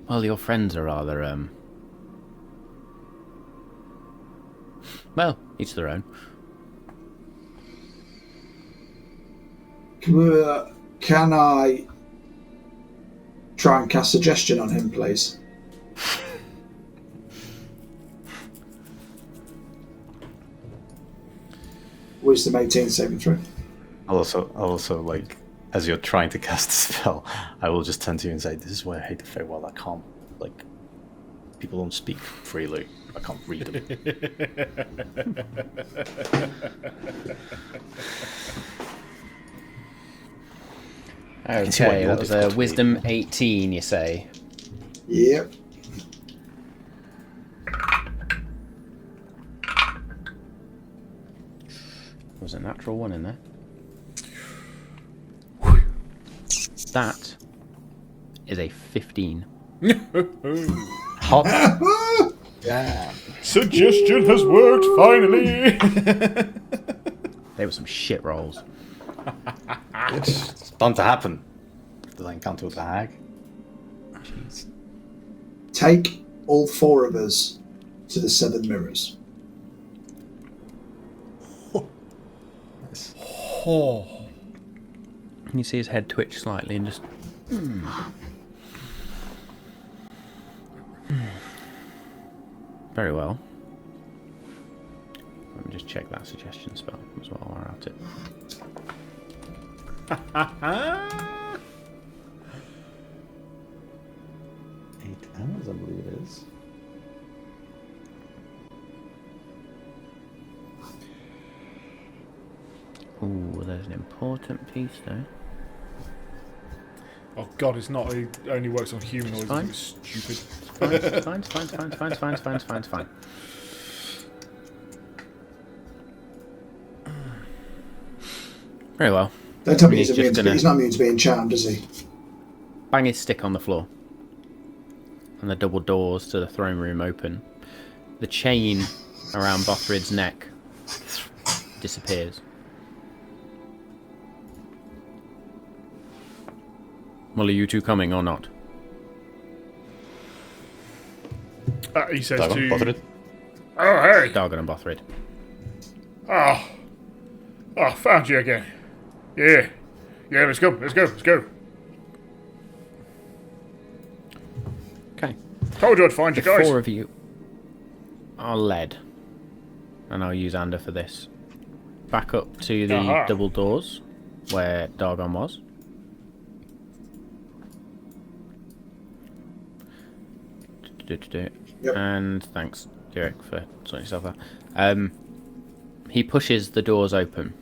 Well, your friends are rather, well, each their own. Can I try and cast suggestion on him, please? Wisdom 18 saving throw. I'll also like, as you're trying to cast the spell, I will just turn to you and say, "This is why I hate the Feywild. I can't, like, people don't speak freely. I can't read them." Okay, that was a wisdom 18, you say. Yep. There's a natural one in there. That is a 15. Hot. Yeah. Suggestion has worked, finally! They were some shit rolls. It's bound to happen. Did I encounter with the hag? Jeez. Take all four of us to the Seven Mirrors. Oh. And you see his head twitch slightly and just... Very well. Let me just check that suggestion spell as well while we're at it. 8 hours, I believe it is. Ooh, there's an important piece though. Oh god, it's not. It only works on humanoids. Fine. It's stupid. Fine. Very well. Don't tell me He's he's just gonna- not immune to being charmed, is he? Bang his stick on the floor. And the double doors to the throne room open. The chain around Bothrid's neck disappears. Well, are you two coming or not? He says Dargon, to... Bothered. Oh, hey! Dargon and Bothrid. Oh, found you again. Yeah, let's go. Okay. Told you I'd find you The guys. 4 of you are led, and I'll use Ander for this. Back up to the Aha. double doors where Dargon was. Yep. And thanks, Derek, for sorting yourself out. He pushes the doors open.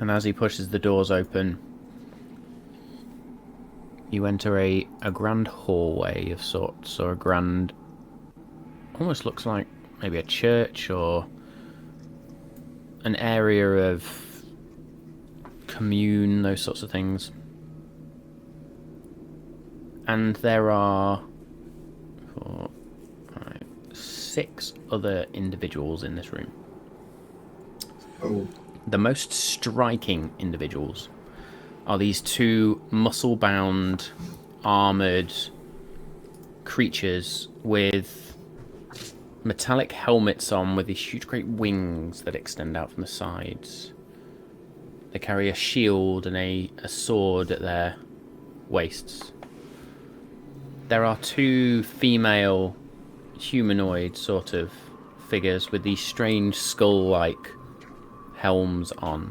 And as he pushes the doors open, you enter a grand hallway of sorts, or a grand... almost looks like maybe a church, or an area of commune, those sorts of things. And there are 4, 5, 6 other individuals in this room. Oh, The most striking individuals are these 2 muscle-bound, armoured creatures with metallic helmets on with these huge great wings that extend out from the sides. They carry a shield and a sword at their waists. There are 2 female humanoid sort of figures with these strange skull-like helms on.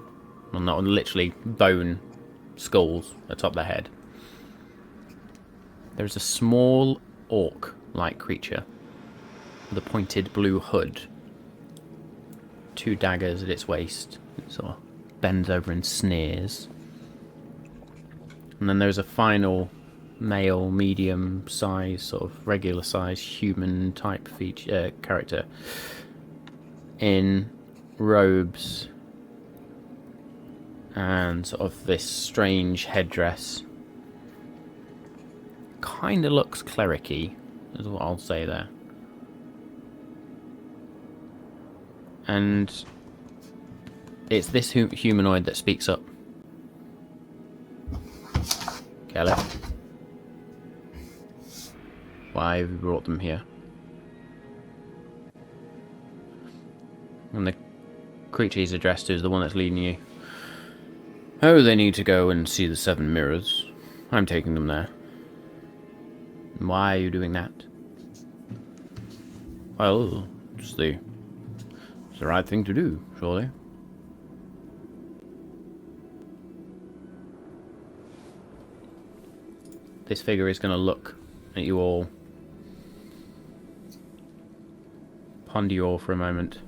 Well, not literally bone skulls atop their head. There's a small orc-like creature with a pointed blue hood, 2 daggers at its waist. It sort of bends over and sneers. And then there's a final male, medium size, sort of regular size human type feature character in robes and sort of this strange headdress. Kind of looks cleric-y, is what I'll say there. And it's this humanoid that speaks up. Kelly, why have you brought them here? And the creature he's addressed to is the one that's leading you. Oh, they need to go and see the 7 mirrors. I'm taking them there. Why are you doing that? Well, it's the right thing to do, surely. This figure is going to look at you all. Ponder you all for a moment.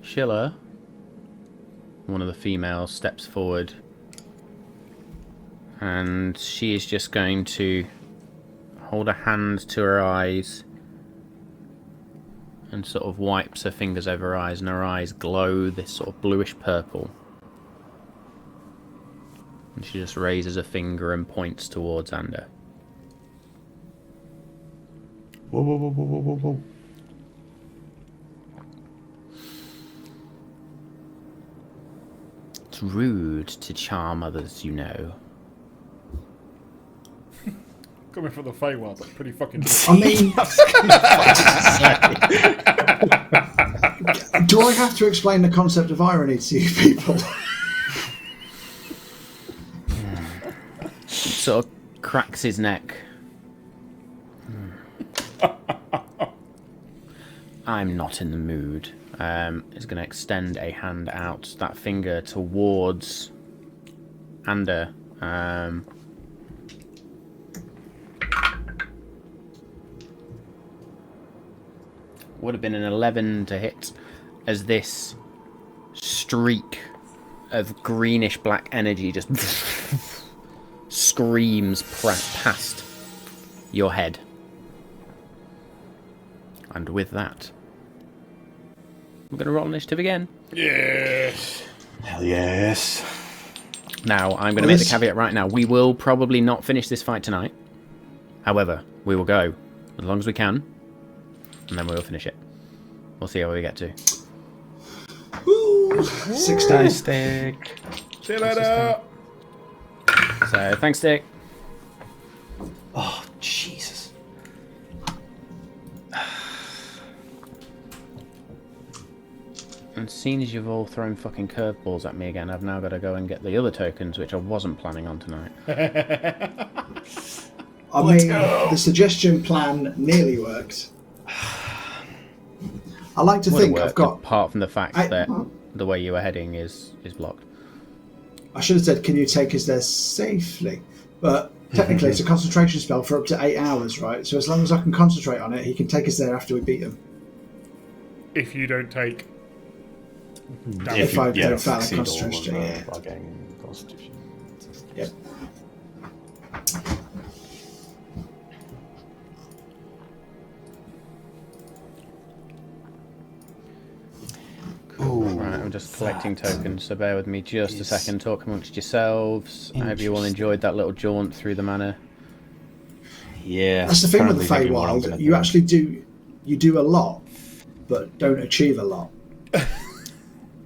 Schiller, one of the females, steps forward. And she is just going to hold a hand to her eyes and sort of wipes her fingers over her eyes, and her eyes glow this sort of bluish purple. And she just raises a finger and points towards Ander. Whoa, whoa, whoa, whoa, whoa, whoa, whoa. It's rude to charm others, you know. Coming from the Feywild, that's pretty fucking good. I mean, do I have to explain the concept of irony to you people? Sort of cracks his neck. I'm not in the mood. Is going to extend a hand out, that finger towards Ander. Would have been an 11 to hit, as this streak of greenish black energy just screams past your head. And with that, we're going to roll initiative again. Yes. Hell yes. Now, I'm going to make the caveat right now. We will probably not finish this fight tonight. However, we will go as long as we can, and then we will finish it. We'll see how we get to. Ooh, 16. Dice stick. See you later. So, thanks, Dick. Oh, Jesus. And seeing as you've all thrown fucking curveballs at me again, I've now got to go and get the other tokens, which I wasn't planning on tonight. I mean, the suggestion plan nearly worked. I like to think I've got... Apart from the fact that the way you were heading is blocked. I should have said, can you take us there safely? But technically it's a concentration spell for up to 8 hours, right? So as long as I can concentrate on it, he can take us there after we beat him. If you don't take... If I don't fail a succeed all concentration, of, yeah. Bargaining constitution. Yep. Right, I'm just collecting tokens, so bear with me just a second. Talk amongst yourselves. I hope you all enjoyed that little jaunt through the manor. Yeah. That's the thing with the currently thinking what I'm Feywild. gonna You do. actually do a lot, but don't achieve a lot.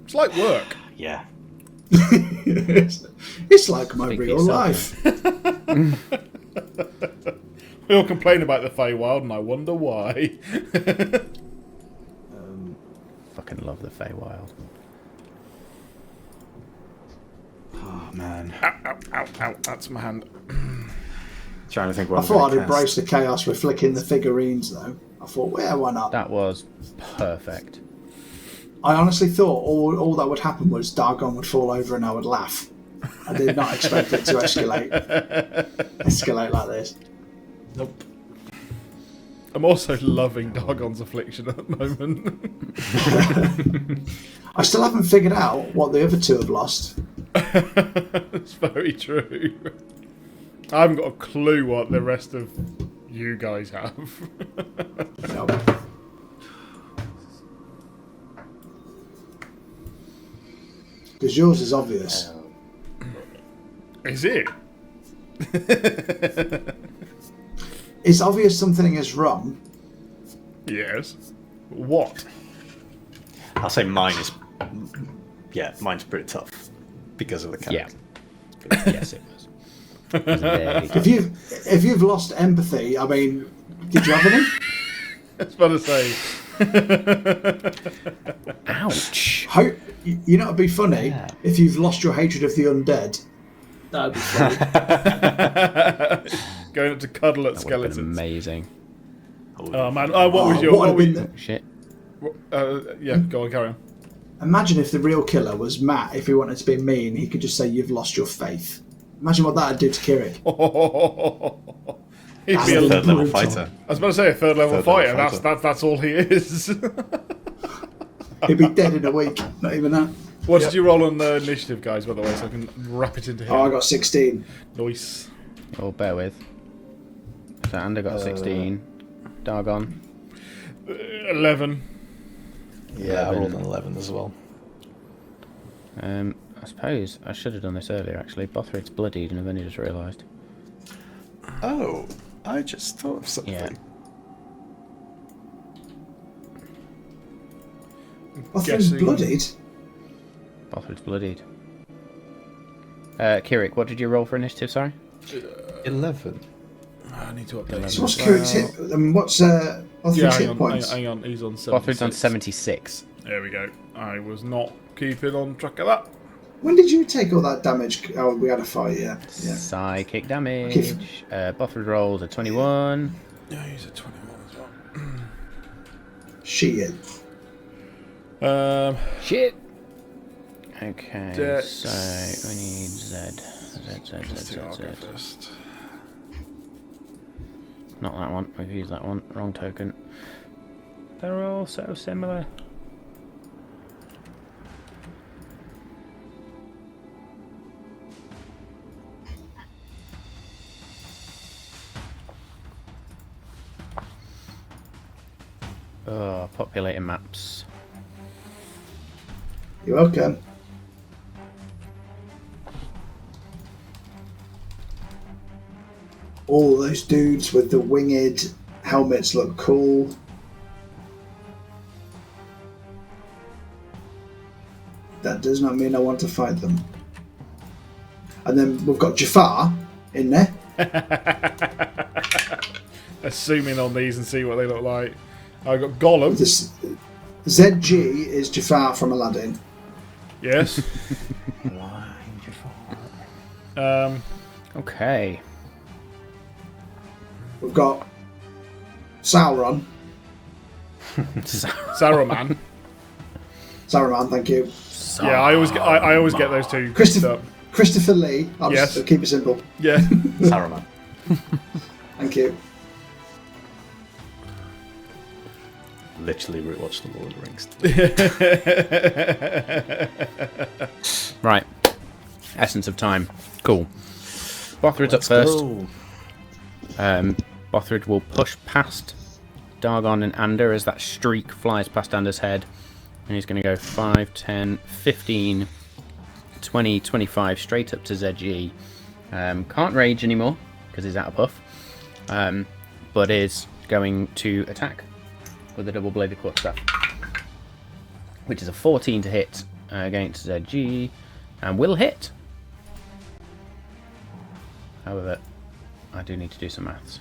It's like work. Yeah. It's like my Speak for real yourself, life. We all complain about the Feywild, and I wonder why. Fucking love the Feywild. Oh, man. Ow, ow, ow, ow. That's my hand. Trying to think what I thought I'd embrace the chaos with flicking the figurines, though. I thought, well, why not? That was perfect. I honestly thought all that would happen was Dargon would fall over and I would laugh. I did not expect it to escalate like this. Nope. I'm also loving Dargon's affliction at the moment. I still haven't figured out what the other two have lost. It's very true. I haven't got a clue what the rest of you guys have. No. Because yours is obvious. Is it? It's obvious something is wrong. Yes. What? I'll say mine is... Yeah, mine's pretty tough. Because of the character. Yeah. Yes, it was. It was very good. If you've lost empathy, I mean, did you have any? I was about to say. Ouch. You know, it'd be funny Yeah. if you've lost your hatred of the undead. That'd be funny. Going up to cuddle at That would have been skeletons. amazing. Oh man, what was your... what What would were have been Shit. yeah, go on, carry on. Imagine if the real killer was Matt. If he wanted to be mean, he could just say, "You've lost your faith." Imagine what that'd do to Kirik. He'd That's be the a... Third level brutal. fighter. I was about to say a third level Third level fighter. fighter. That's all he is. He'd be dead in a week. Not even that. What did you roll on the initiative, guys, by the way, so I can wrap it into him? Oh, I got 16. Nice. Oh, bear with. So Ander got 16. Dargon. 11. Yeah, I rolled an 11 as well. I suppose I should have done this earlier, actually. Bothrid's bloodied, and I've only just realised. Oh, I just thought of something. Yeah. Bothrid's Guessing- bloodied. Bothrid's bloodied. Kirik, what did you roll for initiative, sorry? 11. I need to update. So what's Kirik's hit? What's Bothrid's Yeah, hit points? hang on. He's on 76. Bothrid's on 76. There we go. I was not keeping on track of that. When did you take all that damage? Oh, we had a fight. Yeah. Psychic damage. Okay. Bothrid rolls a 21. Yeah, he's at 21 as well. Shit. Shit! Okay, Dex. so we need Z. Z. First. Not that one, we've used that one. Wrong token. They're all so similar. Oh, populating maps. You're welcome. All those dudes with the winged helmets look cool. That does not mean I want to fight them. And then we've got Jafar in there. Let's zoom in on these and see what they look like. I've got Gollum. This ZG is Jafar from Aladdin. Yes. Okay. We've got Sauron. Saruman. Saruman, thank you. Yeah, I always get those two. mixed up. Christopher Lee. I'll Yes. just keep it simple. Yeah. Saruman. Thank you. Literally rewatched the Lord of the Rings. Right. Essence of time. Cool. Bothrid's up first. Bothrid will push past Dargon and Ander as that streak flies past Ander's head. And he's going to go 5, 10, 15, 20, 25 straight up to ZG. Can't rage anymore because he's out of puff. But is going to attack with a double-bladed quarterstaff, which is a 14 to hit against ZG, and will hit. However, I do need to do some maths.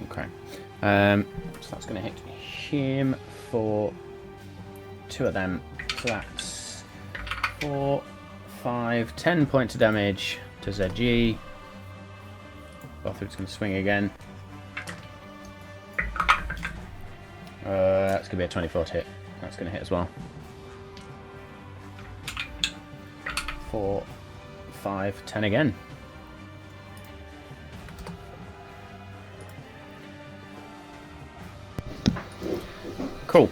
Okay. So that's going to hit him for 2 of them. So that's 4, 5, 10 points of damage to ZG. Bothrid's going to swing again. That's going to be a 24 to hit. That's going to hit as well. 4, 5, 10 again. Cool.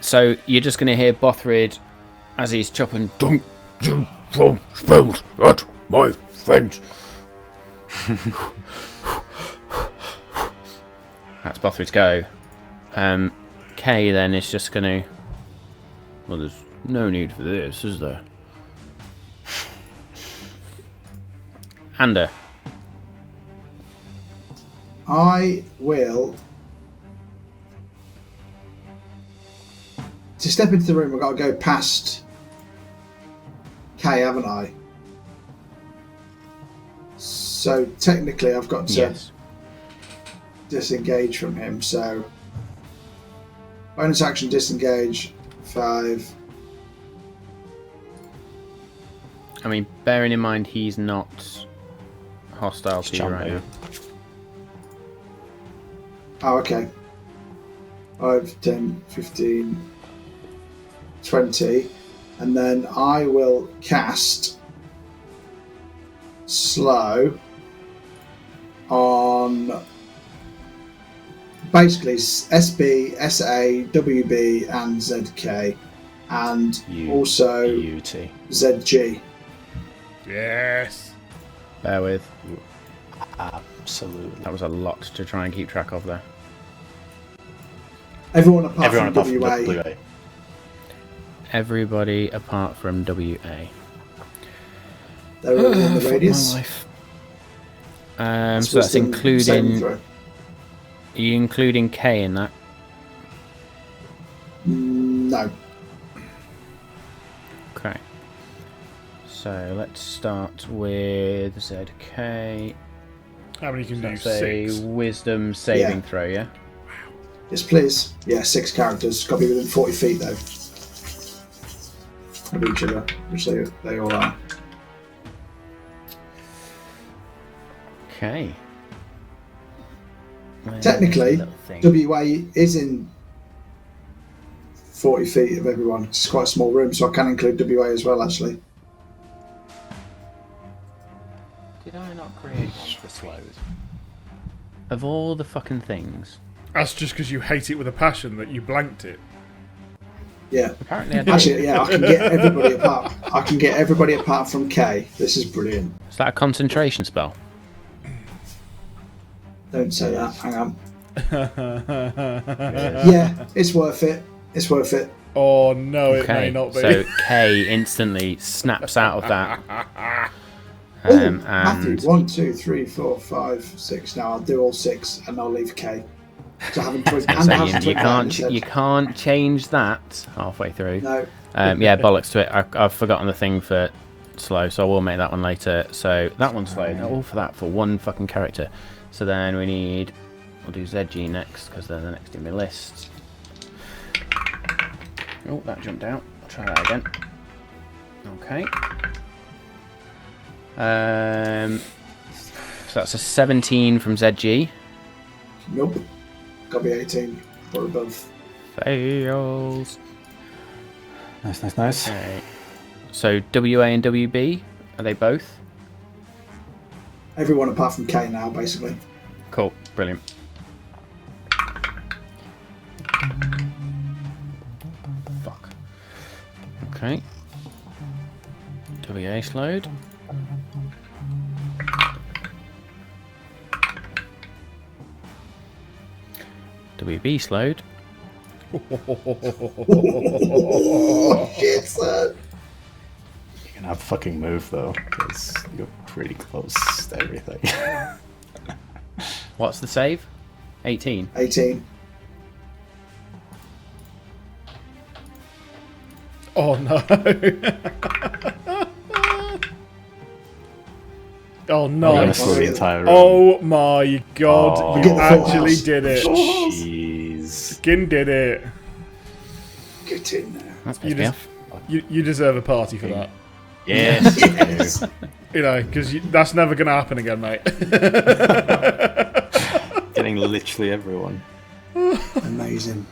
So you're just going to hear Bothrid as he's chopping. Don't you throw spells at my friends. That's Bothrid's go. Kay then is just going to. Well, there's no need for this, is there? Ander. I will. To step into the room, I've got to go past Kay, haven't I? So technically, I've got to disengage from him. So bonus action, disengage. 5. I mean, bearing in mind he's not hostile to you right now. Oh, okay. 5, 10, 15, 20. And then I will cast Slow on basically SB, SA, WB, and ZK. And also UT. ZG. Yes. Bear with. Absolutely. That was a lot to try and keep track of there. Everyone apart Everyone from apart from WA. WA. Everybody apart from WA. They're all in the radius. So that's Wisdom including. saving throw. Are you including K in that? No. Okay. So let's start with ZK. How many can do? That's a 6. wisdom saving Yeah. throw, yeah? Yes, please. Yeah, 6 characters. Got to be within 40 feet, though. Of each other, which they all are. Okay. Where's Technically, the little thing? WA is in 40 feet of everyone. It's quite a small room, so I can include WA as well, actually. Did I not create one for slows? Of all the fucking things. That's just because you hate it with a passion that you blanked it. Yeah. Apparently I did. Actually, yeah, I can get everybody apart. I can get everybody apart from K. This is brilliant. Is that a concentration spell? Don't say that. Hang on. Yeah, it's worth it. It's worth it. Oh no, it Okay, may not be. so K instantly snaps out of that Matthew, And 1, 2, 3, 4, 5, 6. Now I'll do all 6 and I'll leave K. So having twig, and so have you twig you can't change that halfway through. No. Yeah, bollocks to it. I've forgotten the thing for slow, so I will make that one later. So that one's slow. All for that for one fucking character. So then we'll do ZG next because they're the next in my list. Oh, that jumped out. I'll try that again. Okay. So that's a 17 from ZG. Nope. Got to be 18 or above. Fails. Nice. Okay. So WA and WB, are they both? Everyone apart from K now, basically. Cool. Brilliant. Fuck. Okay. WA slowed. WB slowed. Oh, shit, son. You're gonna have to fucking move though, because you're pretty close to everything. What's the save? 18. 18. Oh no. Oh You're no. gonna slow the entire room. Oh my god. Oh. You Get the actually fuck did it. Jeez. Skin did it. Get in there. That's You pissed me just- off. You deserve a party for that. Yes. Yes. You know, because that's never going to happen again, mate. Getting literally everyone. Amazing.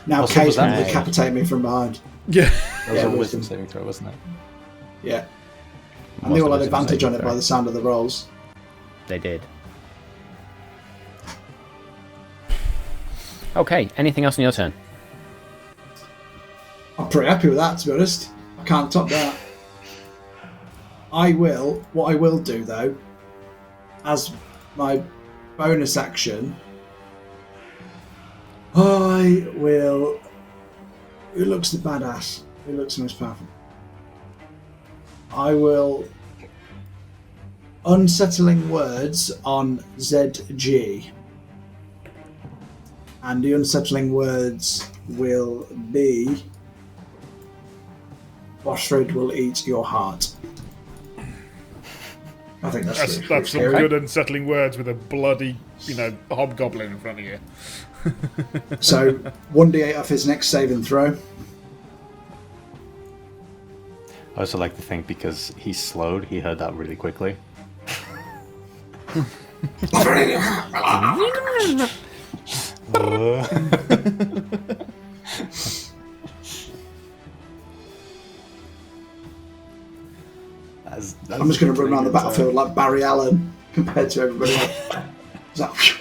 Now Also, K's was that going to a- decapitate me from behind. Yeah. That was Yeah, a wisdom wisdom. saving throw, wasn't it? Yeah. And What's they all the had wisdom advantage on saving it by throw? the sound of the rolls. They did. Okay, anything else in your turn? I'm pretty happy with that, to be honest. I can't top that. What I will do though, as my bonus action, I will. Who looks the badass? Who looks the most powerful? I will. Unsettling words on ZG. And the unsettling words will be. Bothrid will eat your heart. I think that's That's some good unsettling words with a bloody, hobgoblin in front of you. So 1d8 off his next save and throw. I also like to think because he's slowed, he heard that really quickly. I'm just going to run around the battlefield like Barry Allen compared to everybody else.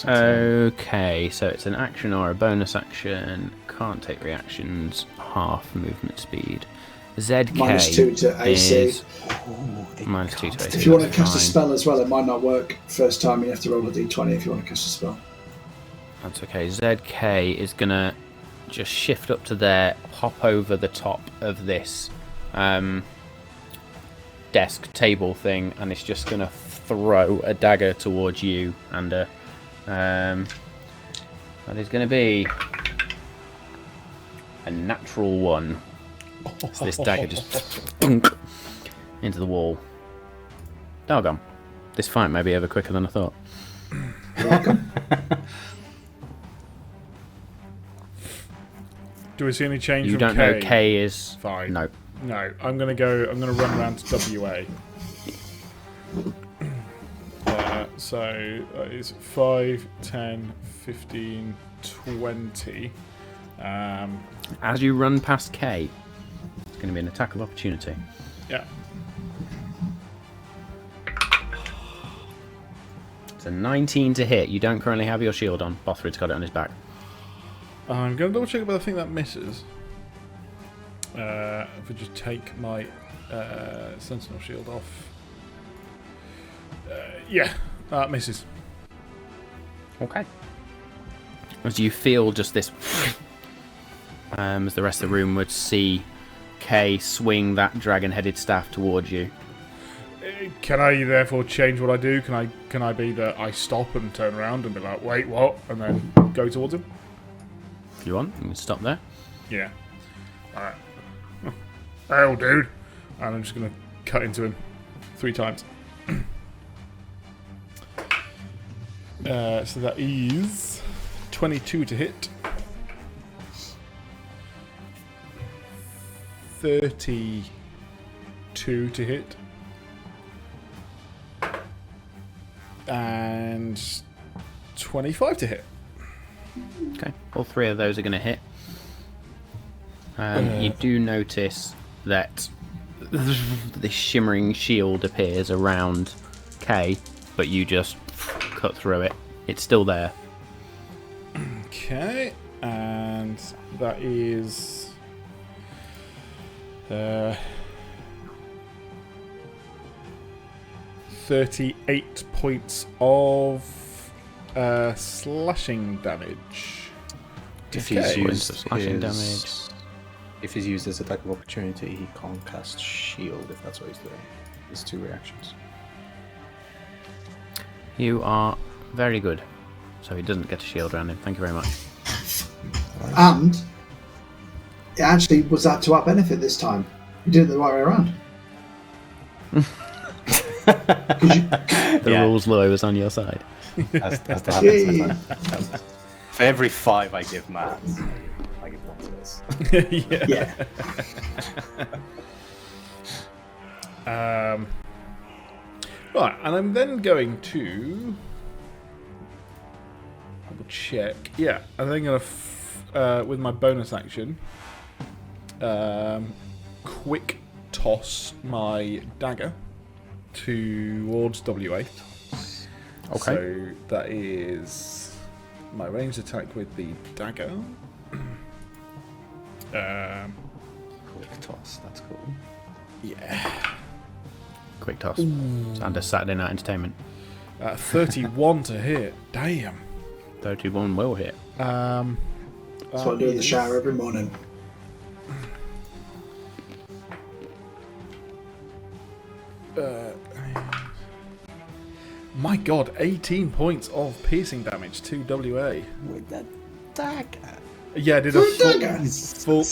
Okay, so it's an action or a bonus action. Can't take reactions. Half movement speed. ZK -2 to AC. is minus 2 to AC. If you want to that's cast a fine. spell as well, it might not work first time. You have to roll a d20 if you want to cast a spell. That's okay. ZK is gonna just shift up to there, hop over the top of this desk table thing, and it's just gonna throw a dagger towards you, and that is gonna be a natural one. So this dagger just thunk into the wall. Dargon, this fight may be over quicker than I thought. You're welcome. Do we see any change You from don't K? know K is Fine. no. No, I'm gonna run around to WA. So that is 5, 10, 15, 20. As you run past K, it's going to be an attack of opportunity. Yeah. It's a 19 to hit. You don't currently have your shield on. Bothrid's got it on his back. I'm gonna double check, but I think that misses. If I just take my sentinel shield off. Yeah, that misses. Okay. As you feel just this, as the rest of the room would see Kay swing that dragon-headed staff towards you. Can I therefore change what I do? Can I be that I stop and turn around and be like, wait, what? And then go towards him? If you want, you can stop there. Yeah. Alright. Hell, dude. And I'm just going to cut into him 3 times. So that is 22 to hit. 32 to hit. And 25 to hit. Okay, all 3 of those are going to hit. You do notice that this shimmering shield appears around Kay, but you just cut through it. It's still there. Okay, and that is 38 points of slashing damage. If Okay. he's Points of used slashing his, damage. if he's used his attack of opportunity, he can't cast shield if that's what he's doing. It's 2 reactions. You are very good. So he doesn't get a shield around him. Thank you very much. And it actually was that to our benefit this time. You did it the right way around. The rules law was on your side. As that Yay. happens. For every 5 I give Matt, I give 1 to this. Yeah. Right, and I'm then going to double check. Yeah, I'm then going to, with my bonus action, quick toss my dagger towards WA. Okay. So that is my ranged attack with the dagger. Quick toss, that's cool. Yeah. Quick toss. It's under Saturday Night Entertainment. 31 to hit. Damn. 31 will hit. That's what I do in the shower every morning. My god, 18 points of piercing damage to WA. With that dagger. Yeah, I did a Dagger. full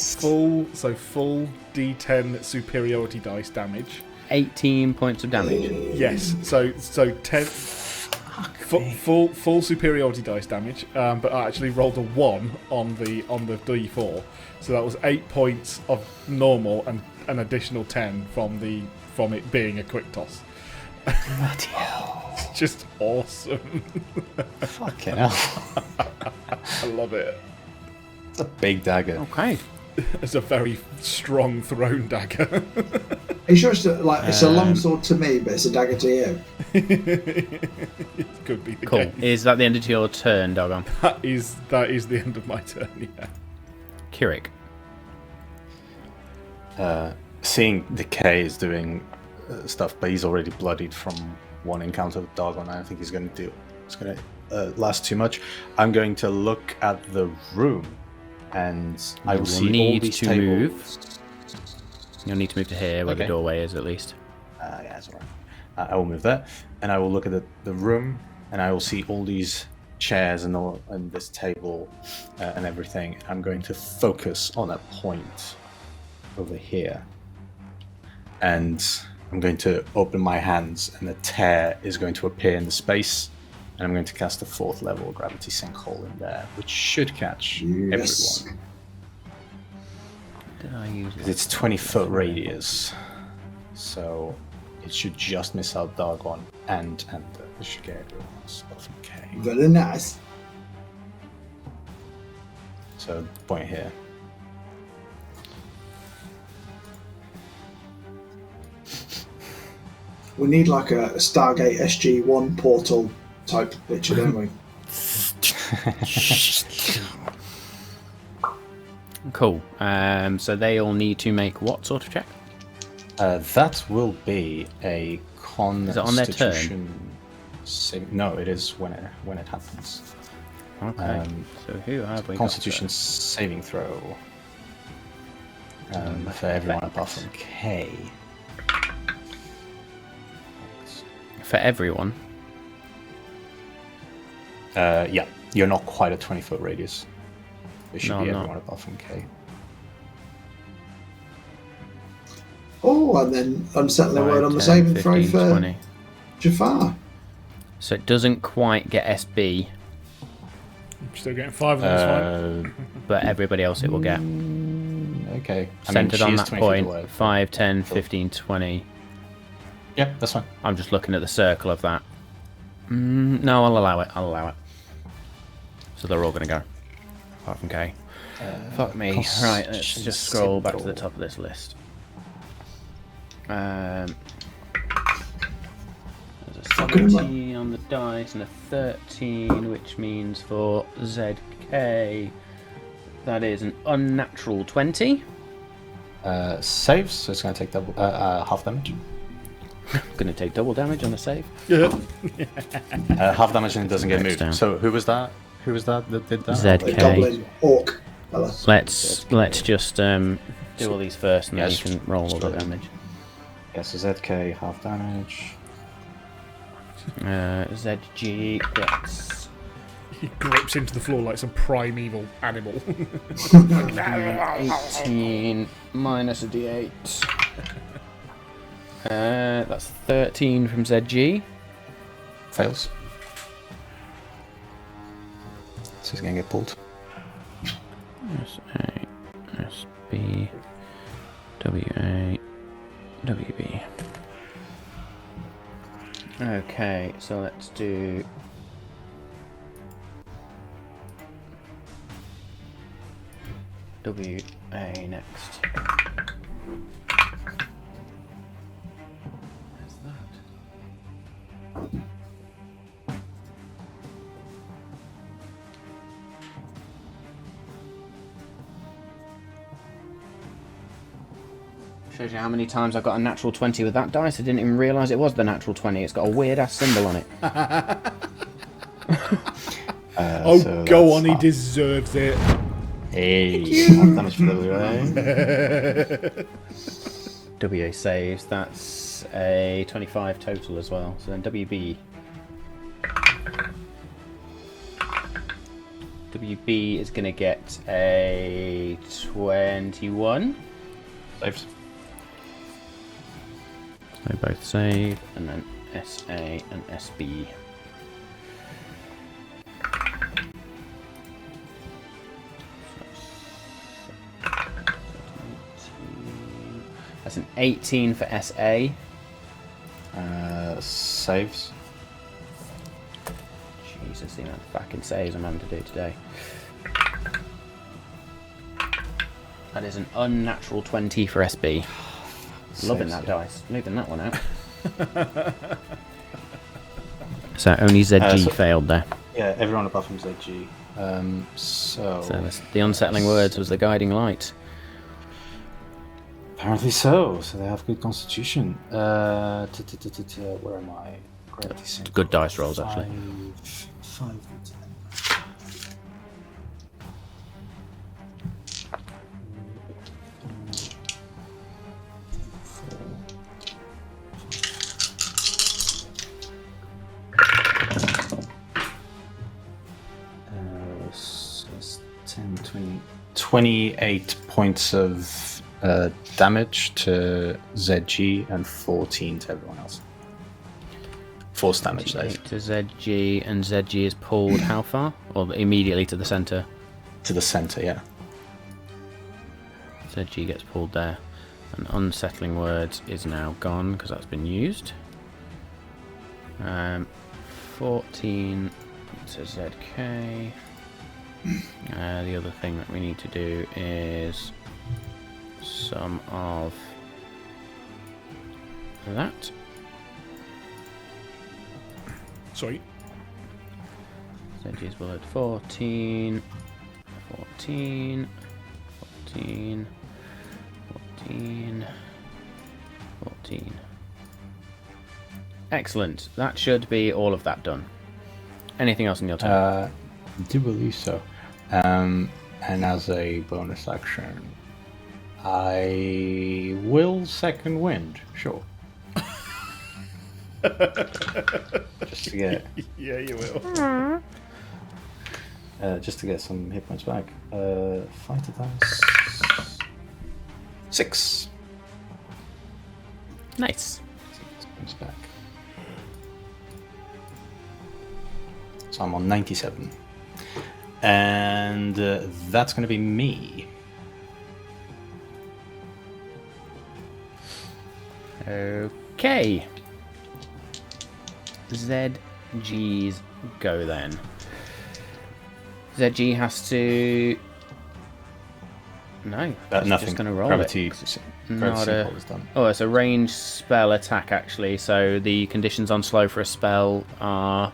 D10 superiority dice damage. 18 points of damage. Yes, so 10 full superiority dice damage, but I actually rolled a 1 on the D4, so that was 8 points of normal and an additional 10 from it being a quick toss. Bloody hell. It's just awesome. Fucking hell. I love it. It's a big dagger. Okay. It's a very strong thrown dagger. Are you sure it's it's a long sword to me, but it's a dagger to you? It could be the Cool. case. Is that the end of your turn, Dargon? That is the end of my turn. Yeah. Kirik. Seeing Decay is doing stuff, but he's already bloodied from one encounter with Dargon. I don't think it's going to last too much. I'm going to look at the room, and I will will see all need these to tables. move. You'll need to move to here, where the Okay. doorway is, at least. Yeah, that's all right. I will move there, and I will look at the room, and I will see all these chairs and this table and everything. I'm going to focus on a point over here, and I'm going to open my hands, and a tear is going to appear in the space, and I'm going to cast a 4th level gravity sinkhole in there, which should catch Yes. everyone. Did I use Because it's 20-foot radius, so it should just miss out Dargon and it should get everyone else. Okay. Very nice. So point here. We need like a Stargate SG-1 portal type picture, don't we? Cool. So they all need to make what sort of check? That will be a Is it on their turn? Constitution. No, it is when it happens. Okay. So who have we got Constitution first? saving throw. for everyone apart from K. For everyone. Yeah, you're not quite a 20-foot radius. It should No, be I'm not. everyone apart from K. Oh, and then unsettling 5, word on the 10, saving throw 15, for 20. Jafar. So it doesn't quite get SB, I'm still getting 5 of them, that's fine. but everybody else it will get. Okay. Centered on that 20 feet point, away. 5, 10, 15, 20. Yeah, that's fine. I'm just looking at the circle of that. No, I'll allow it. I'll allow it. So they're all going to go. Apart from K. Fuck me. Right, let's just scroll back to the top of this list. There's a Fucking 17 on the dice and a 13, which means for ZK, that is an unnatural 20. Saves, so it's going to take double, half damage. Going to take double damage on a save. Half damage and it doesn't get Next moved. down. So who was that? Who was that did that? The ZK. goblin orc fella. Let's just do all these first, and then Yes. you can roll all the damage. Yeah, so ZK, half damage. ZG gets He grips into the floor like some primeval animal. 18 minus a d8. That's 13 from ZG. Fails. So he's going to get pulled. SA, SB, WA, WB. Okay, so let's do WA next. Where's that? Shows you how many times I got a natural 20 with that dice. I didn't even realise it was the natural 20. It's got a weird ass symbol on it. Oh, So go that's on, he half. deserves it. Hey, half damage for WA. WA saves. That's a 25 total as well. So then WB. WB is going to get a 21. Saves. They both save, and then SA and SB. That's an 18 for SA. Saves. Jesus, the amount of fucking saves I'm having to do today. That is an unnatural 20 for SB. Loving that dice. Leaving that one out. So only ZG so- failed there. Yeah, everyone apart from ZG. So The unsettling words was the guiding light. apparently so. So they have good constitution. Where am I? Gravity sync. Good dice rolls, actually. 5 and 10. So it's 10, 20, 28 points of damage to ZG and 14 to everyone else. Force damage, that is. To ZG, and ZG is pulled how far? Or immediately to the centre? To the center, yeah. ZG gets pulled there. And unsettling words is now gone because that's been used. 14 to ZK. The other thing that we need to do is some of that. Sorry. ZG's bullet 14, 14, 14, 14, 14. Excellent. That should be all of that done. Anything else in your turn? I do believe so. And as a bonus action, I will second wind, sure. Just to get Yeah, you will. just to get some hit points back. Fighter dice. 6. Nice. 6 points back. So I'm on 97. And that's going to be me. Okay. ZG's go then. ZG has to. No, it's Nothing. just going to roll Gravity. it. Gravity Not pull is done. Oh, it's a ranged spell attack actually. So the conditions on slow for a spell are.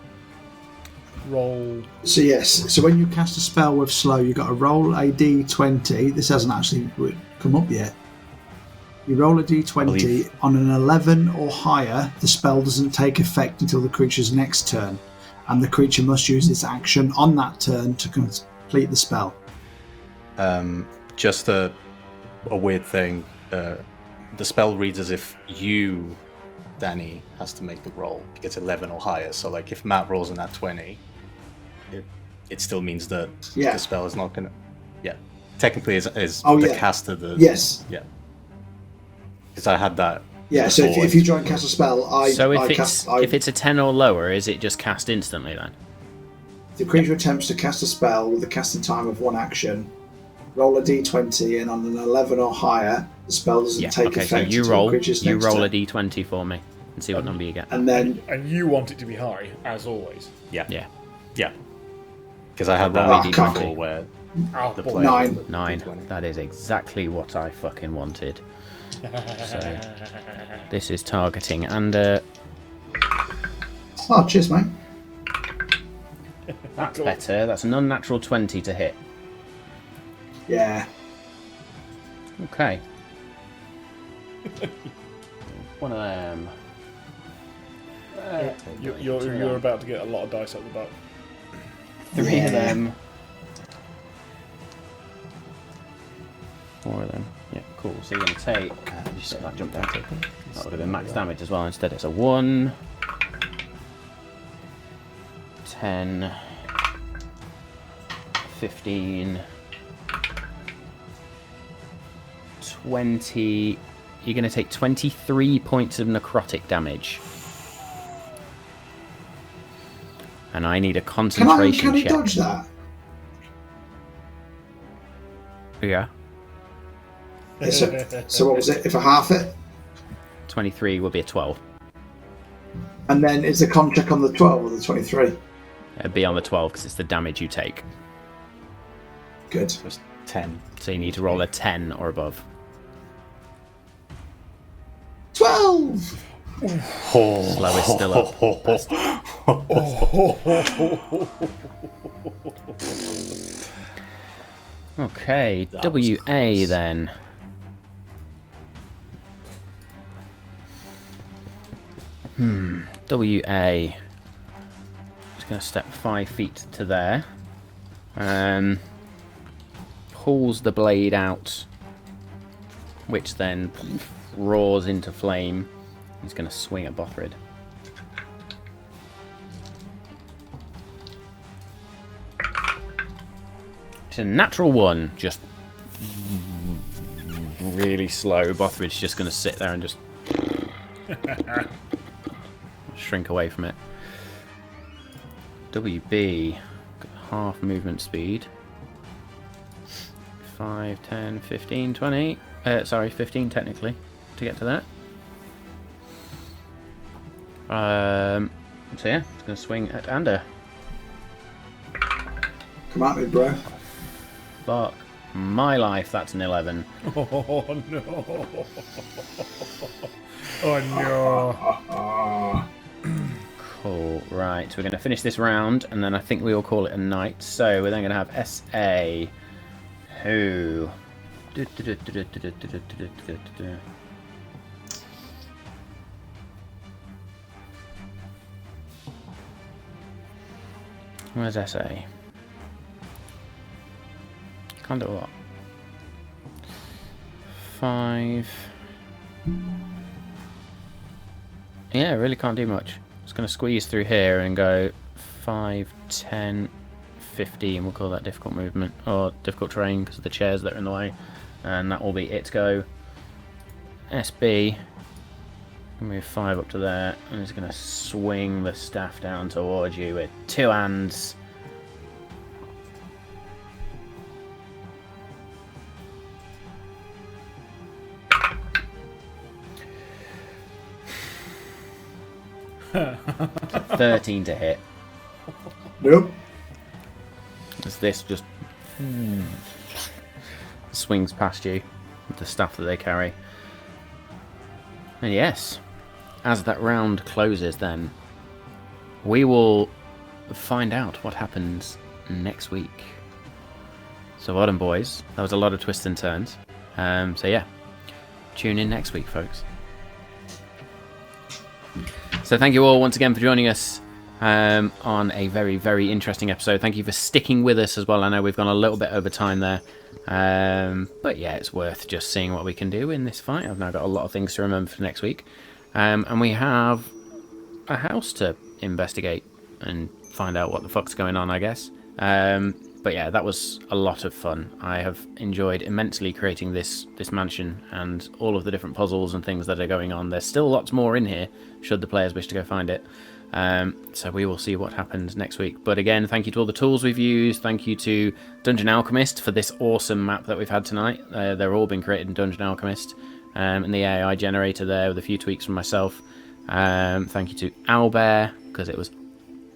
Roll. So yes, so when you cast a spell with slow, you've got to roll a d20. This hasn't actually come up yet. You roll a d20 on an 11 or higher. The spell doesn't take effect until the creature's next turn, and the creature must use its action on that turn to complete the spell. Just a weird thing. The spell reads as if you, Danny, has to make the roll. It gets 11 or higher. So, like, if Matt rolls in that 20, it still means that the spell is not going to. Yeah. Technically, is the caster the. Yes. Yeah. Because I had that. Yeah, so if you try and cast a spell, if it's a 10 or lower, is it just cast instantly then? The creature attempts to cast a spell with a casting time of 1 action. Roll a d20, and on an 11 or higher, the spell doesn't take effect. So you until roll. the creature's You next roll turn. a d20 for me and see what number you get. And then And you want it to be high, as always. Yeah. Yeah. Yeah. Because I had Roll that a before d20. where Oh, the boy. player. 9. 9. That is exactly what I fucking wanted. So this is targeting and Oh, cheers, mate. that's better. That's an unnatural 20 to hit. Yeah. Okay. One of them. You're about to get a lot of dice up the butt. 3 of them. 4 of them. Yeah, cool. So you're going to take. Just that jump down. That would have been max damage as well. Instead, it's a 1, 10, 15, 20. You're going to take 23 points of necrotic damage. And I need a concentration Can I check. dodge that? Yeah. So what was it? If I half it? 23 will be a 12. And then is the con check on the 12 or the 23? It'd be on the 12 because it's the damage you take. Good. Just 10. So you need to roll a 10 or above. 12! Slow is still up. Okay, WA then. WA. Just going to step 5 feet to there. Pulls the blade out, which then roars into flame. He's going to swing at Bothrid. It's a natural 1, just really slow. Bothrid's just going to sit there and just shrink away from it. WB, half movement speed. 5, 10, 15, 20. Sorry, 15 technically to get to that. So yeah, it's going to swing at Ander. Come at me, bro. Fuck my life, that's an 11. Oh no! Oh no! Cool, right, so we're going to finish this round, and then I think we will call it a night. So we're then going to have SA, who... Where's SA? Can't do a lot. 5. Yeah, really can't do much. Just going to squeeze through here and go 5, 10, 15. We'll call that difficult movement, or difficult terrain because of the chairs that are in the way. And that will be it. Go SB. Move 5 up to there. And he's going to swing the staff down towards you with 2 hands. $13 to hit. Nope. As this just swings past you with the stuff that they carry. And yes, as that round closes then, we will find out what happens next week. So well done, boys. That was a lot of twists and turns. So yeah, tune in next week, folks. So thank you all once again for joining us on a very, very interesting episode. Thank you for sticking with us as well. I know we've gone a little bit over time there. But yeah, it's worth just seeing what we can do in this fight. I've now got a lot of things to remember for next week. And we have a house to investigate and find out what the fuck's going on, I guess. But yeah, that was a lot of fun. I have enjoyed immensely creating this mansion and all of the different puzzles and things that are going on. There's still lots more in here, should the players wish to go find it. So we will see what happens next week. But again, thank you to all the tools we've used. Thank you to Dungeon Alchemist for this awesome map that we've had tonight. They're all been created in Dungeon Alchemist. And the AI generator there with a few tweaks from myself. Thank you to Owlbear, because it was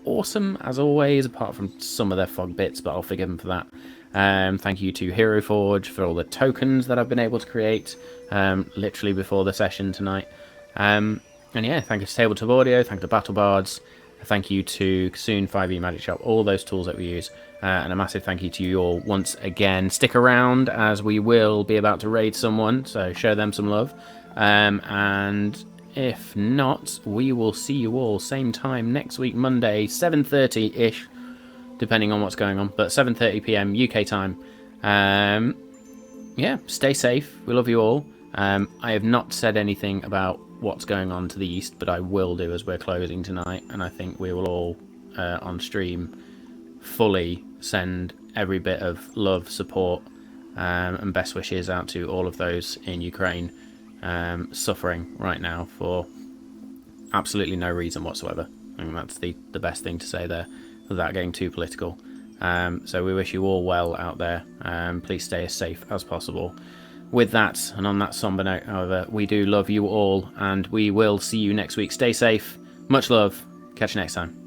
awesome as always, apart from some of their fog bits, but I'll forgive them for that. Thank you to Hero Forge for all the tokens that I've been able to create literally before the session tonight. And yeah, thank you to Tabletop Audio, thank you to Battle Bards, thank you to Kasoon 5e Magic Shop, all those tools that we use, and a massive thank you to you all once again. Stick around as we will be about to raid someone, so show them some love. And if not, we will see you all same time next week, Monday, 7:30-ish, depending on what's going on, but 7:30 PM UK time. Yeah, stay safe. We love you all. I have not said anything about what's going on to the east, but I will do as we're closing tonight, and I think we will all, on stream, fully send every bit of love, support, and best wishes out to all of those in Ukraine suffering right now for absolutely no reason whatsoever. I think that's the best thing to say there without getting too political. So we wish you all well out there. Please stay as safe as possible. With that, and on that somber note, however, we do love you all, and we will see you next week. Stay safe. Much love. Catch you next time.